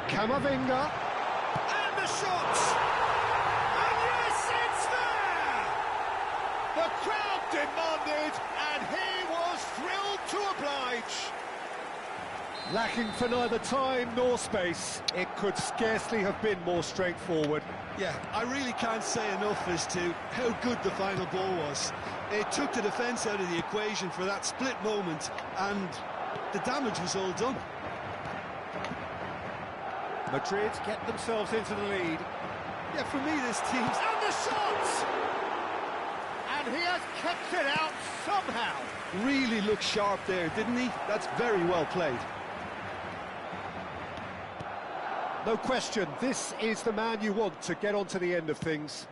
Camavinga. And the shot! And yes, it's there! The crowd demanded, and he was thrilled to oblige. Lacking for neither time nor space, it could scarcely have been more straightforward. Yeah, I really can't say enough as to how good the final ball was. It took the defence out of the equation for that split moment, and the damage was all done. Madrid get themselves into the lead. Yeah, for me, this team's... And the shot! And he has kept it out somehow. Really looked sharp there, didn't he? That's very well played. No question, this is the man you want to get onto the end of things.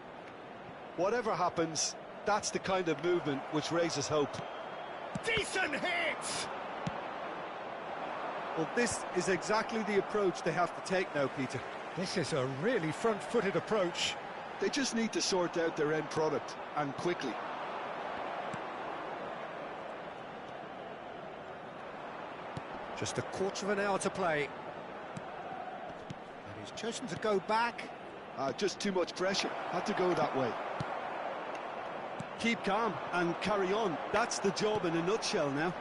Whatever happens, that's the kind of movement which raises hope. Decent hit! Well, this is exactly the approach they have to take now, Peter. This is a really front-footed approach. They just need to sort out their end product, and quickly. Just a quarter of an hour to play. And he's chosen to go back. Just too much pressure. Had to go that way. Keep calm and carry on. That's the job in a nutshell now.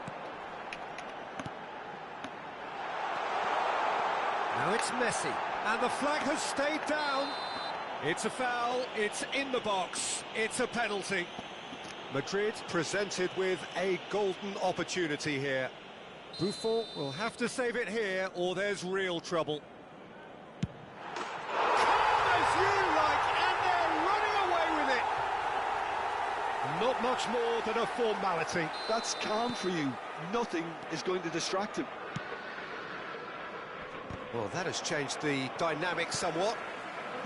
Now it's Messi. And the flag has stayed down. It's a foul. It's in the box. It's a penalty. Madrid presented with a golden opportunity here. Buffon will have to save it here, or there's real trouble. Calm as you like, and they're running away with it. Not much more than a formality. That's calm for you. Nothing is going to distract him. Well, that has changed the dynamic somewhat.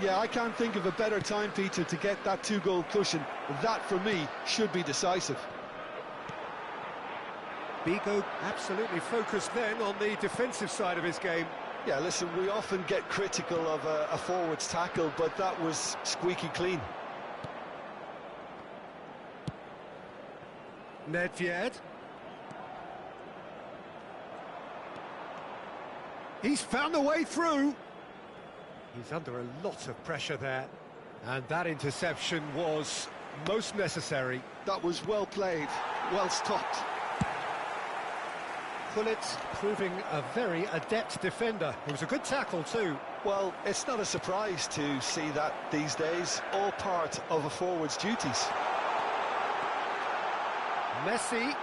Yeah, I can't think of a better time, Peter, to get that two-goal cushion. That, for me, should be decisive. Figo absolutely focused then on the defensive side of his game. Yeah, listen, we often get critical of a forward's tackle, but that was squeaky clean. Nedved. He's found a way through. He's under a lot of pressure there. And that interception was most necessary. That was well played, well stopped. Hullet proving a very adept defender. It was a good tackle too. Well, it's not a surprise to see that these days, all part of a forward's duties. Messi.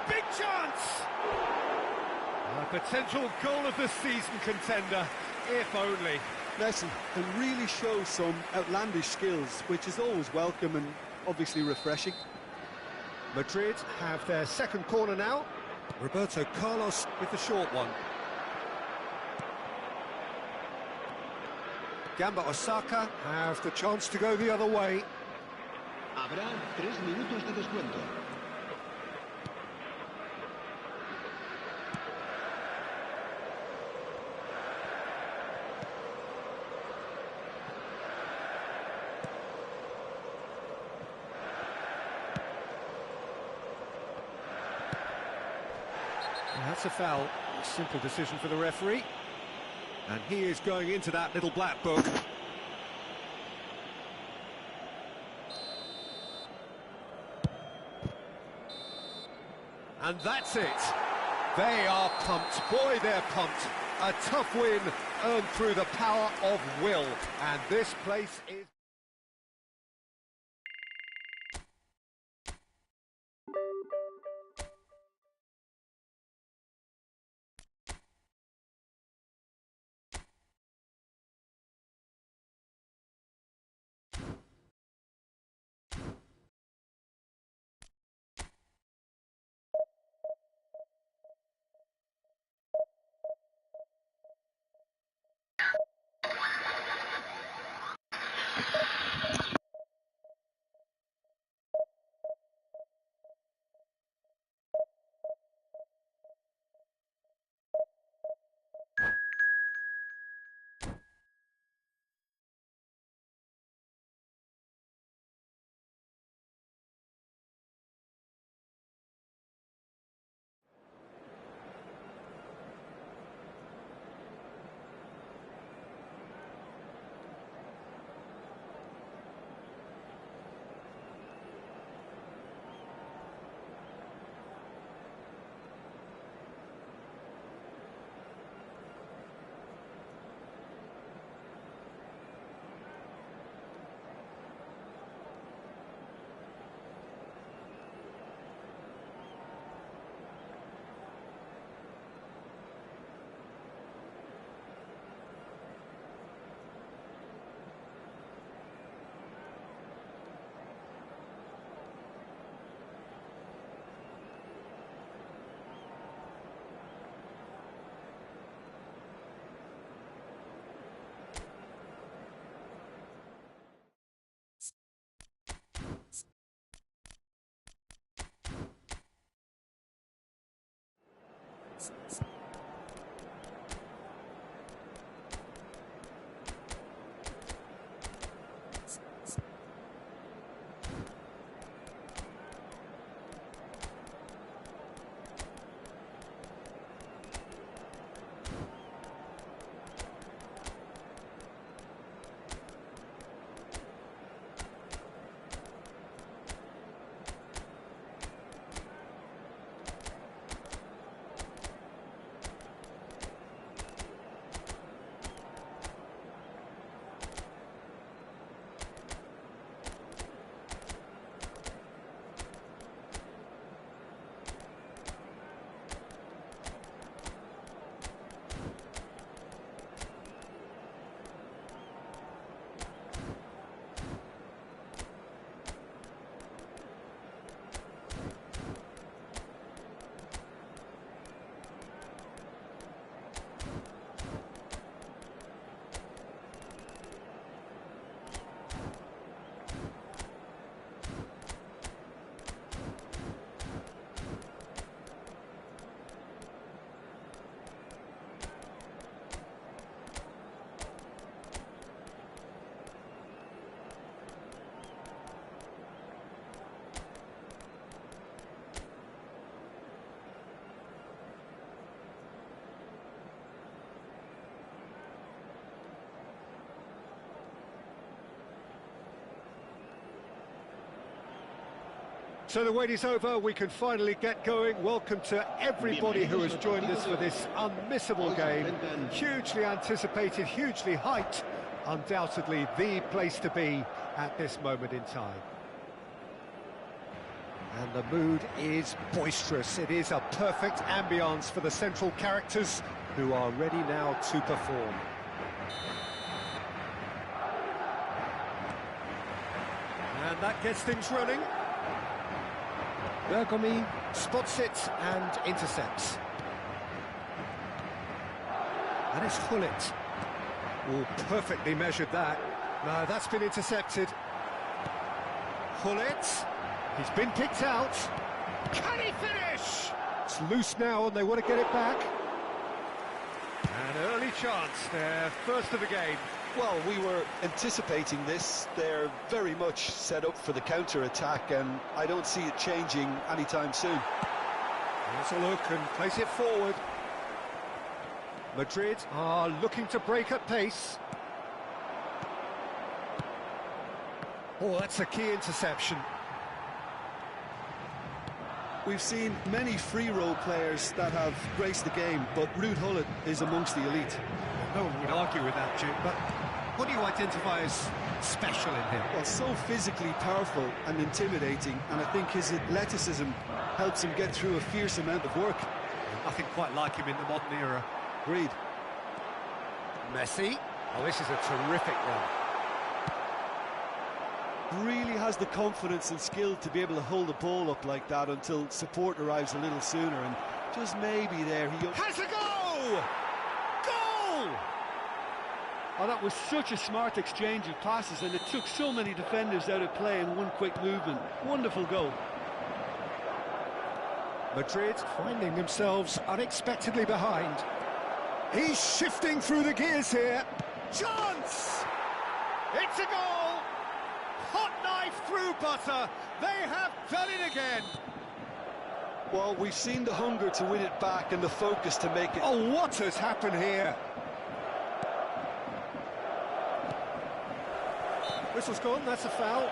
Big chance! A potential goal of the season contender, if only. Messi can really show some outlandish skills, which is always welcome and obviously refreshing. Madrid have their second corner now. Roberto Carlos with the short one. Gamba Osaka have the chance to go the other way. Habrá 3 minutos de descuento. And that's a foul. Simple decision for the referee. And he is going into that little black book. And that's it. They are pumped. Boy, they're pumped. A tough win earned through the power of will. And this place is... So the wait is over, we can finally get going. Welcome to everybody who has joined us for this unmissable game. Hugely anticipated, hugely hyped. Undoubtedly the place to be at this moment in time. And the mood is boisterous. It is a perfect ambience for the central characters who are ready now to perform. And that gets things running. Bergomi spots it and intercepts. And it's Hullet. Oh, perfectly measured that. No, that's been intercepted. Hullet. He's been picked out. Can he finish? It's loose now and they want to get it back. An early chance, their first of the game. Well, we were anticipating this. They're very much set up for the counter-attack, and I don't see it changing anytime soon. Here's a look and plays it forward. Madrid are looking to break at pace. Oh, that's a key interception. We've seen many free role players that have graced the game, but Ruud Gullit is amongst the elite. No one would argue with that, Jim, but what do you identify as special in him? Well, so physically powerful and intimidating, and I think his athleticism helps him get through a fierce amount of work. Nothing quite like him in the modern era. Agreed. Messi. Oh, this is a terrific run. Really has the confidence and skill to be able to hold the ball up like that until support arrives a little sooner, and just maybe there he has a go! Goal! Oh, that was such a smart exchange of passes, and it took so many defenders out of play in one quick movement. Wonderful goal. Madrid finding themselves unexpectedly behind. He's shifting through the gears here. Chance! It's a goal! Hot knife through butter. They have done it again. Well, we've seen the hunger to win it back and the focus to make it. Oh, what has happened here? Whistle's gone, that's a foul.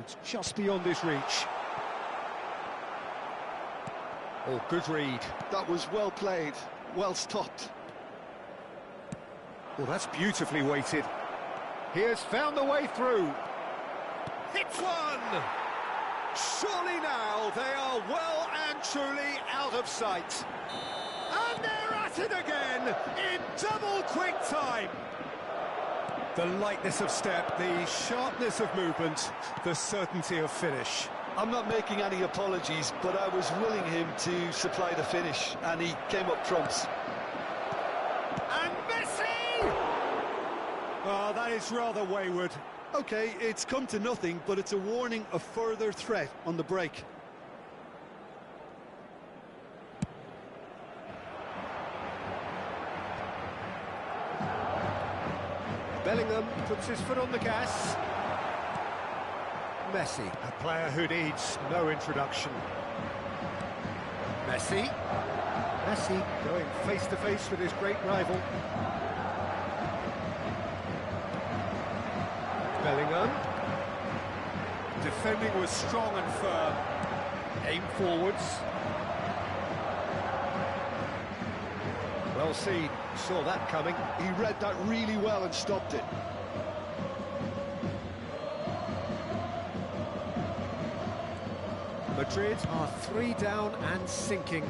It's just beyond his reach. Oh, good read. That was well played, well stopped. Oh, that's beautifully weighted. He has found the way through. Hits one! Surely now they are well and truly out of sight. And they're at it again in double quick time. The lightness of step, the sharpness of movement, the certainty of finish. I'm not making any apologies, but I was willing him to supply the finish, and he came up trumps. And Messi! Oh, that is rather wayward. OK, it's come to nothing, but it's a warning of further threat on the break. Bellingham puts his foot on the gas. Messi, a player who needs no introduction. Messi. Messi going face-to-face with his great rival. Bellingham. Defending was strong and firm. Aim forwards. Well seen, saw that coming. He read that really well and stopped it. Madrid are 3 down and sinking.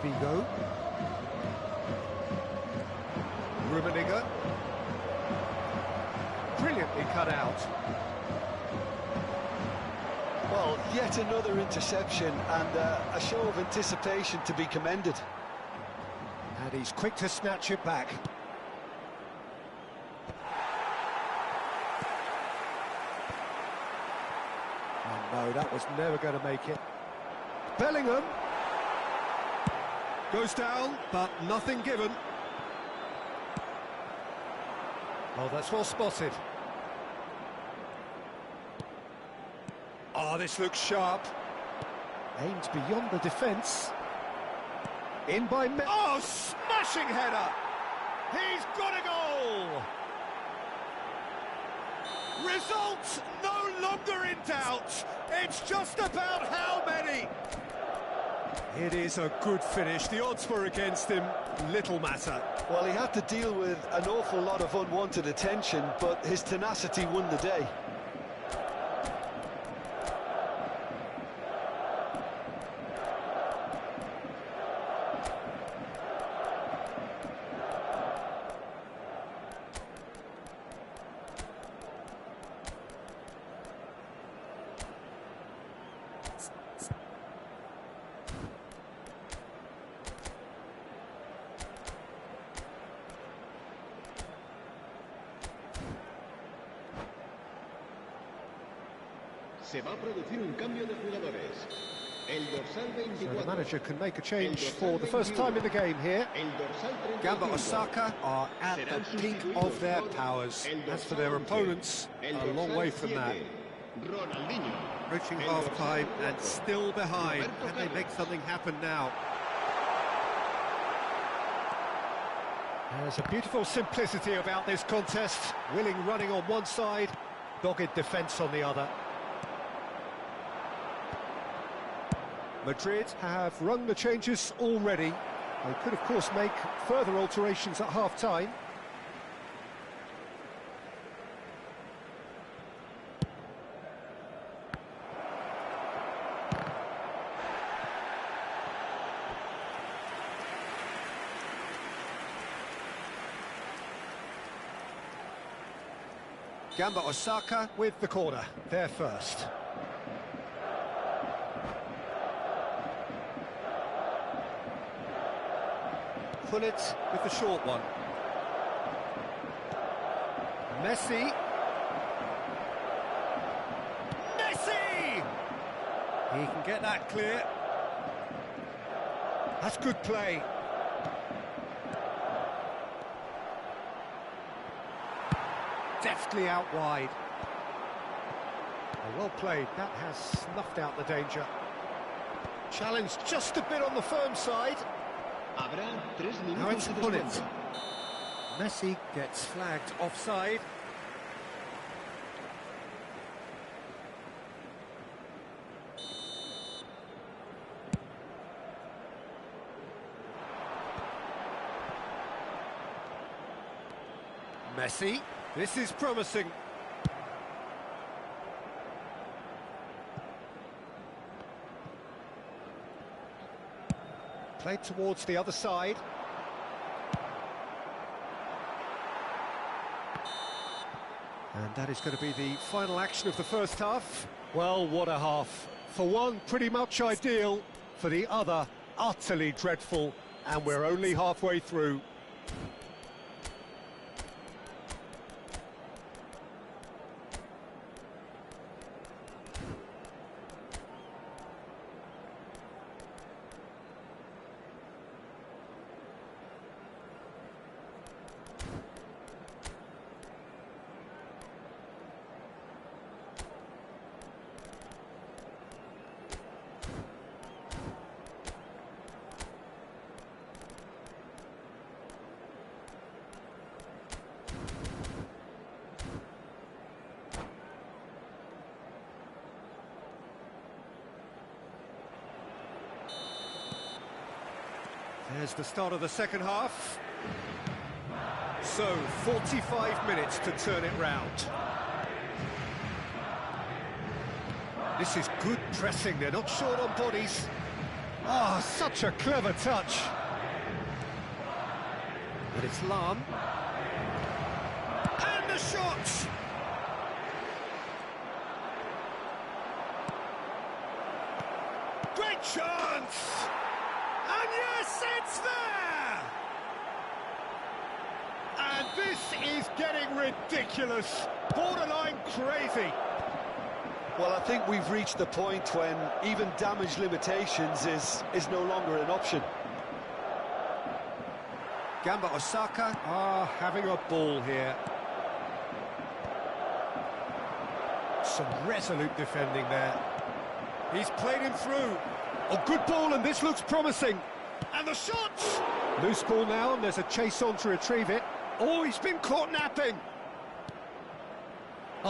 Vigo. Rummenigge. Brilliantly cut out. Well, yet another interception and a show of anticipation to be commended. And he's quick to snatch it back. Oh no, that was never going to make it. Bellingham goes down, but nothing given. Oh, that's well spotted. Oh, this looks sharp. Aimed beyond the defence. In by oh, smashing header! He's got a goal! Results no longer in doubt. It's just about how many. It is a good finish. The odds were against him. Little matter. Well, he had to deal with an awful lot of unwanted attention, but his tenacity won the day. Se va a producir un cambio de jugadores. El dorsal 24. So the manager can make a change for the first time in the game here. Gamba Osaka are at the peak of their powers. As for their opponents, a long way from that. Reaching half-time and still behind. Can they make something happen now? There's a beautiful simplicity about this contest. Willing running on one side, dogged defence on the other. Madrid have rung the changes already. They could, of course, make further alterations at half-time. Gamba Osaka with the corner, there first. Pullet with the short one. Messi. Messi! He can get that clear. That's good play. Deftly out wide. Well played, that has snuffed out the danger. Challenge just a bit on the firm side. Now it's Pullet. Messi gets flagged offside. Messi, this is promising. Played towards the other side. And that is going to be the final action of the first half. Well, what a half. For one, pretty much ideal. For the other, utterly dreadful. And we're only halfway through. There's the start of the second half. So, 45 minutes to turn it round. This is good pressing, they're not short on bodies. Ah, such a clever touch. But it's Lam. And the shot! Great chance! And yes, it's there! And this is getting ridiculous, borderline crazy. Well, I think we've reached the point when even damage limitations is no longer an option. Gamba Osaka are having a ball here. Some resolute defending there. He's played him through. Oh, good ball, and this looks promising. And the shot! Loose ball now, and there's a chase on to retrieve it. Oh, he's been caught napping.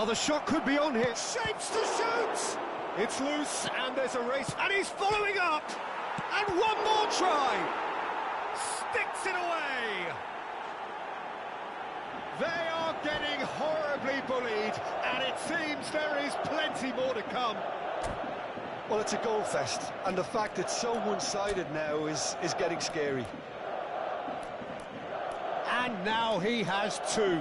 Oh, the shot could be on here. Shapes to shoot! It's loose, and there's a race, and he's following up! And one more try! Sticks it away! They are getting horribly bullied, and it seems there is plenty more to come. Well, it's a goal fest, and the fact it's so one-sided now is getting scary. And now he has two.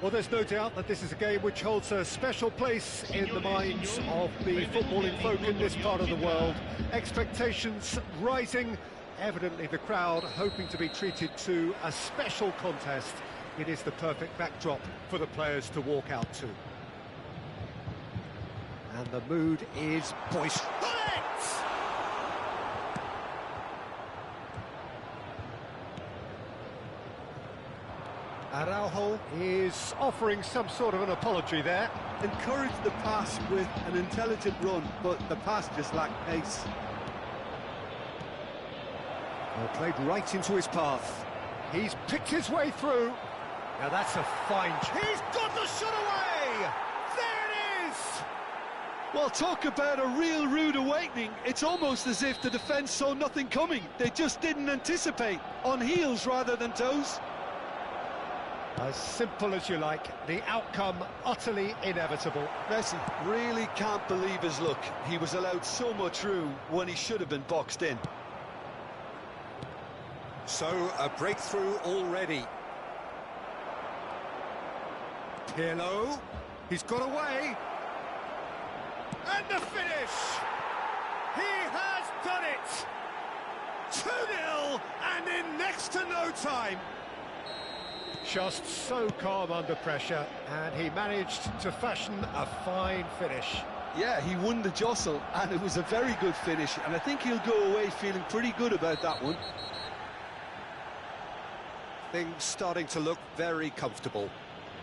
Well, there's no doubt that this is a game which holds a special place in the minds of the footballing folk in this part of the world. Expectations rising, evidently the crowd hoping to be treated to a special contest. It is the perfect backdrop for the players to walk out to. And the mood is boisterous. Araujo is offering some sort of an apology there. Encouraged the pass with an intelligent run, but the pass just lacked pace. Well, played right into his path. He's picked his way through. Now that's a fine... He's got the shot away! There it is! Well, talk about a real rude awakening. It's almost as if the defence saw nothing coming. They just didn't anticipate. On heels rather than toes. As simple as you like, the outcome utterly inevitable. Messi really can't believe his luck. He was allowed so much room when he should have been boxed in. So, a breakthrough already. Pirlo, he's got away. And the finish! He has done it! 2-0, and in next to no time. Just so calm under pressure, and he managed to fashion a fine finish. Yeah, he won the jostle, and it was a very good finish, and I think he'll go away feeling pretty good about that one. Things starting to look very comfortable.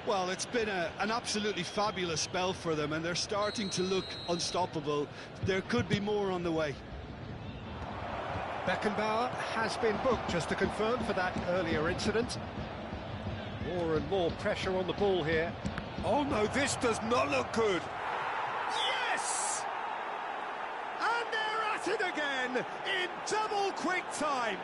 Well, it's been an absolutely fabulous spell for them, and they're starting to look unstoppable. There could be more on the way. Beckenbauer has been booked, just to confirm, for that earlier incident. More and more pressure on the ball here. Oh no, this does not look good. Yes! And they're at it again in double quick time.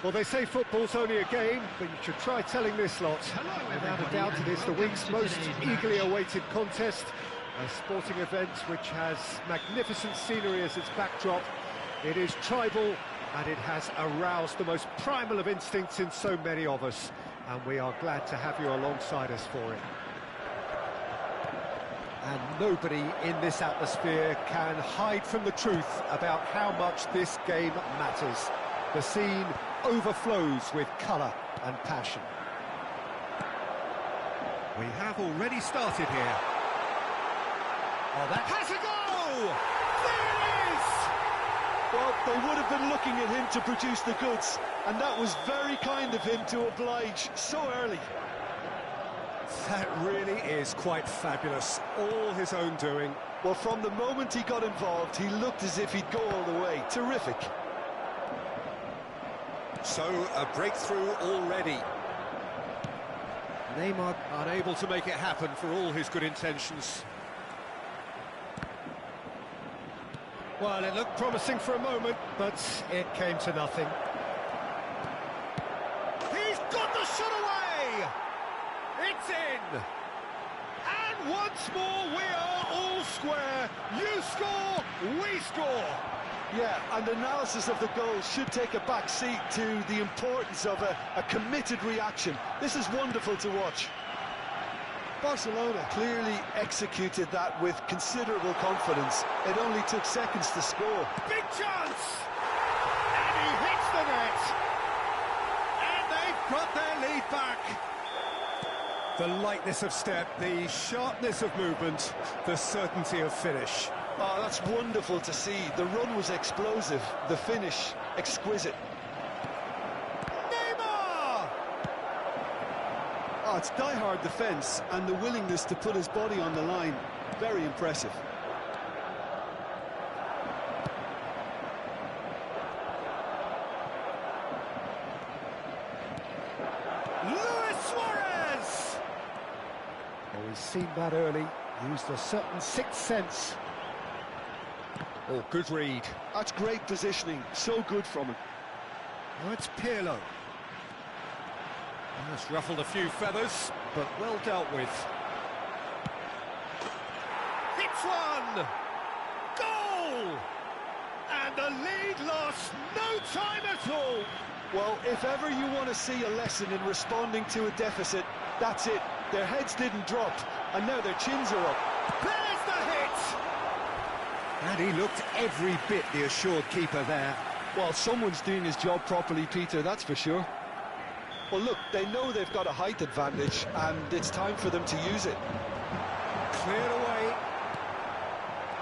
Well, they say football's only a game, but you should try telling this lot. Without a doubt, it is the week's most eagerly awaited contest. A sporting event which has magnificent scenery as its backdrop. It is tribal, and it has aroused the most primal of instincts in so many of us. And we are glad to have you alongside us for it. And nobody in this atmosphere can hide from the truth about how much this game matters. The scene overflows with colour and passion. We have already started here. Oh, that has a goal! There it is! Well, they would have been looking at him to produce the goods, and that was very kind of him to oblige so early. That really is quite fabulous. All his own doing. Well, from the moment he got involved, he looked as if he'd go all the way. Terrific. So, a breakthrough already. Neymar unable to make it happen for all his good intentions. Well, it looked promising for a moment, but it came to nothing. He's got the shot away! It's in! And once more we are all square. You score, we score! Yeah, and analysis of the goal should take a back seat to the importance of a committed reaction. This is wonderful to watch. Barcelona clearly executed that with considerable confidence. It only took seconds to score. Big chance! And he hits the net! And they've got their lead back! The lightness of step, the sharpness of movement, the certainty of finish. Oh, that's wonderful to see. The run was explosive, the finish exquisite. Neymar! Oh, it's die-hard defence and the willingness to put his body on the line. Very impressive. Luis Suarez! Oh, he's seen that early, used a certain sixth sense. Oh, good read. That's great positioning, so good from him. Now it's Pirlo. That's ruffled a few feathers, but well dealt with. Hits one! Goal! And the lead lost no time at all. Well, if ever you want to see a lesson in responding to a deficit, that's it. Their heads didn't drop, and now their chins are up. There's the hit! And he looked every bit the assured keeper there. Well, someone's doing his job properly, Peter, that's for sure. Well, look, they know they've got a height advantage, and it's time for them to use it. Cleared away.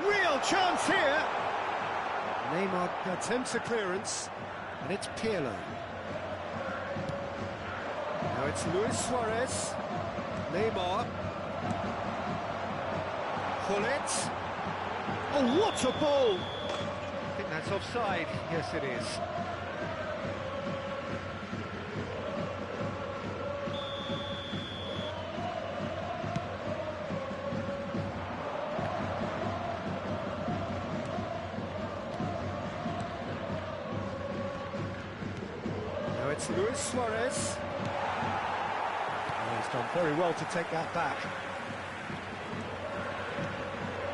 Real chance here. Neymar attempts a clearance, and it's Pirlo. Now it's Luis Suarez. Neymar. Pull it. Oh, what a ball! I think that's offside. Yes, it is. Now it's Luis Suarez. Oh, he's done very well to take that back.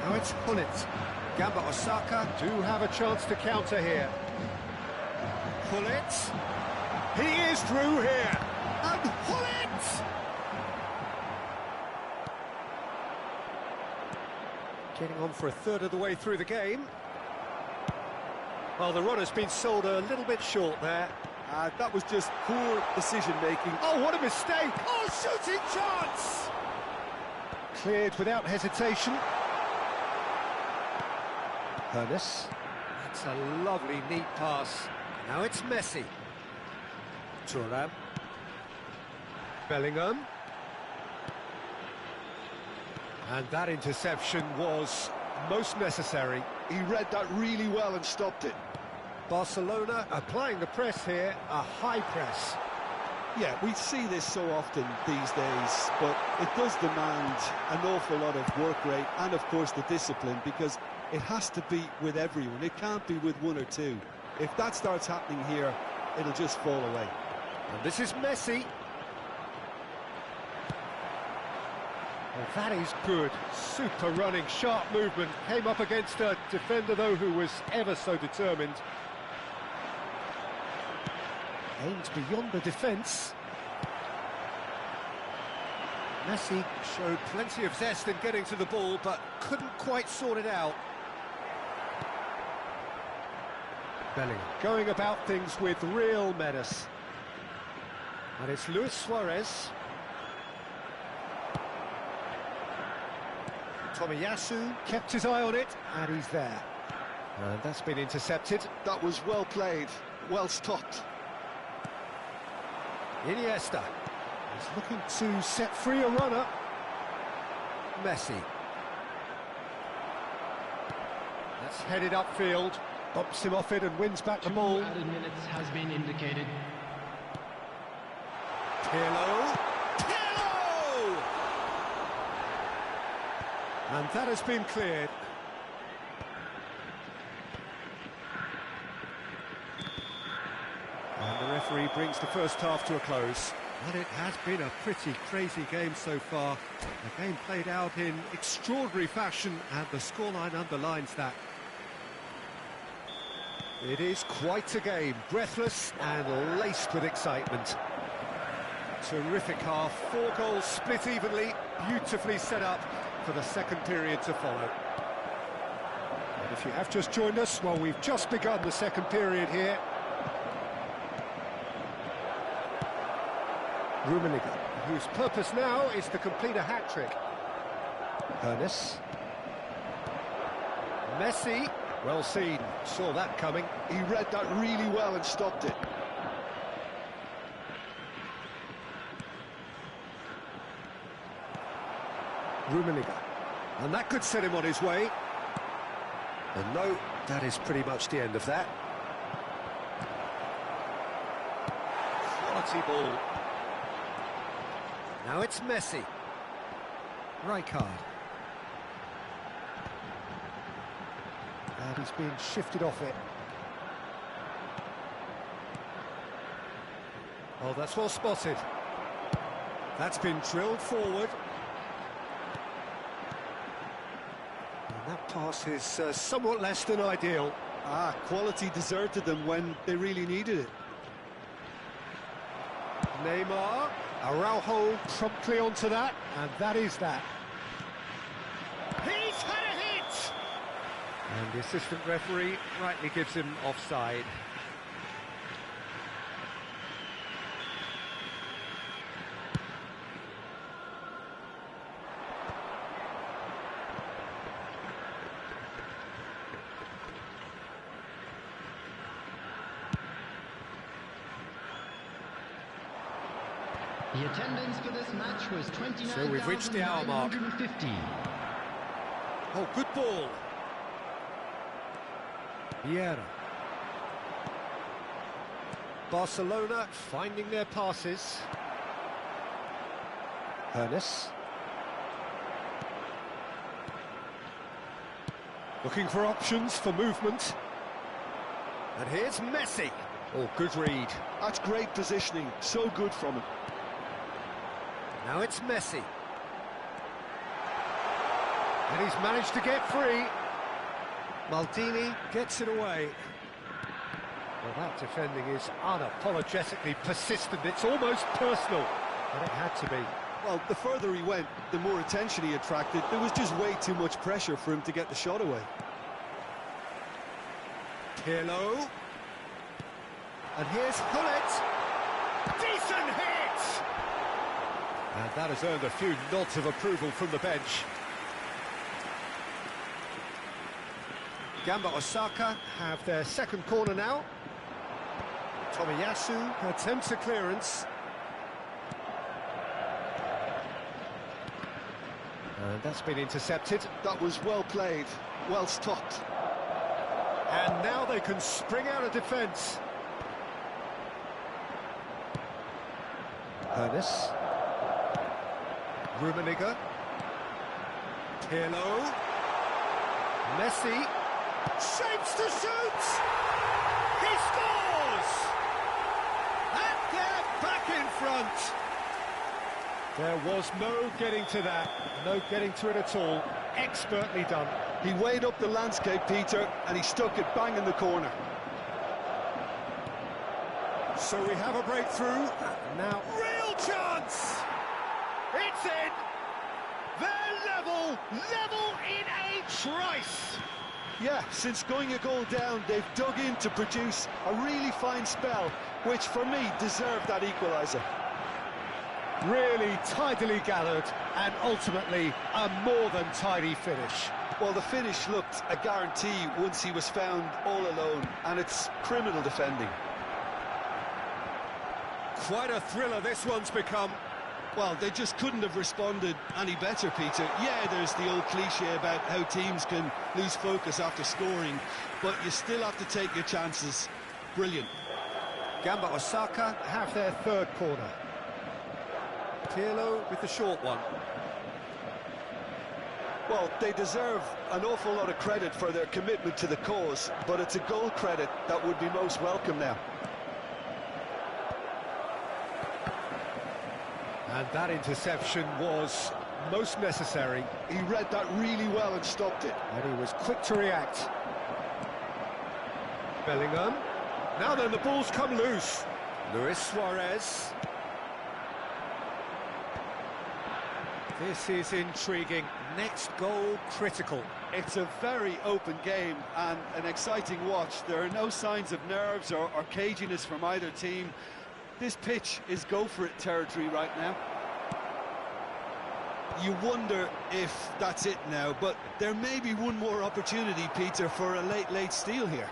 Now it's Hullet. Gamba Osaka do have a chance to counter here. Hullet. He is through here. And Hullet! Getting on for a third of the way through the game. Well, the run has been sold a little bit short there. That was just poor decision-making. Oh, what a mistake! Oh, shooting chance! Cleared without hesitation. Ernest. That's a lovely, neat pass. Now it's Messi. Thuram. Bellingham. And that interception was most necessary. He read that really well and stopped it. Barcelona applying the press here, a high press. Yeah, we see this so often these days, but it does demand an awful lot of work rate and, of course, the discipline, because it has to be with everyone. It can't be with one or two. If that starts happening here, it'll just fall away. And this is Messi. Well, that is good. Super running, sharp movement. Came up against a defender, though, who was ever so determined. Aimed beyond the defence. Messi showed plenty of zest in getting to the ball, but couldn't quite sort it out. Bellingham going about things with real menace. And it's Luis Suarez. Tomiyasu kept his eye on it, and he's there. And that's been intercepted. That was well played, well stopped. Iniesta is looking to set free a runner. Messi. That's headed upfield, bumps him off it and wins back the ball. 2 added minutes has been indicated. Pirlo. And that has been cleared. And the referee brings the first half to a close. And it has been a pretty crazy game so far. A game played out in extraordinary fashion, and the scoreline underlines that. It is quite a game, breathless and laced with excitement. Terrific half, 4 goals split evenly, beautifully set up for the second period to follow. And if you have just joined us, well, we've just begun the second period here. Rummenigge, whose purpose now is to complete a hat-trick. Ernest. Messi, well seen, saw that coming. He read that really well and stopped it. Rummenigge, and that could set him on his way. And no, that is pretty much the end of that. Quality ball. Now it's Messi. Rijkaard. And he's being shifted off it. Oh, that's well spotted. That's been drilled forward. And that pass is somewhat less than ideal. Quality deserted them when they really needed it. Neymar, Araujo promptly onto that, and that is that. He's had a hit! And the assistant referee rightly gives him offside. The attendance for this match was 29,950. So we've reached the hour mark. Oh, good ball. Vieira. Barcelona finding their passes. Ernest. Looking for options for movement. And here's Messi. Oh, good read. That's great positioning, so good from him. Now it's Messi. And he's managed to get free. Maldini gets it away. Well, that defending is unapologetically persistent. It's almost personal, but it had to be. Well, the further he went, the more attention he attracted. There was just way too much pressure for him to get the shot away. Pirlo. And here's Hullet. Decent hit! And that has earned a few nods of approval from the bench. Gamba Osaka have their second corner now. Tomiyasu attempts a clearance. And that's been intercepted. That was well played, well stopped. And now they can spring out of defence. Ernest. Rummenigge. Pirlo. Messi. Shapes to shoot! He scores! And they're back in front. There was no getting to that, no getting to it at all. Expertly done. He weighed up the landscape, Peter, and he stuck it bang in the corner. So we have a breakthrough. Now, real chance! It's in! They're level in a trice! Yeah, since going a goal down, they've dug in to produce a really fine spell, which for me deserved that equaliser. Really tidily gathered, and ultimately a more than tidy finish. Well, the finish looked a guarantee once he was found all alone, and it's criminal defending. Quite a thriller this one's become. Well, they just couldn't have responded any better, Peter. Yeah, there's the old cliche about how teams can lose focus after scoring, but you still have to take your chances. Brilliant. Gamba Osaka have their third corner. Pirlo with the short one. Well, they deserve an awful lot of credit for their commitment to the cause, but it's a goal credit that would be most welcome now. And that interception was most necessary. He read that really well and stopped it. And he was quick to react. Bellingham. Now then, the ball's come loose. Luis Suarez. This is intriguing. Next goal critical. It's a very open game and an exciting watch. There are no signs of nerves or caginess from either team. This pitch is go-for-it territory right now. You wonder if that's it now, but there may be one more opportunity, Peter, for a late steal here.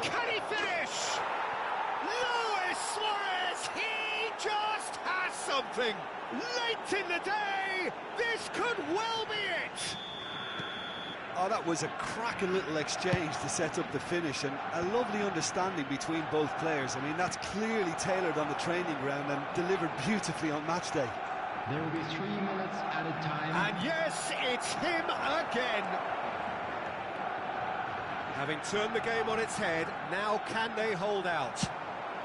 Can he finish? Luis Suarez, he just has something. Late in the day, this could well be it. Oh, that was a cracking little exchange to set up the finish, and a lovely understanding between both players. I mean, that's clearly tailored on the training ground and delivered beautifully on match day. There will be 3 minutes added time. And yes, it's him again. Having turned the game on its head, now can they hold out?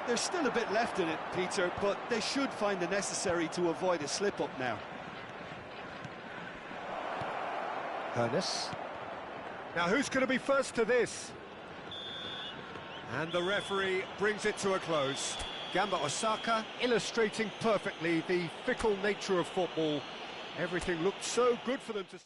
There's still a bit left in it, Peter, but they should find the necessary to avoid a slip-up now. Ernest. Now who's going to be first to this? And the referee brings it to a close. Gamba Osaka illustrating perfectly the fickle nature of football. Everything looked so good for them to...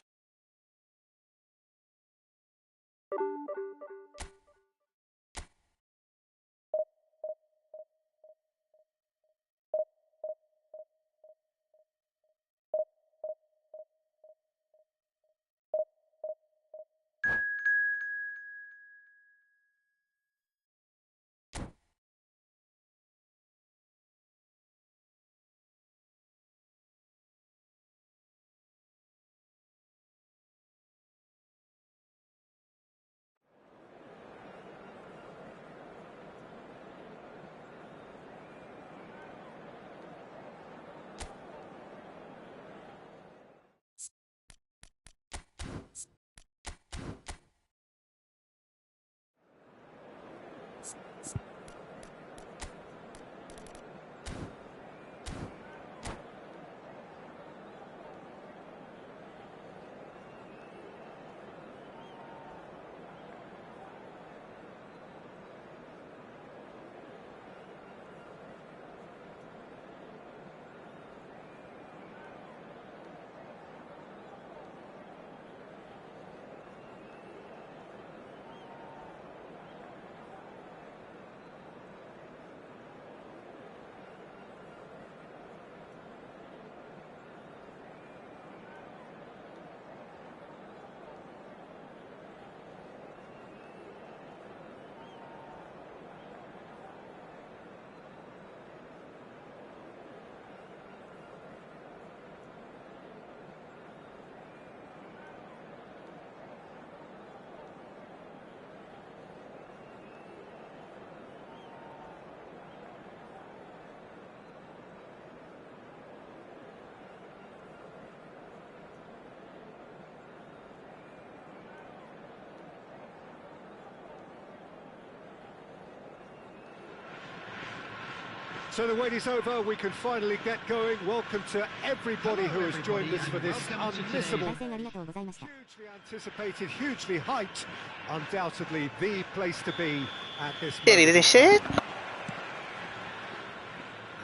So the wait is over, we can finally get going. Welcome to everybody who has joined us for this unmissable, hugely anticipated, hugely hyped, undoubtedly the place to be at this moment.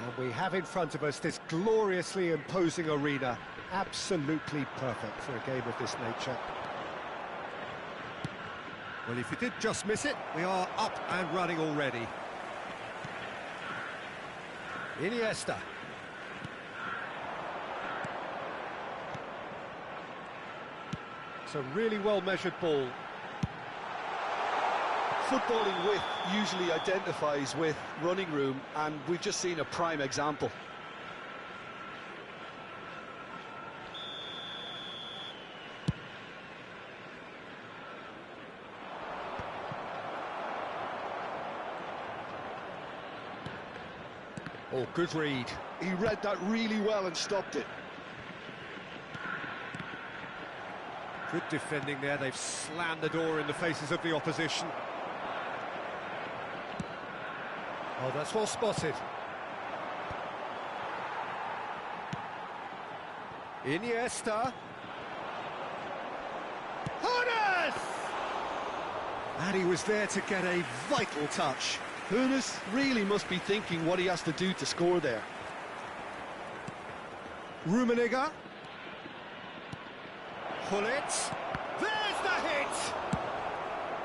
And we have in front of us this gloriously imposing arena, absolutely perfect for a game of this nature. Well, if you did just miss it, we are up and running already. Iniesta. It's a really well-measured ball. Footballing width usually identifies with running room, and we've just seen a prime example. Oh, good read. He read that really well and stopped it. Good defending there. They've slammed the door in the faces of the opposition. Oh, that's well spotted. Iniesta. Hones! And he was there to get a vital touch. Hoeneß really must be thinking what he has to do to score there. Rummenigge. Gullit. There's the hit!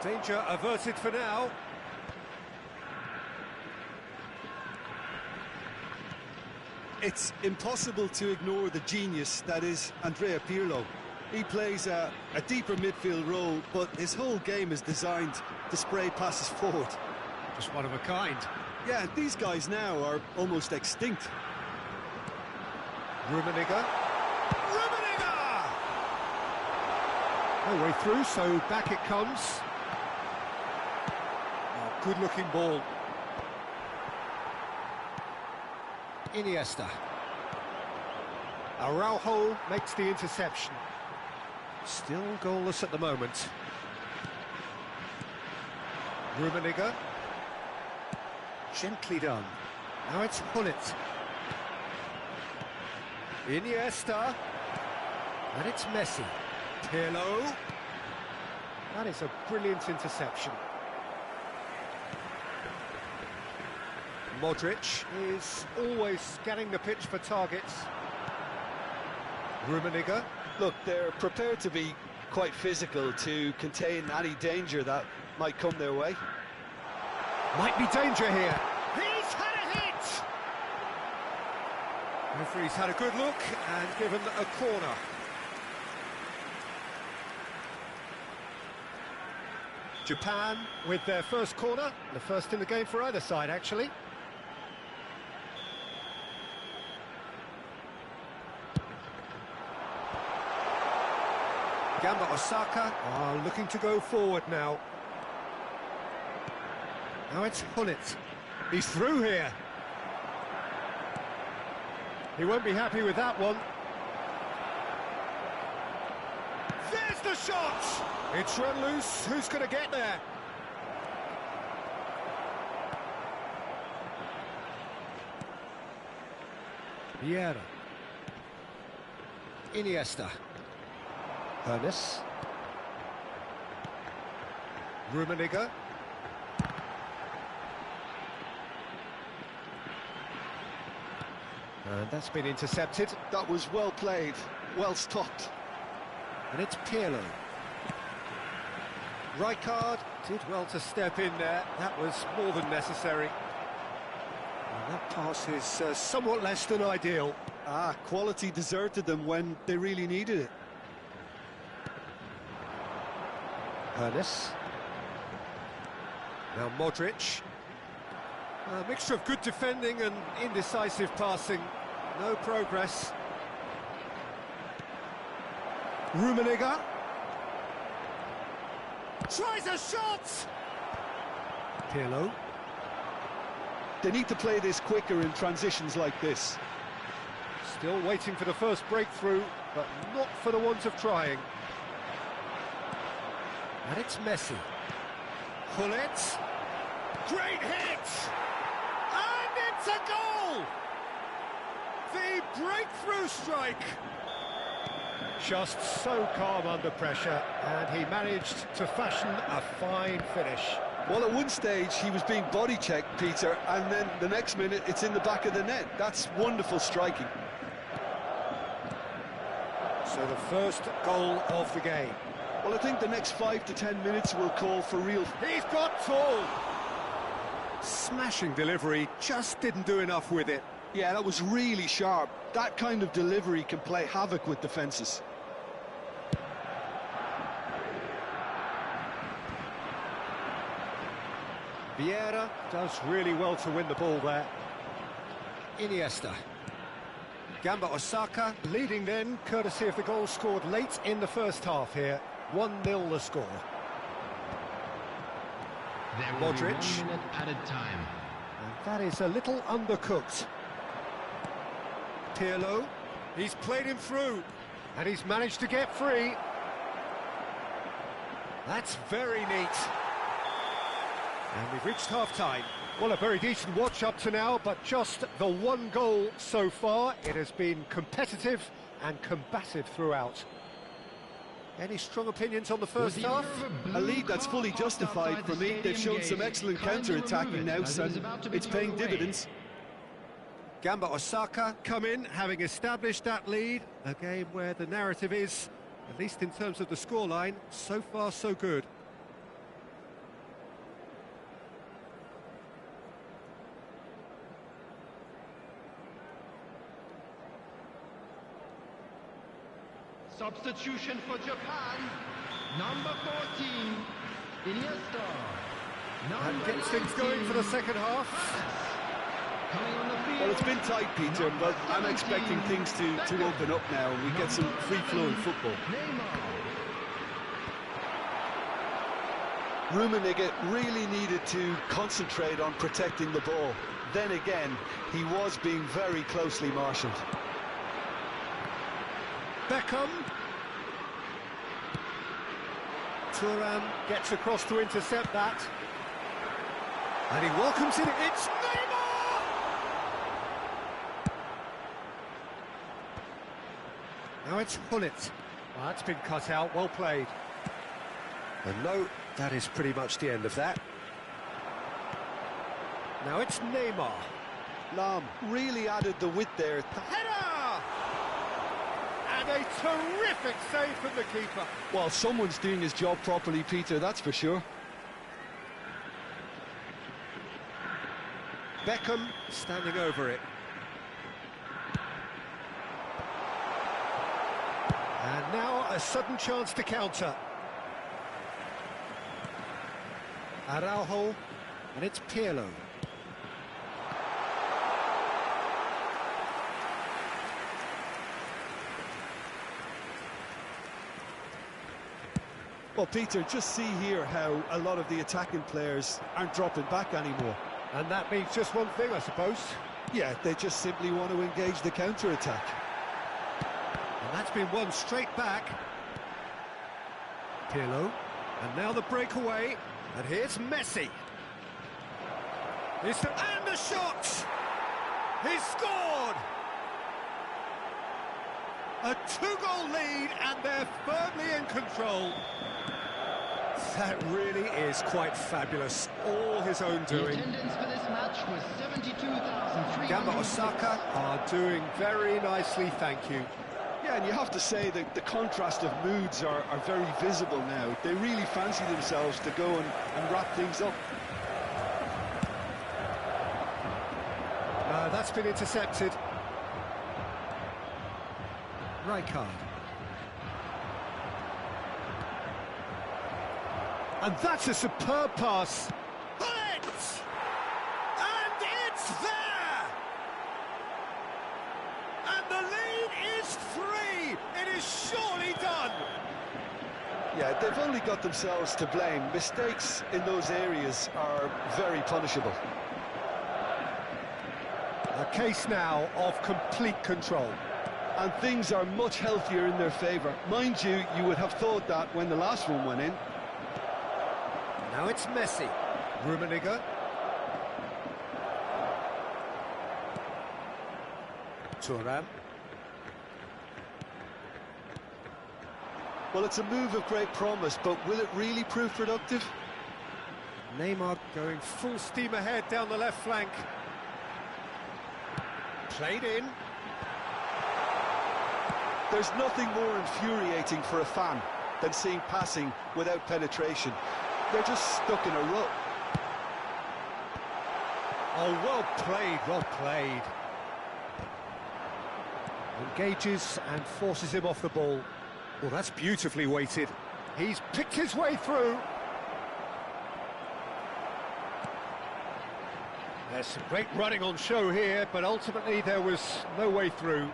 Danger averted for now. It's impossible to ignore the genius that is Andrea Pirlo. He plays a deeper midfield role, but his whole game is designed to spray passes forward. Just one of a kind. Yeah, these guys now are almost extinct. Rummenigge. Rummenigge! No way through, so back it comes. Oh, good-looking ball. Iniesta. Araujo makes the interception. Still goalless at the moment. Rummenigge. Gently done. Now it's Gullit. Iniesta. And it's Messi. Pirlo. That is a brilliant interception. Modric is always scanning the pitch for targets. Rummenigge. Look, they're prepared to be quite physical to contain any danger that might come their way. Might be danger here. He's had a hit! Referee's had a good look and given a corner. Japan with their first corner, the first in the game for either side, actually. Gamba Osaka are looking to go forward now. Now it's Gullit. He's through here. He won't be happy with that one. There's the shot! It's run loose. Who's going to get there? Vieira. Iniesta. Hoeneß. Rummenigge. And that's been intercepted. That was well played, well stopped. And it's Pirlo. Rijkaard did well to step in there. That was more than necessary. And that pass is somewhat less than ideal. Quality deserted them when they really needed it. Hoeneß. Now Modric. A mixture of good defending and indecisive passing. No progress. Rummenigge. Tries a shot! Pirlo. They need to play this quicker in transitions like this. Still waiting for the first breakthrough, but not for the want of trying. And it's Messi. Gullit. Great hit! And it's a goal! The breakthrough strike! Just so calm under pressure, and he managed to fashion a fine finish. Well, at one stage he was being body checked, Peter, and then the next minute it's in the back of the net. That's wonderful striking. So the first goal of the game. Well, I think the next 5 to 10 minutes will call for real... He's got tall! Smashing delivery, just didn't do enough with it. Yeah, that was really sharp. That kind of delivery can play havoc with defences. Vieira does really well to win the ball there. Iniesta. Gamba Osaka leading then, courtesy of the goal scored late in the first half here. 1-0 the score. There will Modric. be 1 minute added time. And that is a little undercooked. Pirlo, he's played him through, and he's managed to get free. That's very neat. And we've reached half-time. Well, a very decent watch up to now, but just the one goal so far. It has been competitive and combative throughout. Any strong opinions on the first half? A lead that's fully justified for me. They've shown some excellent counter-attacking now, and it's paying dividends. Gamba Osaka come in, having established that lead. A game where the narrative is, at least in terms of the scoreline, so far so good. Substitution for Japan, number 14, Iniesta. That gets things going for the second half. Coming on the field. Well, it's been tight, Peter, but I'm expecting things to open up now and we get some free-flowing football. Rummenigge really needed to concentrate on protecting the ball. Then again, he was being very closely marshalled. Beckham. Thuram gets across to intercept that. And he welcomes it. It's Neymar! Now it's Hullet. Well, that's been cut out. Well played. And no, that is pretty much the end of that. Now it's Neymar. Lam really added the width there. Header! And a terrific save from the keeper. Well, someone's doing his job properly, Peter, that's for sure. Beckham standing over it. And now a sudden chance to counter. Araujo, and it's Pirlo. Well, Peter, just see here how a lot of the attacking players aren't dropping back anymore. And that means just one thing, I suppose. Yeah, they just simply want to engage the counter-attack. And that's been won straight back. Pirlo, and now the breakaway, and here's Messi. And the shot! He's scored! A two-goal lead, and they're firmly in control. That really is quite fabulous. All his own doing. The attendance for this match was 72,300. Gamba Osaka are doing very nicely, thank you. Yeah, and you have to say that the contrast of moods are very visible now. They really fancy themselves to go and wrap things up. That's been intercepted. Rijkaard. And that's a superb pass. Hullet! And it's there! And the lead is 3. It is surely done. Yeah, they've only got themselves to blame. Mistakes in those areas are very punishable. A case now of complete control. And things are much healthier in their favour. Mind you, you would have thought that when the last one went in. Now it's Messi. Rummenigge. Thuram. Well, it's a move of great promise, but will it really prove productive? Neymar going full steam ahead down the left flank. Played in. There's nothing more infuriating for a fan than seeing passing without penetration. They're just stuck in a rut. Oh, well played, well played. Engages and forces him off the ball. Well, that's beautifully weighted. He's picked his way through. There's some great running on show here, but ultimately there was no way through.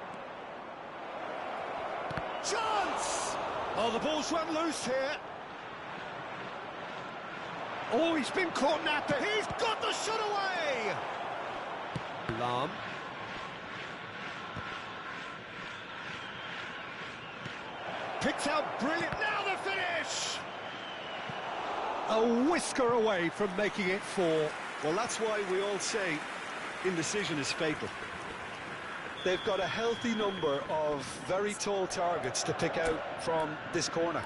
Chance! Oh, the ball's run loose here. Oh, he's been caught napping. He's got the shot away! Lam. Picked out brilliant. Now the finish! A whisker away from making it 4. Well, that's why we all say indecision is fatal. They've got a healthy number of very tall targets to pick out from this corner.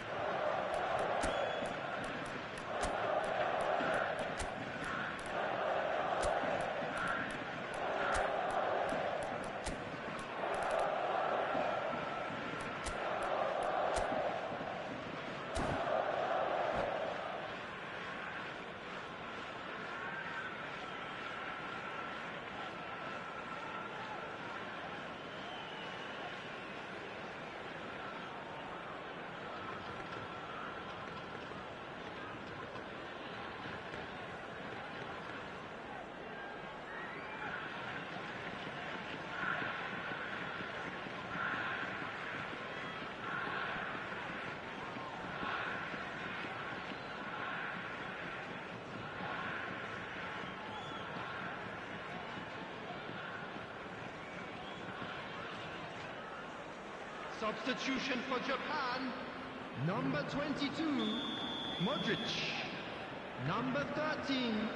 Substitution for Japan. Number 22, Modric. Number 13,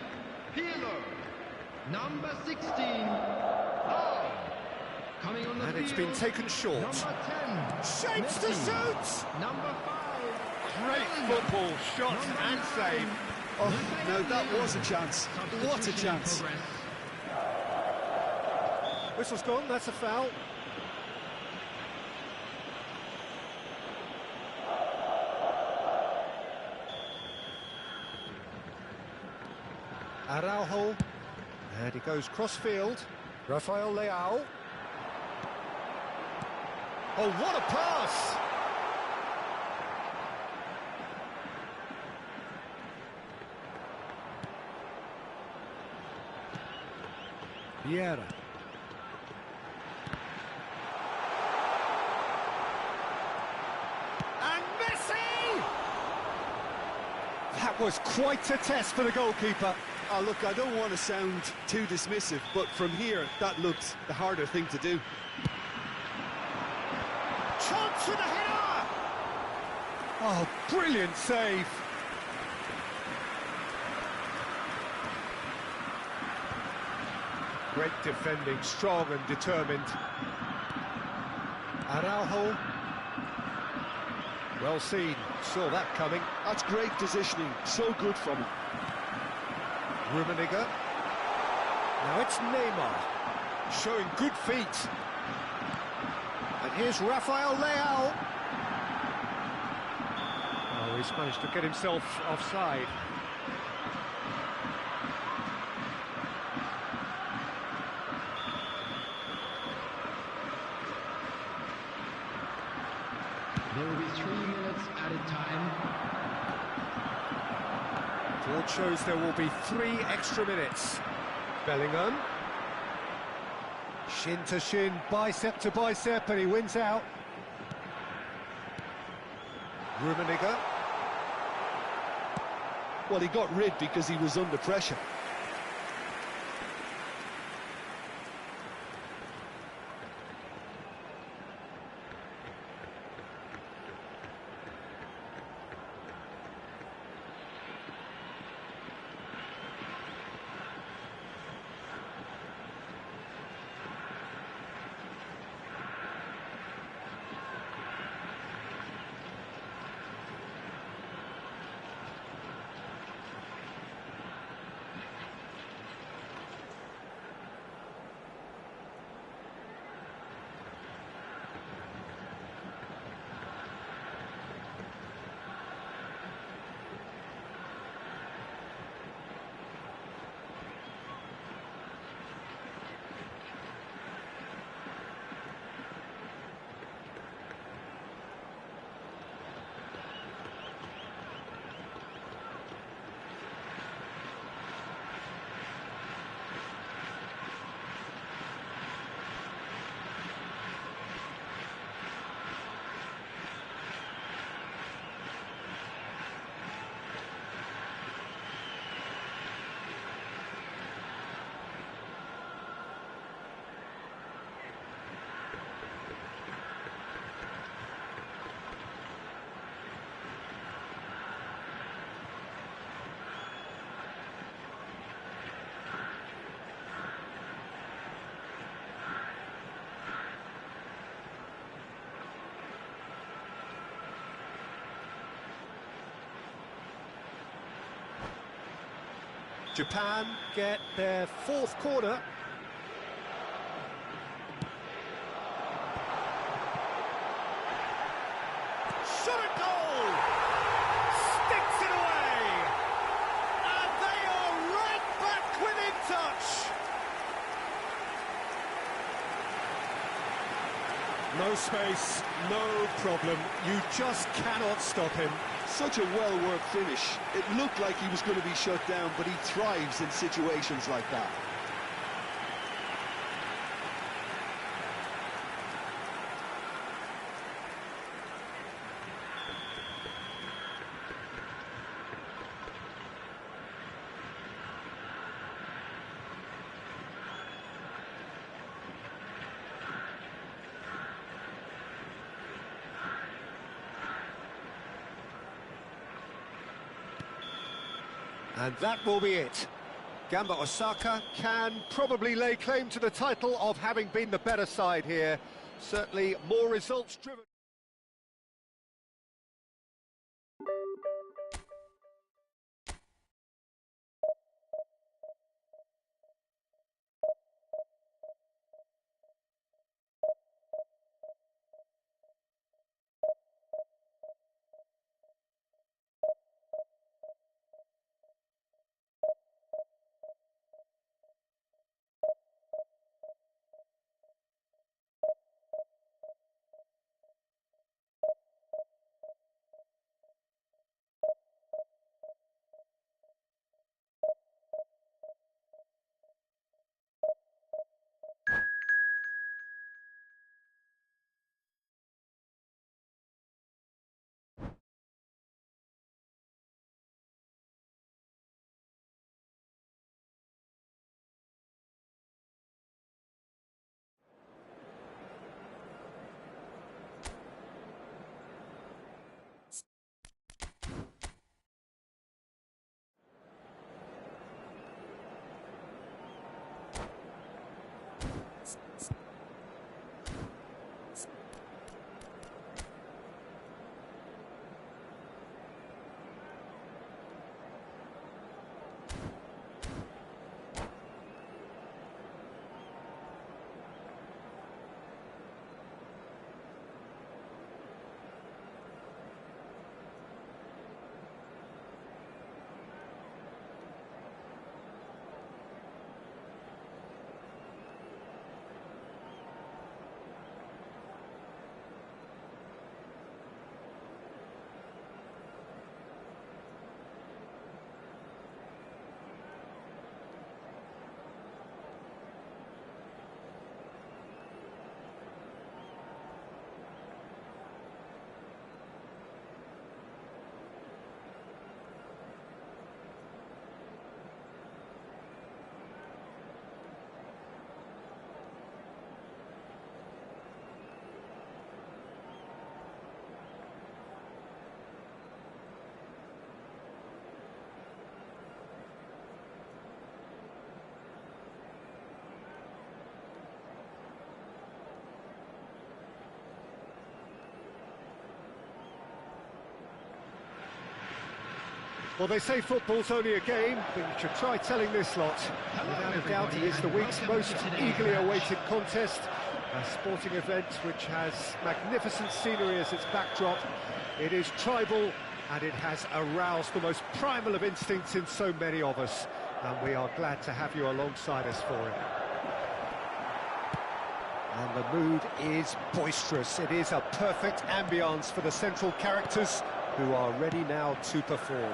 Pirlo. Number 16, Hall. Coming on the And field, it's been taken short. Number 10, Shapes to Messi. shoot! Number 5, Great football, shot Number and 9, save. Oh, no, that was a chance. What a Substitution in chance. progress. Whistle's gone, that's a foul. Araujo, and he goes cross-field. Rafael Leao. Oh, what a pass! Vieira. And Messi! That was quite a test for the goalkeeper. Oh, look, I don't want to sound too dismissive, but from here, that looks the harder thing to do. Chance with a header! Oh, brilliant save. Great defending, strong and determined. Araujo. Well seen, saw that coming. That's great positioning, so good from him. Rummenigge. Now it's Neymar, showing good feet. And here's Rafael Leao. Oh, he's managed to get himself offside. There will be 3 minutes added time. Board shows there will be 3 extra minutes. Bellingham. Shin to shin, bicep to bicep, and he wins out. Rummenigge. Well, he got rid because he was under pressure. Japan get their fourth corner. Shot at goal! Sticks it away! And they are right back within touch! No space, no problem. You just cannot stop him. Such a well-worked finish. It looked like he was going to be shut down, but he thrives in situations like that. And that will be it. Gamba Osaka can probably lay claim to the title of having been the better side here. Certainly more results-driven. Well, they say football's only a game, but you should try telling this lot. Without a doubt, it is the week's most eagerly awaited contest. A sporting event which has magnificent scenery as its backdrop. It is tribal, and it has aroused the most primal of instincts in so many of us. And we are glad to have you alongside us for it. And the mood is boisterous. It is a perfect ambience for the central characters who are ready now to perform.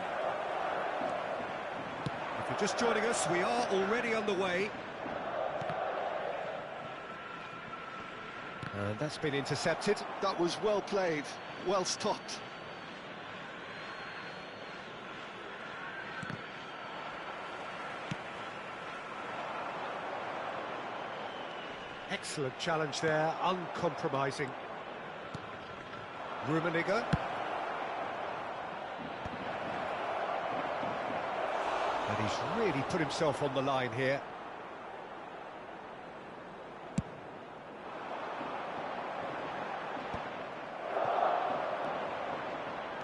If you're just joining us, we are already on the way. And that's been intercepted. That was well played, well stopped. Excellent challenge there, uncompromising. Rummenigge. And he's really put himself on the line here.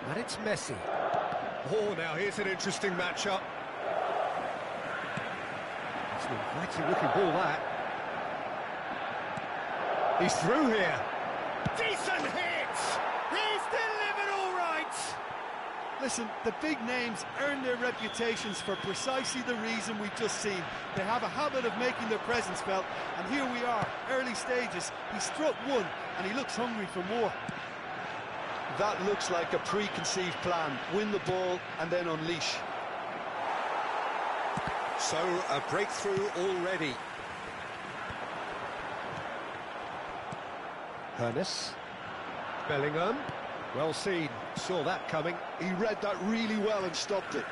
And it's Messi. Oh, now here's an interesting matchup. It's an inviting looking ball, that. He's through here. Decent hit! He's delivered all right! Listen, the big names earn their reputations for precisely the reason we've just seen. They have a habit of making their presence felt, and here we are, early stages. He struck one, and he looks hungry for more. That looks like a preconceived plan. Win the ball and then unleash. So, a breakthrough already. Hernes. Bellingham. Well seen. Saw that coming. He read that really well and stopped it.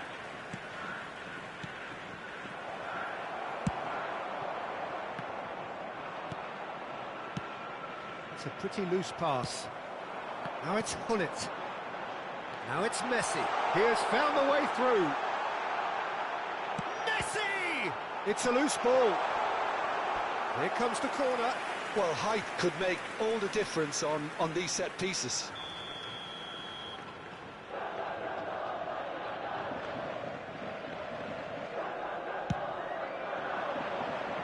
It's a pretty loose pass. Now it's Hullet. Now it's Messi. He has found the way through. Messi! It's a loose ball. Here comes the corner. Well, height could make all the difference on these set pieces.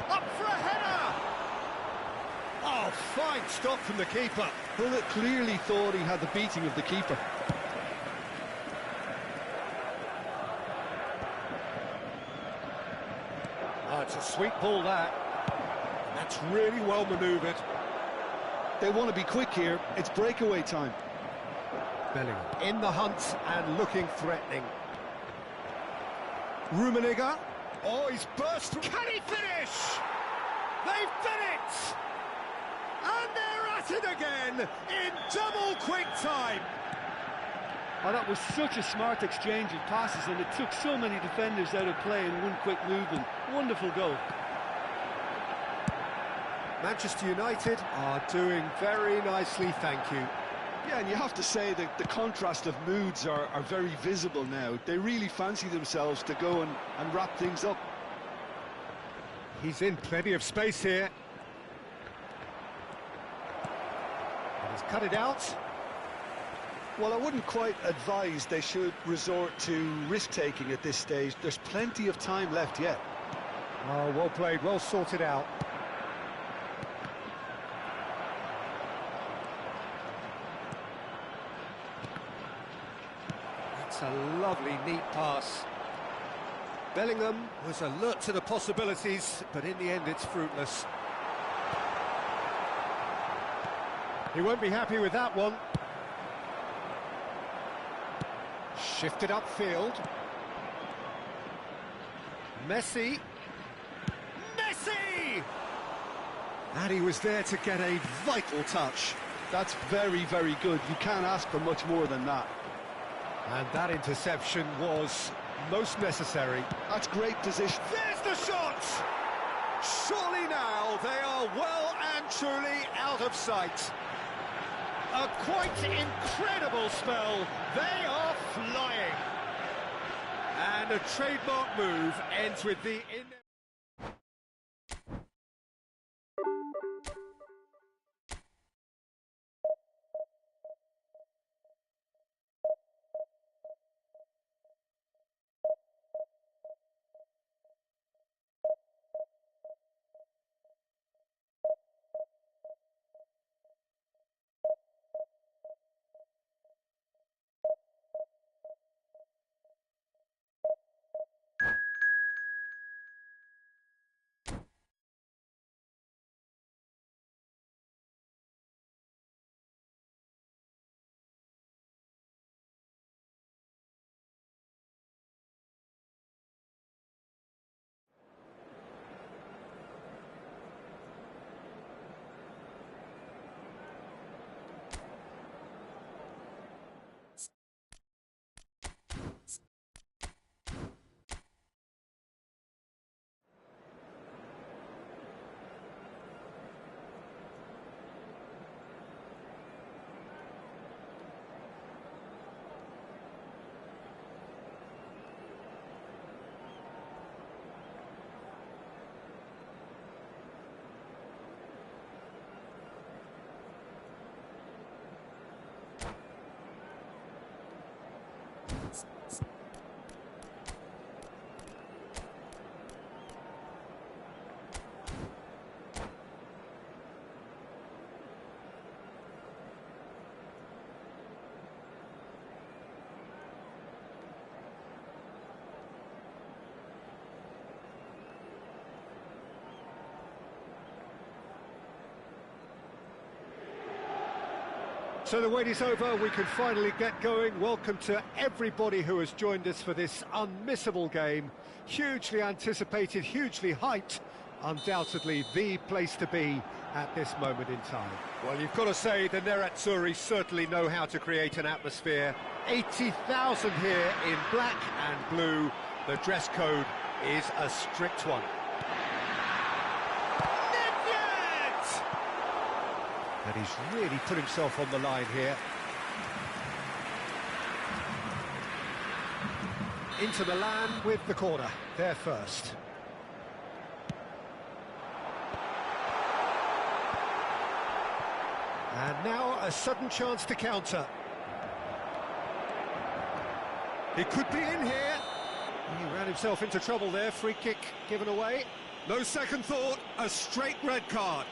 Up for a header! Oh, fine stop from the keeper. Hullet clearly thought he had the beating of the keeper. Oh, it's a sweet ball, that. That's really well manoeuvred. They want to be quick here. It's breakaway time. Bellingham in the hunt and looking threatening. Rummenigge. Oh, he's burst. Can he finish? They've done it! And they're at it again in double quick time. Oh, that was such a smart exchange of passes, and it took so many defenders out of play in one quick movement. Wonderful goal. Manchester United are doing very nicely, thank you. Yeah, and you have to say that the contrast of moods are very visible now. They really fancy themselves to go and wrap things up. He's in plenty of space here. And he's cut it out. Well, I wouldn't quite advise they should resort to risk-taking at this stage. There's plenty of time left yet. Oh, well played, well sorted out. That's a lovely, neat pass. Bellingham was alert to the possibilities, but in the end it's fruitless. He won't be happy with that one. Shifted upfield. Messi. Messi! And he was there to get a vital touch. That's very, very good. You can't ask for much more than that. And that interception was most necessary. That's great position. There's the shot! Surely now they are well and truly out of sight. A quite incredible spell. They are flying. And a trademark move ends with the... So the wait is over, we can finally get going. Welcome to everybody who has joined us for this unmissable game. Hugely anticipated, hugely hyped, undoubtedly the place to be at this moment in time. Well, you've got to say the Nerazzurri certainly know how to create an atmosphere. 80,000 here in black and blue. The dress code is a strict one. And he's really put himself on the line here. Inter Milan with the corner, they're first. And now a sudden chance to counter. He could be in here. He ran himself into trouble there, free kick given away. No second thought, a straight red card.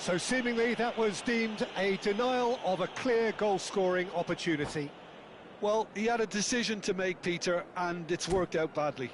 So seemingly that was deemed a denial of a clear goal-scoring opportunity. Well, he had a decision to make, Peter, and it's worked out badly.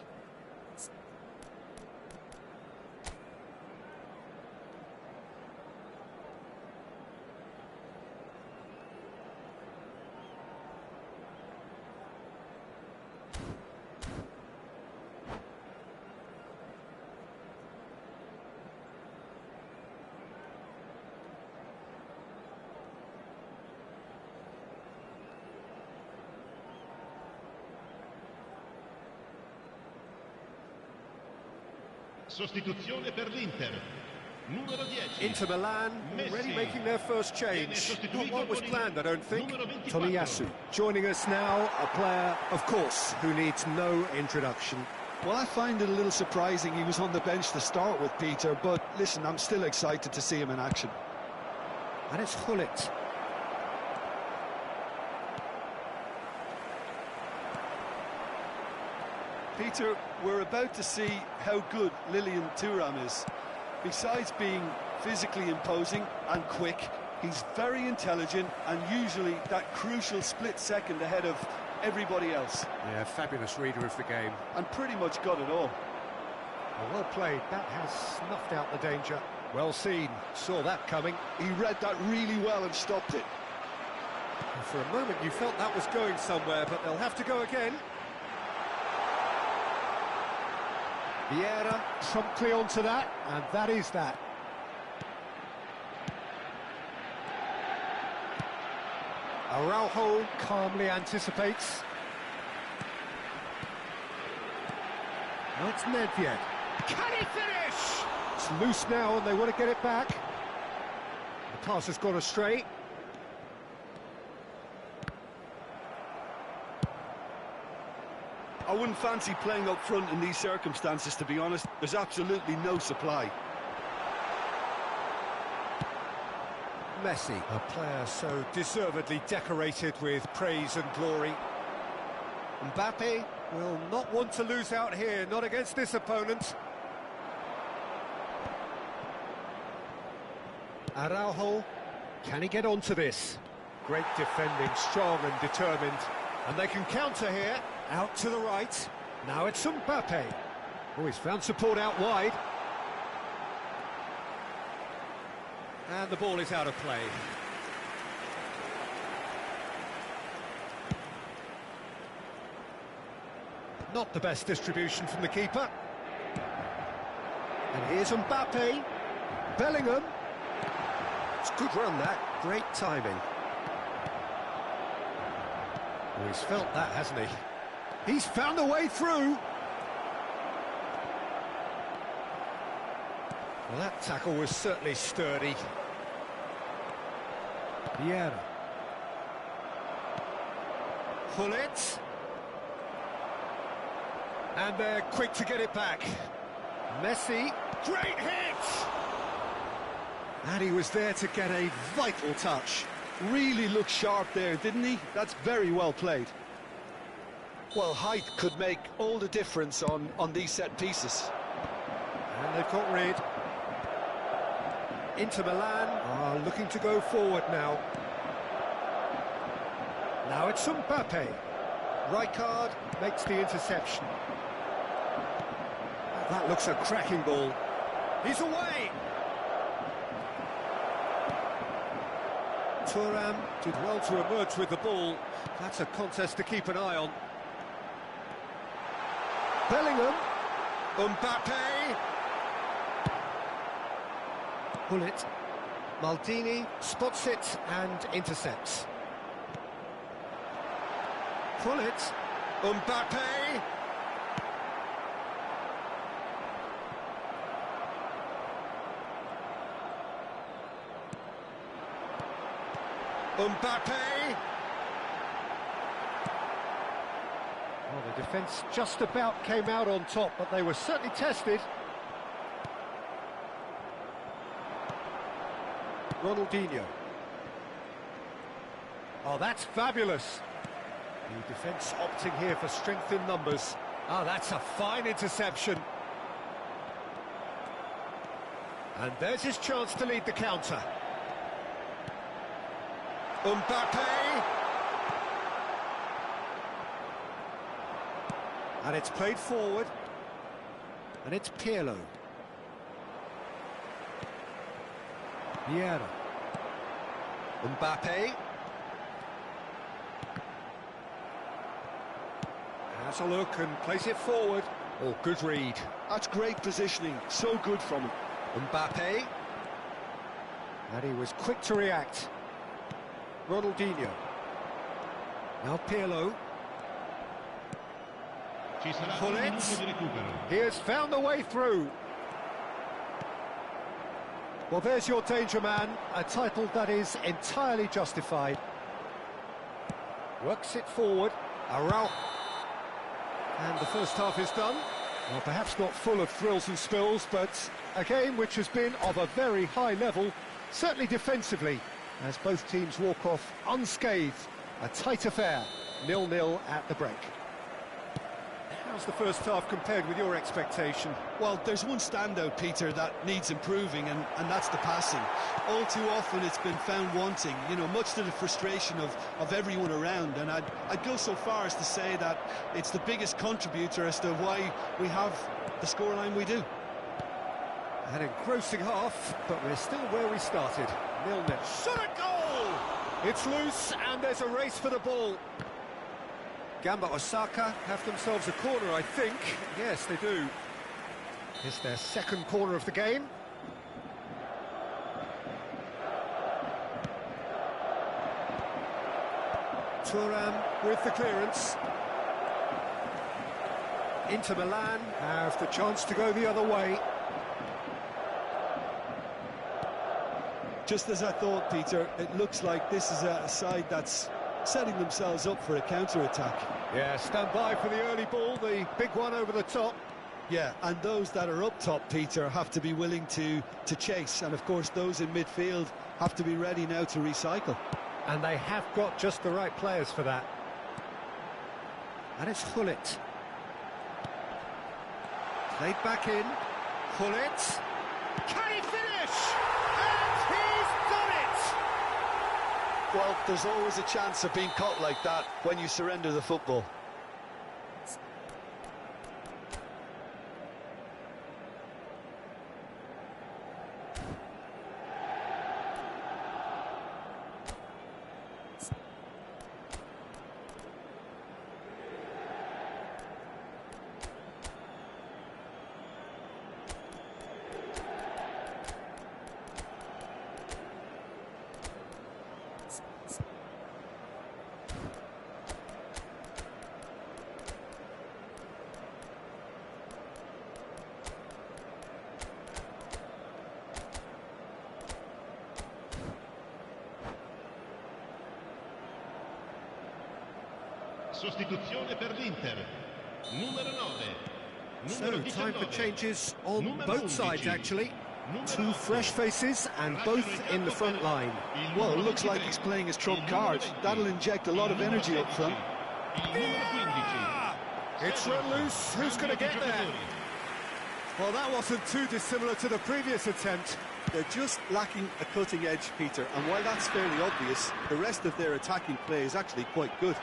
Sostituzione per l'Inter. Numero 10. Inter Milan already making their first change. Not what was planned, I don't think. Tomiyasu joining us now, a player, of course, who needs no introduction. Well, I find it a little surprising he was on the bench to start with, Peter, but listen, I'm still excited to see him in action. And it's Hullet. Peter, we're about to see how good Lilian Thuram is. Besides being physically imposing and quick, he's very intelligent and usually that crucial split second ahead of everybody else. Yeah, fabulous reader of the game. And pretty much got it all. Well played, that has snuffed out the danger. Well seen, saw that coming. He read that really well and stopped it. And for a moment you felt that was going somewhere, but they'll have to go again. Vieira promptly onto that, and that is that. Araujo calmly anticipates. Now it's Nedved. Can he finish? It's loose now and they want to get it back. The pass has gone astray. I wouldn't fancy playing up front in these circumstances, to be honest. There's absolutely no supply. Messi, a player so deservedly decorated with praise and glory. Mbappe will not want to lose out here, not against this opponent. Araujo, can he get onto this? Great defending, strong and determined. And they can counter here, out to the right. Now it's Mbappe. Oh, he's found support out wide. And the ball is out of play. Not the best distribution from the keeper. And here's Mbappe. Bellingham. It's a good run, that. Great timing. Oh, he's felt that, hasn't he? He's found a way through. Well, that tackle was certainly sturdy. Vieira. Hullet. And they're quick to get it back. Messi. Great hit! And he was there to get a vital touch. Really looked sharp there, didn't he? That's very well played. Well, height could make all the difference on these set pieces. And they've got rid. Inter Milan are looking to go forward now. Now it's Mbappe. Rijkaard makes the interception. That looks a cracking ball. He's away! Thuram did well to emerge with the ball. That's a contest to keep an eye on. Bellingham. Mbappe. Bullet. Maldini spots it and intercepts. Bullet. Mbappe. Mbappe. Well, the defence just about came out on top, but they were certainly tested. Ronaldinho. Oh, that's fabulous. The defence opting here for strength in numbers. Oh, that's a fine interception. And there's his chance to lead the counter. Mbappe. And it's played forward. And it's Pirlo. Vieira. Mbappe. Has a look and plays it forward. Oh, good read. That's great positioning, so good from him. Mbappe. And he was quick to react. Ronaldinho. Now Pirlo. Bullet. He has found the way through. Well, there's your danger man, a title that is entirely justified. Works it forward. Araujo. And the first half is done. Well, perhaps not full of thrills and spills, but a game which has been of a very high level, certainly defensively, as both teams walk off unscathed. A tight affair, 0-0 at the break. How's the first half compared with your expectation? Well, there's one standout, Peter, that needs improving, and that's the passing. All too often it's been found wanting, you know, much to the frustration of everyone around, and I'd go so far as to say that it's the biggest contributor as to why we have the scoreline we do. An engrossing half, but we're still where we started. 0-0. Shot at goal! It's loose, and there's a race for the ball. Gamba Osaka have themselves a corner, I think. Yes, they do. It's their second corner of the game. Thuram with the clearance. Inter Milan have the chance to go the other way. Just as I thought, Peter, it looks like this is a side that's setting themselves up for a counter-attack. Yeah, stand by for the early ball, the big one over the top. Yeah, and those that are up top, Peter, have to be willing to chase, and of course those in midfield have to be ready now to recycle. And they have got just the right players for that. And it's Hullet. Played back in. Hullet. Can he finish? And he's done it! Well, there's always a chance of being caught like that when you surrender the football. Sostituzione per l'Inter. Numero 9. So, time for changes on both sides, actually. Two fresh faces, and both in the front line. Well, it looks like he's playing his trump card. That'll inject a lot of energy up front. It's run loose. Who's going to get there? Well, that wasn't too dissimilar to the previous attempt. They're just lacking a cutting edge, Peter, and while that's fairly obvious, the rest of their attacking play is actually quite good.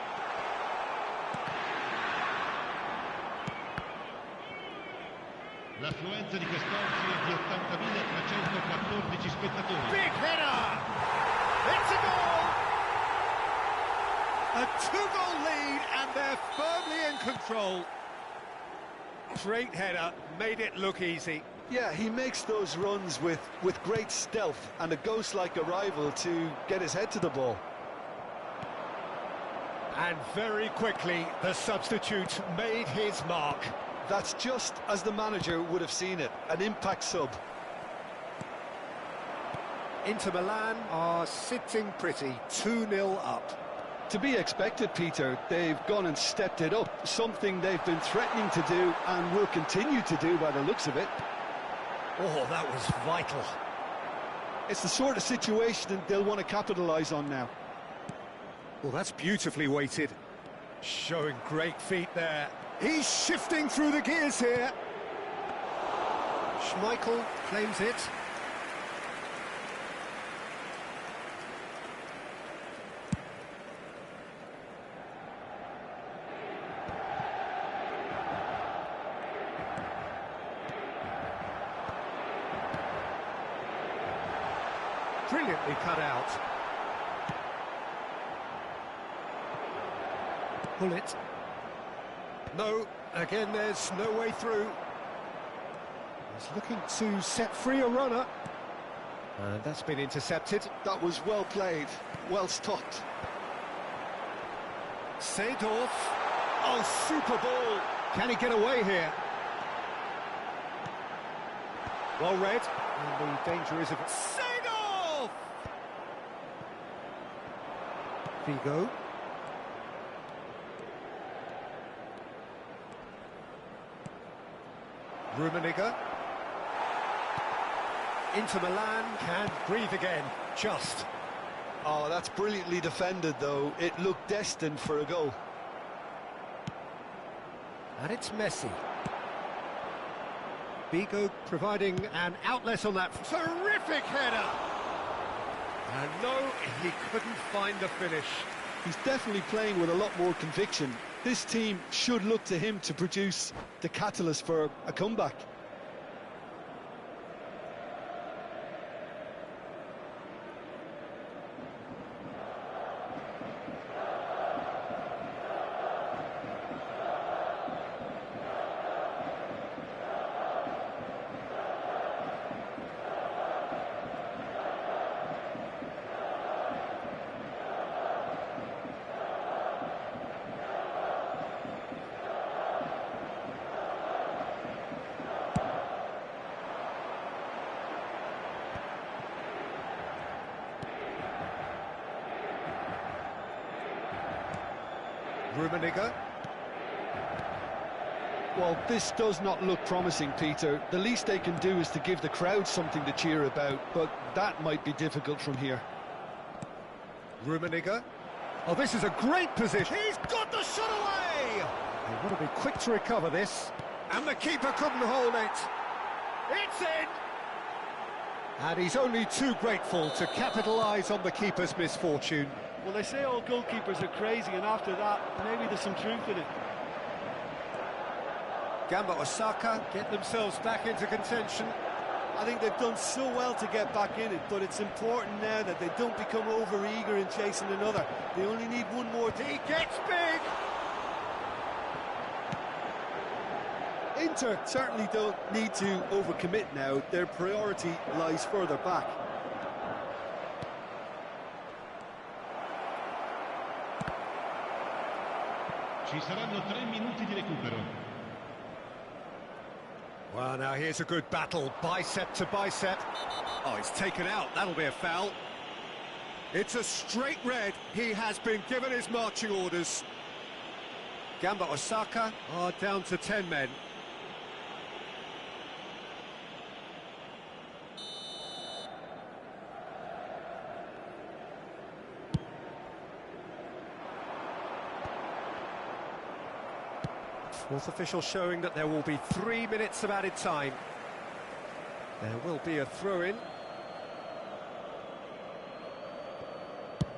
L'affluenza di quest'oggi è di 80.314 spettatori. Big header! It's a goal! A two-goal lead, and they're firmly in control. Great header, made it look easy. Yeah, he makes those runs with great stealth and a ghost-like arrival to get his head to the ball. And very quickly, the substitute made his mark. That's just as the manager would have seen it, an impact sub. Inter Milan are sitting pretty, 2-0 up. To be expected, Peter. They've gone and stepped it up, something they've been threatening to do and will continue to do by the looks of it. Oh, that was vital. It's the sort of situation they'll want to capitalise on now. Well, that's beautifully weighted. Showing great feet there. He's shifting through the gears here. Schmeichel claims it. Brilliantly cut out. Pull it. No, again there's no way through. He's looking to set free a runner. And that's been intercepted. That was well played, well stopped. Seedorf. Oh, super ball. Can he get away here? Well read. And the danger is of Seedorf! Figo. Rummenigge. Inter Milan can breathe again, just. Oh, that's brilliantly defended, though. It looked destined for a goal. And it's Messi. Figo providing an outlet on that terrific header. And no, he couldn't find the finish. He's definitely playing with a lot more conviction. This team should look to him to produce the catalyst for a comeback. Rummenigge. Well, this does not look promising, Peter. The least they can do is to give the crowd something to cheer about, but that might be difficult from here. Rummenigge. Oh, this is a great position. He's got the shot away! They want to be quick to recover this. And the keeper couldn't hold it. It's in! And he's only too grateful to capitalise on the keeper's misfortune. Well, they say all goalkeepers are crazy, and after that, maybe there's some truth in it. Gamba Osaka get themselves back into contention. I think they've done so well to get back in it, but it's important now that they don't become over-eager in chasing another. They only need one more. He gets big! Inter certainly don't need to overcommit now. Their priority lies further back. Ci saranno 3 minuti di recupero. Well, now here's a good battle, bicep to bicep. Oh, it's taken out, that'll be a foul. It's a straight red, he has been given his marching orders. Gamba Osaka are down to 10 men. Fourth official showing that there will be 3 minutes of added time. There will be a throw-in.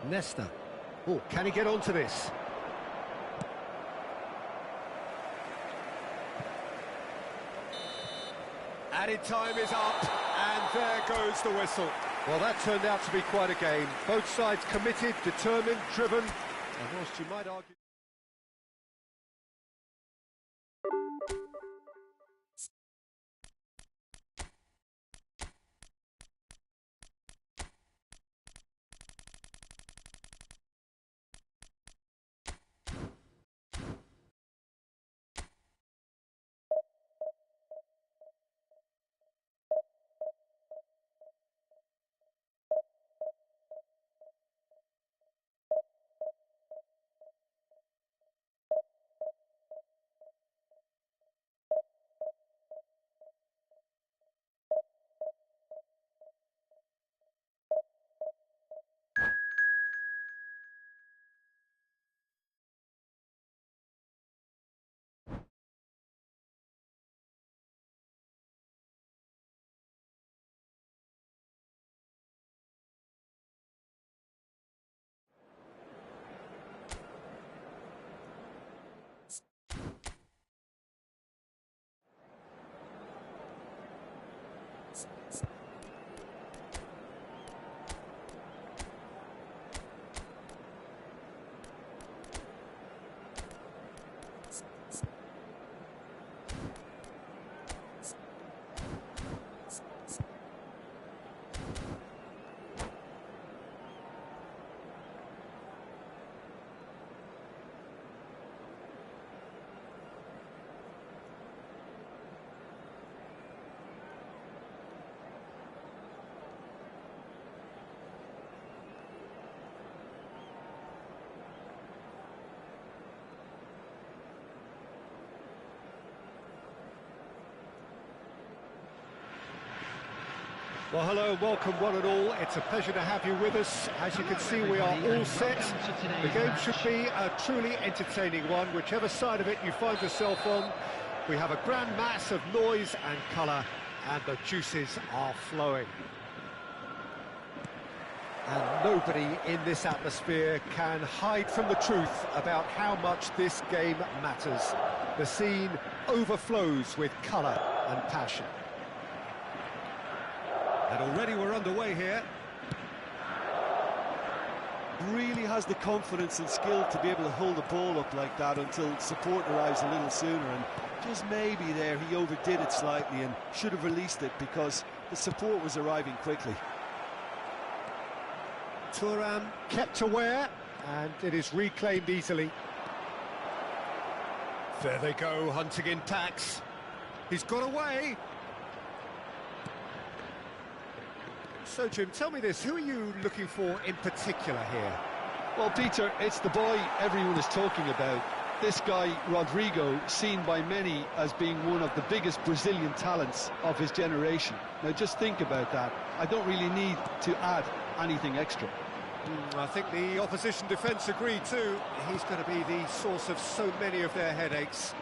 Nesta. Oh, can he get onto this? Added time is up, and there goes the whistle. Well, that turned out to be quite a game. Both sides committed, determined, driven, And whilst you might argue... Well, hello and welcome one and all. It's a pleasure to have you with us. As you can see, we are all set. The game should be a truly entertaining one, whichever side of it you find yourself on. We have a grand mass of noise and colour, and the juices are flowing. And nobody in this atmosphere can hide from the truth about how much this game matters. The scene overflows with colour and passion. And already we're underway here. Really has the confidence and skill to be able to hold the ball up like that until support arrives a little sooner, and just maybe there he overdid it slightly and should have released it because the support was arriving quickly. Thuram kept aware, and it is reclaimed easily. There they go, hunting in packs. He's got away. So, Jim, tell me this, who are you looking for in particular here? Well, Peter, it's the boy everyone is talking about. This guy, Rodrigo, seen by many as being one of the biggest Brazilian talents of his generation. Now, just think about that. I don't really need to add anything extra. I think the opposition defence agree too. He's going to be the source of so many of their headaches.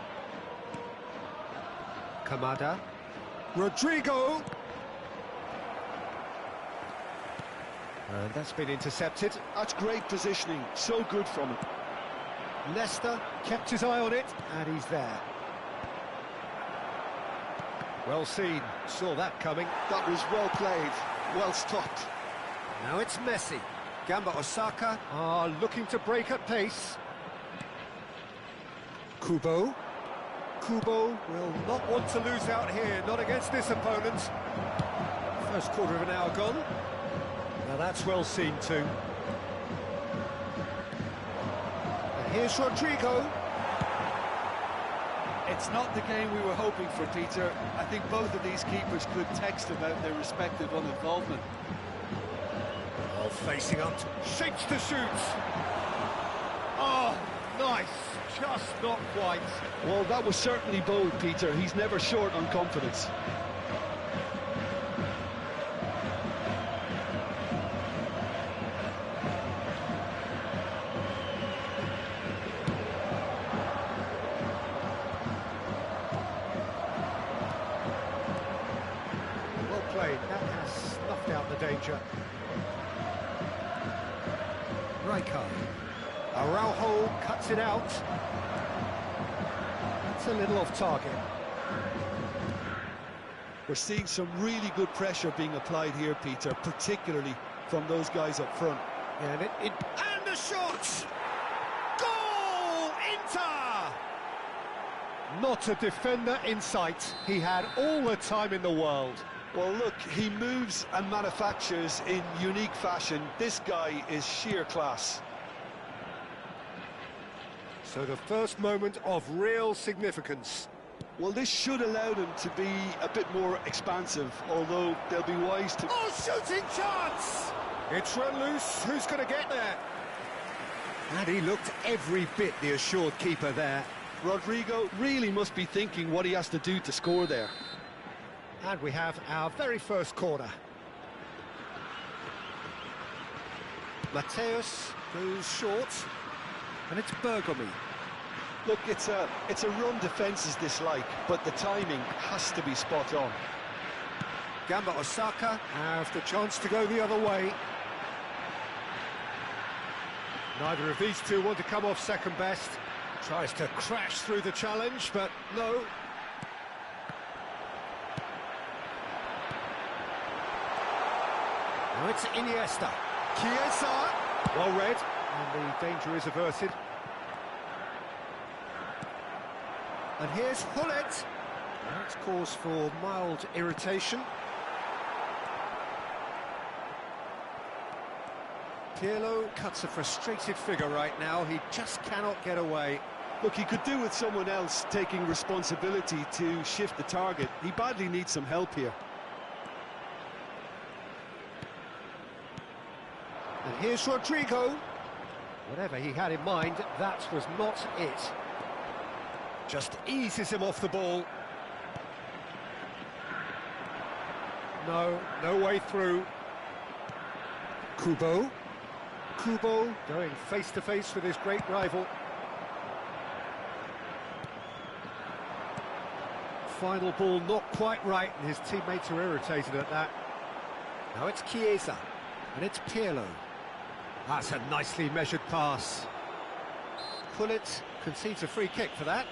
Kamada. Rodrigo! And that's been intercepted. That's great positioning, so good from him. Leicester kept his eye on it, and he's there. Well seen, saw that coming. That was well played, well stopped. Now it's Messi. Gamba Osaka are looking to break at pace. Kubo. Kubo will not want to lose out here, not against this opponent. First quarter of an hour gone. Now that's well seen too. And here's Rodrigo. It's not the game we were hoping for, Peter. I think both of these keepers could text about their respective uninvolvement. Well, facing up, shapes to shoot. Oh, nice, just not quite. Well, that was certainly bold, Peter. He's never short on confidence. That has snuffed out the danger. Rijkaard. Araujo cuts it out. That's a little off target. We're seeing some really good pressure being applied here, Peter, particularly from those guys up front. And and the shot! Not a defender in sight. He had all the time in the world. Well, look, he moves and manufactures in unique fashion. This guy is sheer class. So the first moment of real significance. Well, this should allow them to be a bit more expansive, although they'll be wise to... Oh, shooting chance! It's run loose. Who's going to get there? And he looked every bit the assured keeper there. Rodrigo really must be thinking what he has to do to score there. And we have our very first corner. Mateus goes short, and it's Bergomi. Look, it's a run defence's dislike, but the timing has to be spot on. Gamba Osaka have the chance to go the other way. Neither of these two want to come off second best. Tries to crash through the challenge, but no. Now it's Iniesta. Chiesa. Well read, and the danger is averted. And here's Hullet. That's cause for mild irritation. Pirlo cuts a frustrated figure right now. He just cannot get away. Look, he could do with someone else taking responsibility to shift the target. He badly needs some help here. And here's Rodrigo. Whatever he had in mind, that was not it. Just eases him off the ball. No way through. Kubo going face-to-face with his great rival. Final ball not quite right, and his teammates are irritated at that. Now it's Chiesa, and it's Pirlo. That's a nicely measured pass. Hullet concedes a free kick for that.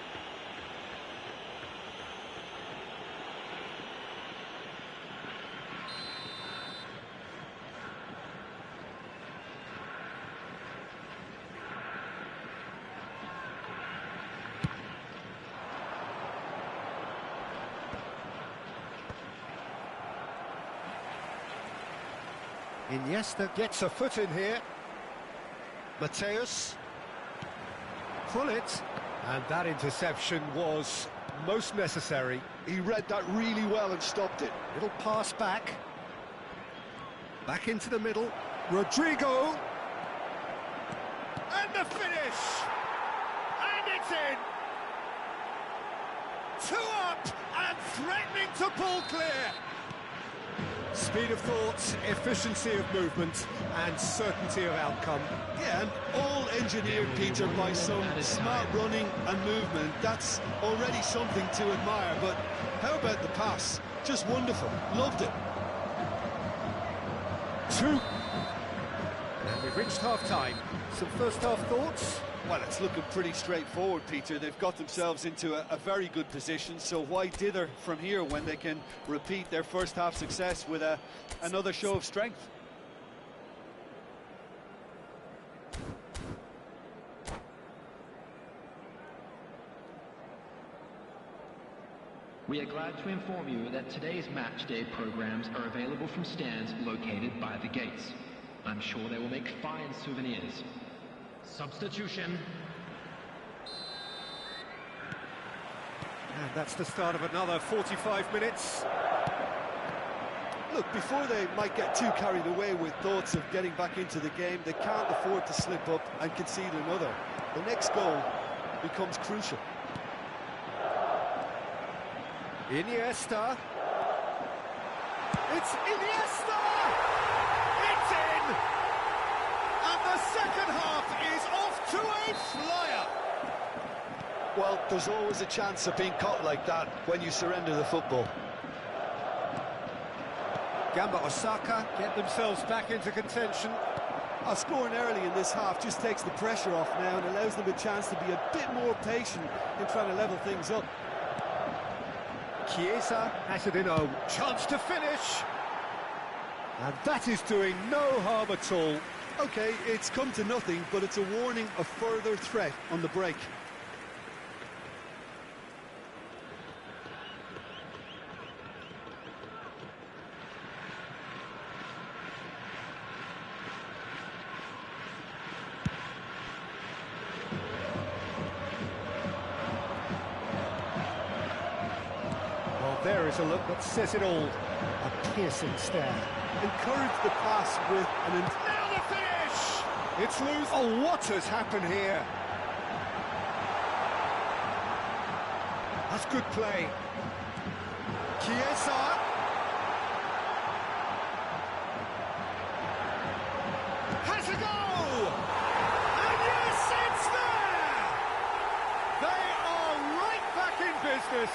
Iniesta gets a foot in here. Mateus. Hullet. And that interception was most necessary. He read that really well and stopped it. Little pass back. Back into the middle. Rodrigo. And the finish! And it's in! 2 up and threatening to pull clear. Speed of thought, efficiency of movement, and certainty of outcome. Yeah, and all engineered, Peter, by some smart running and movement. That's already something to admire, but how about the pass? Just wonderful. Loved it. 2. And we've reached half-time. Some first-half thoughts? Well, it's looking pretty straightforward, Peter. They've got themselves into a very good position, so why dither from here when they can repeat their first-half success with another show of strength? We are glad to inform you that today's match day programs are available from stands located by the gates. I'm sure they will make fine souvenirs. Substitution. And that's the start of another 45 minutes. Look, before they might get too carried away with thoughts of getting back into the game, they can't afford to slip up and concede another. The next goal becomes crucial. Iniesta. It's Iniesta! It's in! And the second half is off to a flyer! Well, there's always a chance of being caught like that when you surrender the football. Gamba Osaka get themselves back into contention. Scoring early in this half just takes the pressure off now and allows them a chance to be a bit more patient in trying to level things up. Chiesa has it in a chance to finish. And that is doing no harm at all. OK, it's come to nothing, but it's a warning of further threat on the break. is a look that says it all. A piercing stare. Encourage the pass with an... Now the finish! It's loose. Oh, what has happened here? That's good play. Chiesa. Has a goal! And yes, it's there! They are right back in business.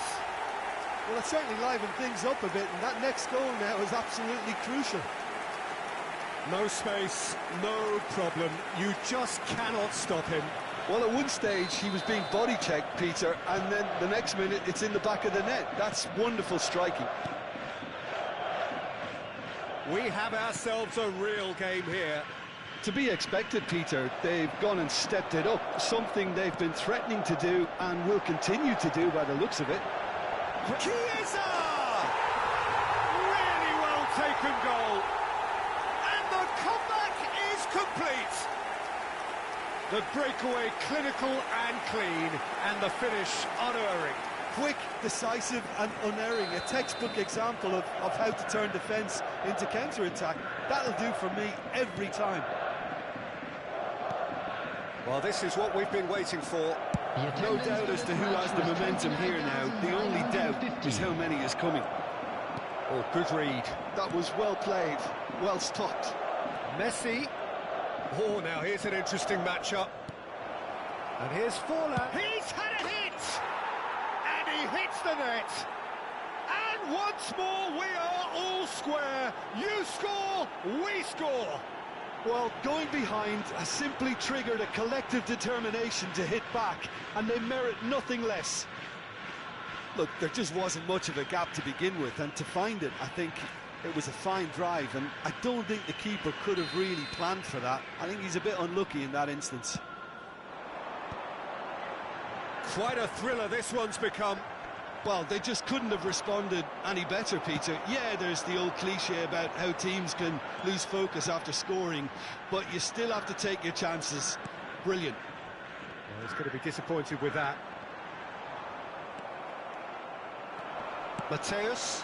Well, it certainly livened things up a bit, and that next goal now is absolutely crucial. No space, no problem. You just cannot stop him. Well, at one stage, he was being body-checked, Peter, and then the next minute, it's in the back of the net. That's wonderful striking. We have ourselves a real game here. To be expected, Peter. They've gone and stepped it up, something they've been threatening to do and will continue to do by the looks of it. Chiesa! Really well taken goal. And the comeback is complete. The breakaway clinical and clean, and the finish unerring. Quick, decisive and unerring. A textbook example of how to turn defence into counter-attack. That'll do for me every time. Well, this is what we've been waiting for. No doubt as to who has the momentum here now. The only doubt is how many is coming. Oh, good read. That was well played, well stopped. Messi. Oh, now here's an interesting matchup. And here's Forlan. He's had a hit! And he hits the net. And once more, we are all square. You score, we score. Well, going behind has simply triggered a collective determination to hit back, and they merit nothing less. Look, there just wasn't much of a gap to begin with, and to find it, I think it was a fine drive, and I don't think the keeper could have really planned for that. I think he's a bit unlucky in that instance. Quite a thriller this one's become. Well, they just couldn't have responded any better, Peter. Yeah, there's the old cliche about how teams can lose focus after scoring, but you still have to take your chances. Brilliant. Well, he's going to be disappointed with that. Mateus,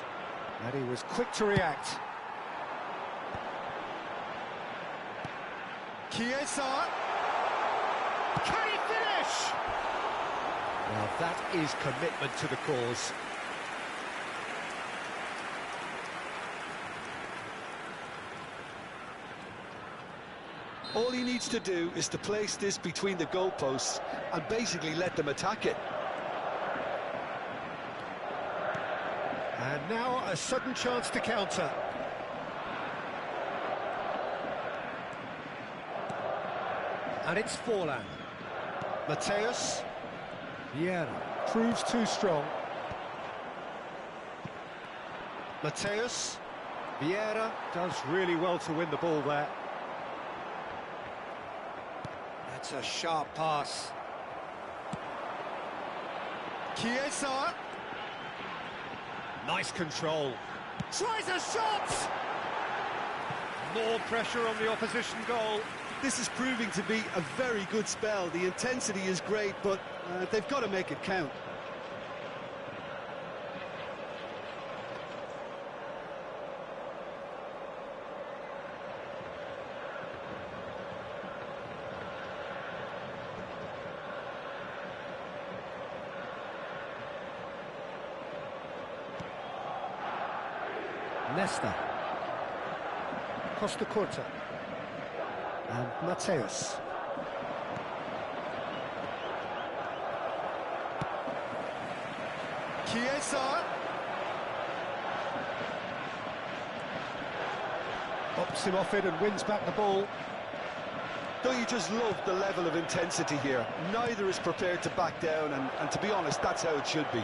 and he was quick to react. Chiesa. Can he finish? Well, that is commitment to the cause. All he needs to do is to place this between the goalposts and basically let them attack it. And now a sudden chance to counter. And it's Forlan. Mateus. Vieira proves too strong. Mateus. Vieira does really well to win the ball there. That's a sharp pass. Chiesa. Nice control. Tries a shot! More pressure on the opposition goal. This is proving to be a very good spell. The intensity is great, but they've got to make it count. Nesta. Costa Curta. And Mateus. Chiesa. Pops him off it and wins back the ball. Don't you just love the level of intensity here? Neither is prepared to back down, and to be honest, that's how it should be.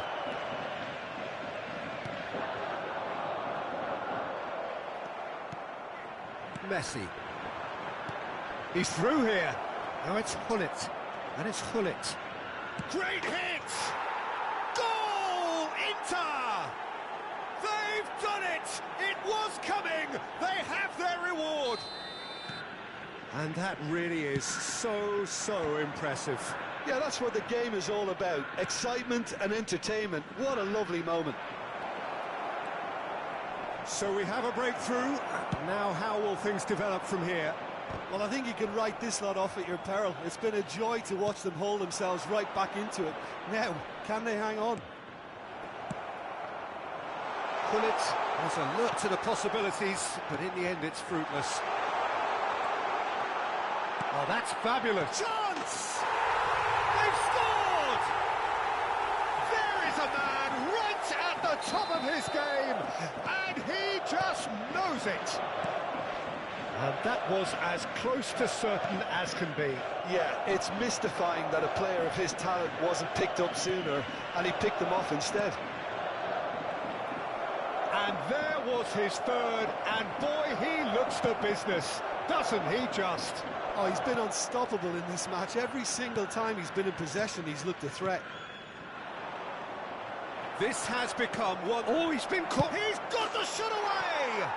Messi. He's through here. Now it's Hullet. And it's Hullet. Great hit! Goal! Inter! They've done it! It was coming! They have their reward! And that really is so impressive. Yeah, that's what the game is all about. Excitement and entertainment. What a lovely moment. So we have a breakthrough. Now how will things develop from here? Well, I think you can write this lot off at your peril. It's been a joy to watch them hold themselves right back into it. Now, can they hang on? Gullit was alert to the possibilities, but in the end it's fruitless. Oh, that's fabulous. Chance! They've scored! There is a man right at the top of his game, and he just knows it. And that was as close to certain as can be. Yeah, it's mystifying that a player of his talent wasn't picked up sooner, and he picked them off instead. And there was his third, and boy, he looks the business, doesn't he just? Oh, he's been unstoppable in this match. Every single time he's been in possession, he's looked a threat. This has become one... Oh, he's been caught. He's got the shot away!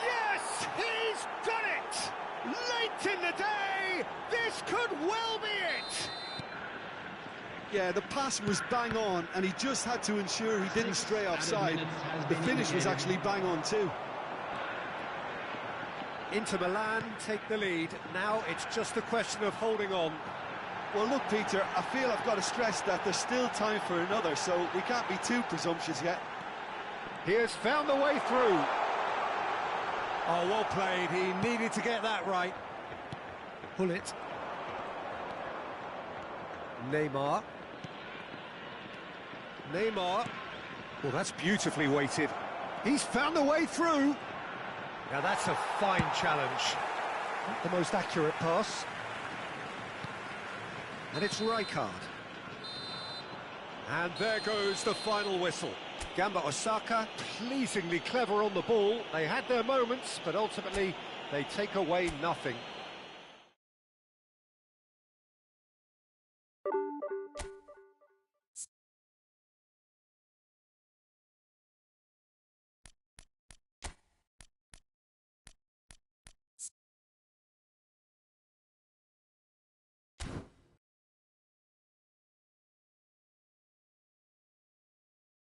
Yes, he's done it! Late in the day, this could well be it! Yeah, the pass was bang on, and he just had to ensure he didn't stray offside. The finish was actually bang on too. Inter Milan take the lead. Now it's just a question of holding on. Well, look, Peter, I feel I've got to stress that there's still time for another, so we can't be too presumptuous yet. He has found the way through. Oh, well played. He needed to get that right. Gullit. Neymar. Well, that's beautifully weighted. He's found the way through. Now that's a fine challenge. Not the most accurate pass. And it's Rijkaard. And there goes the final whistle. Gamba Osaka, pleasingly clever on the ball. They had their moments, but ultimately they take away nothing.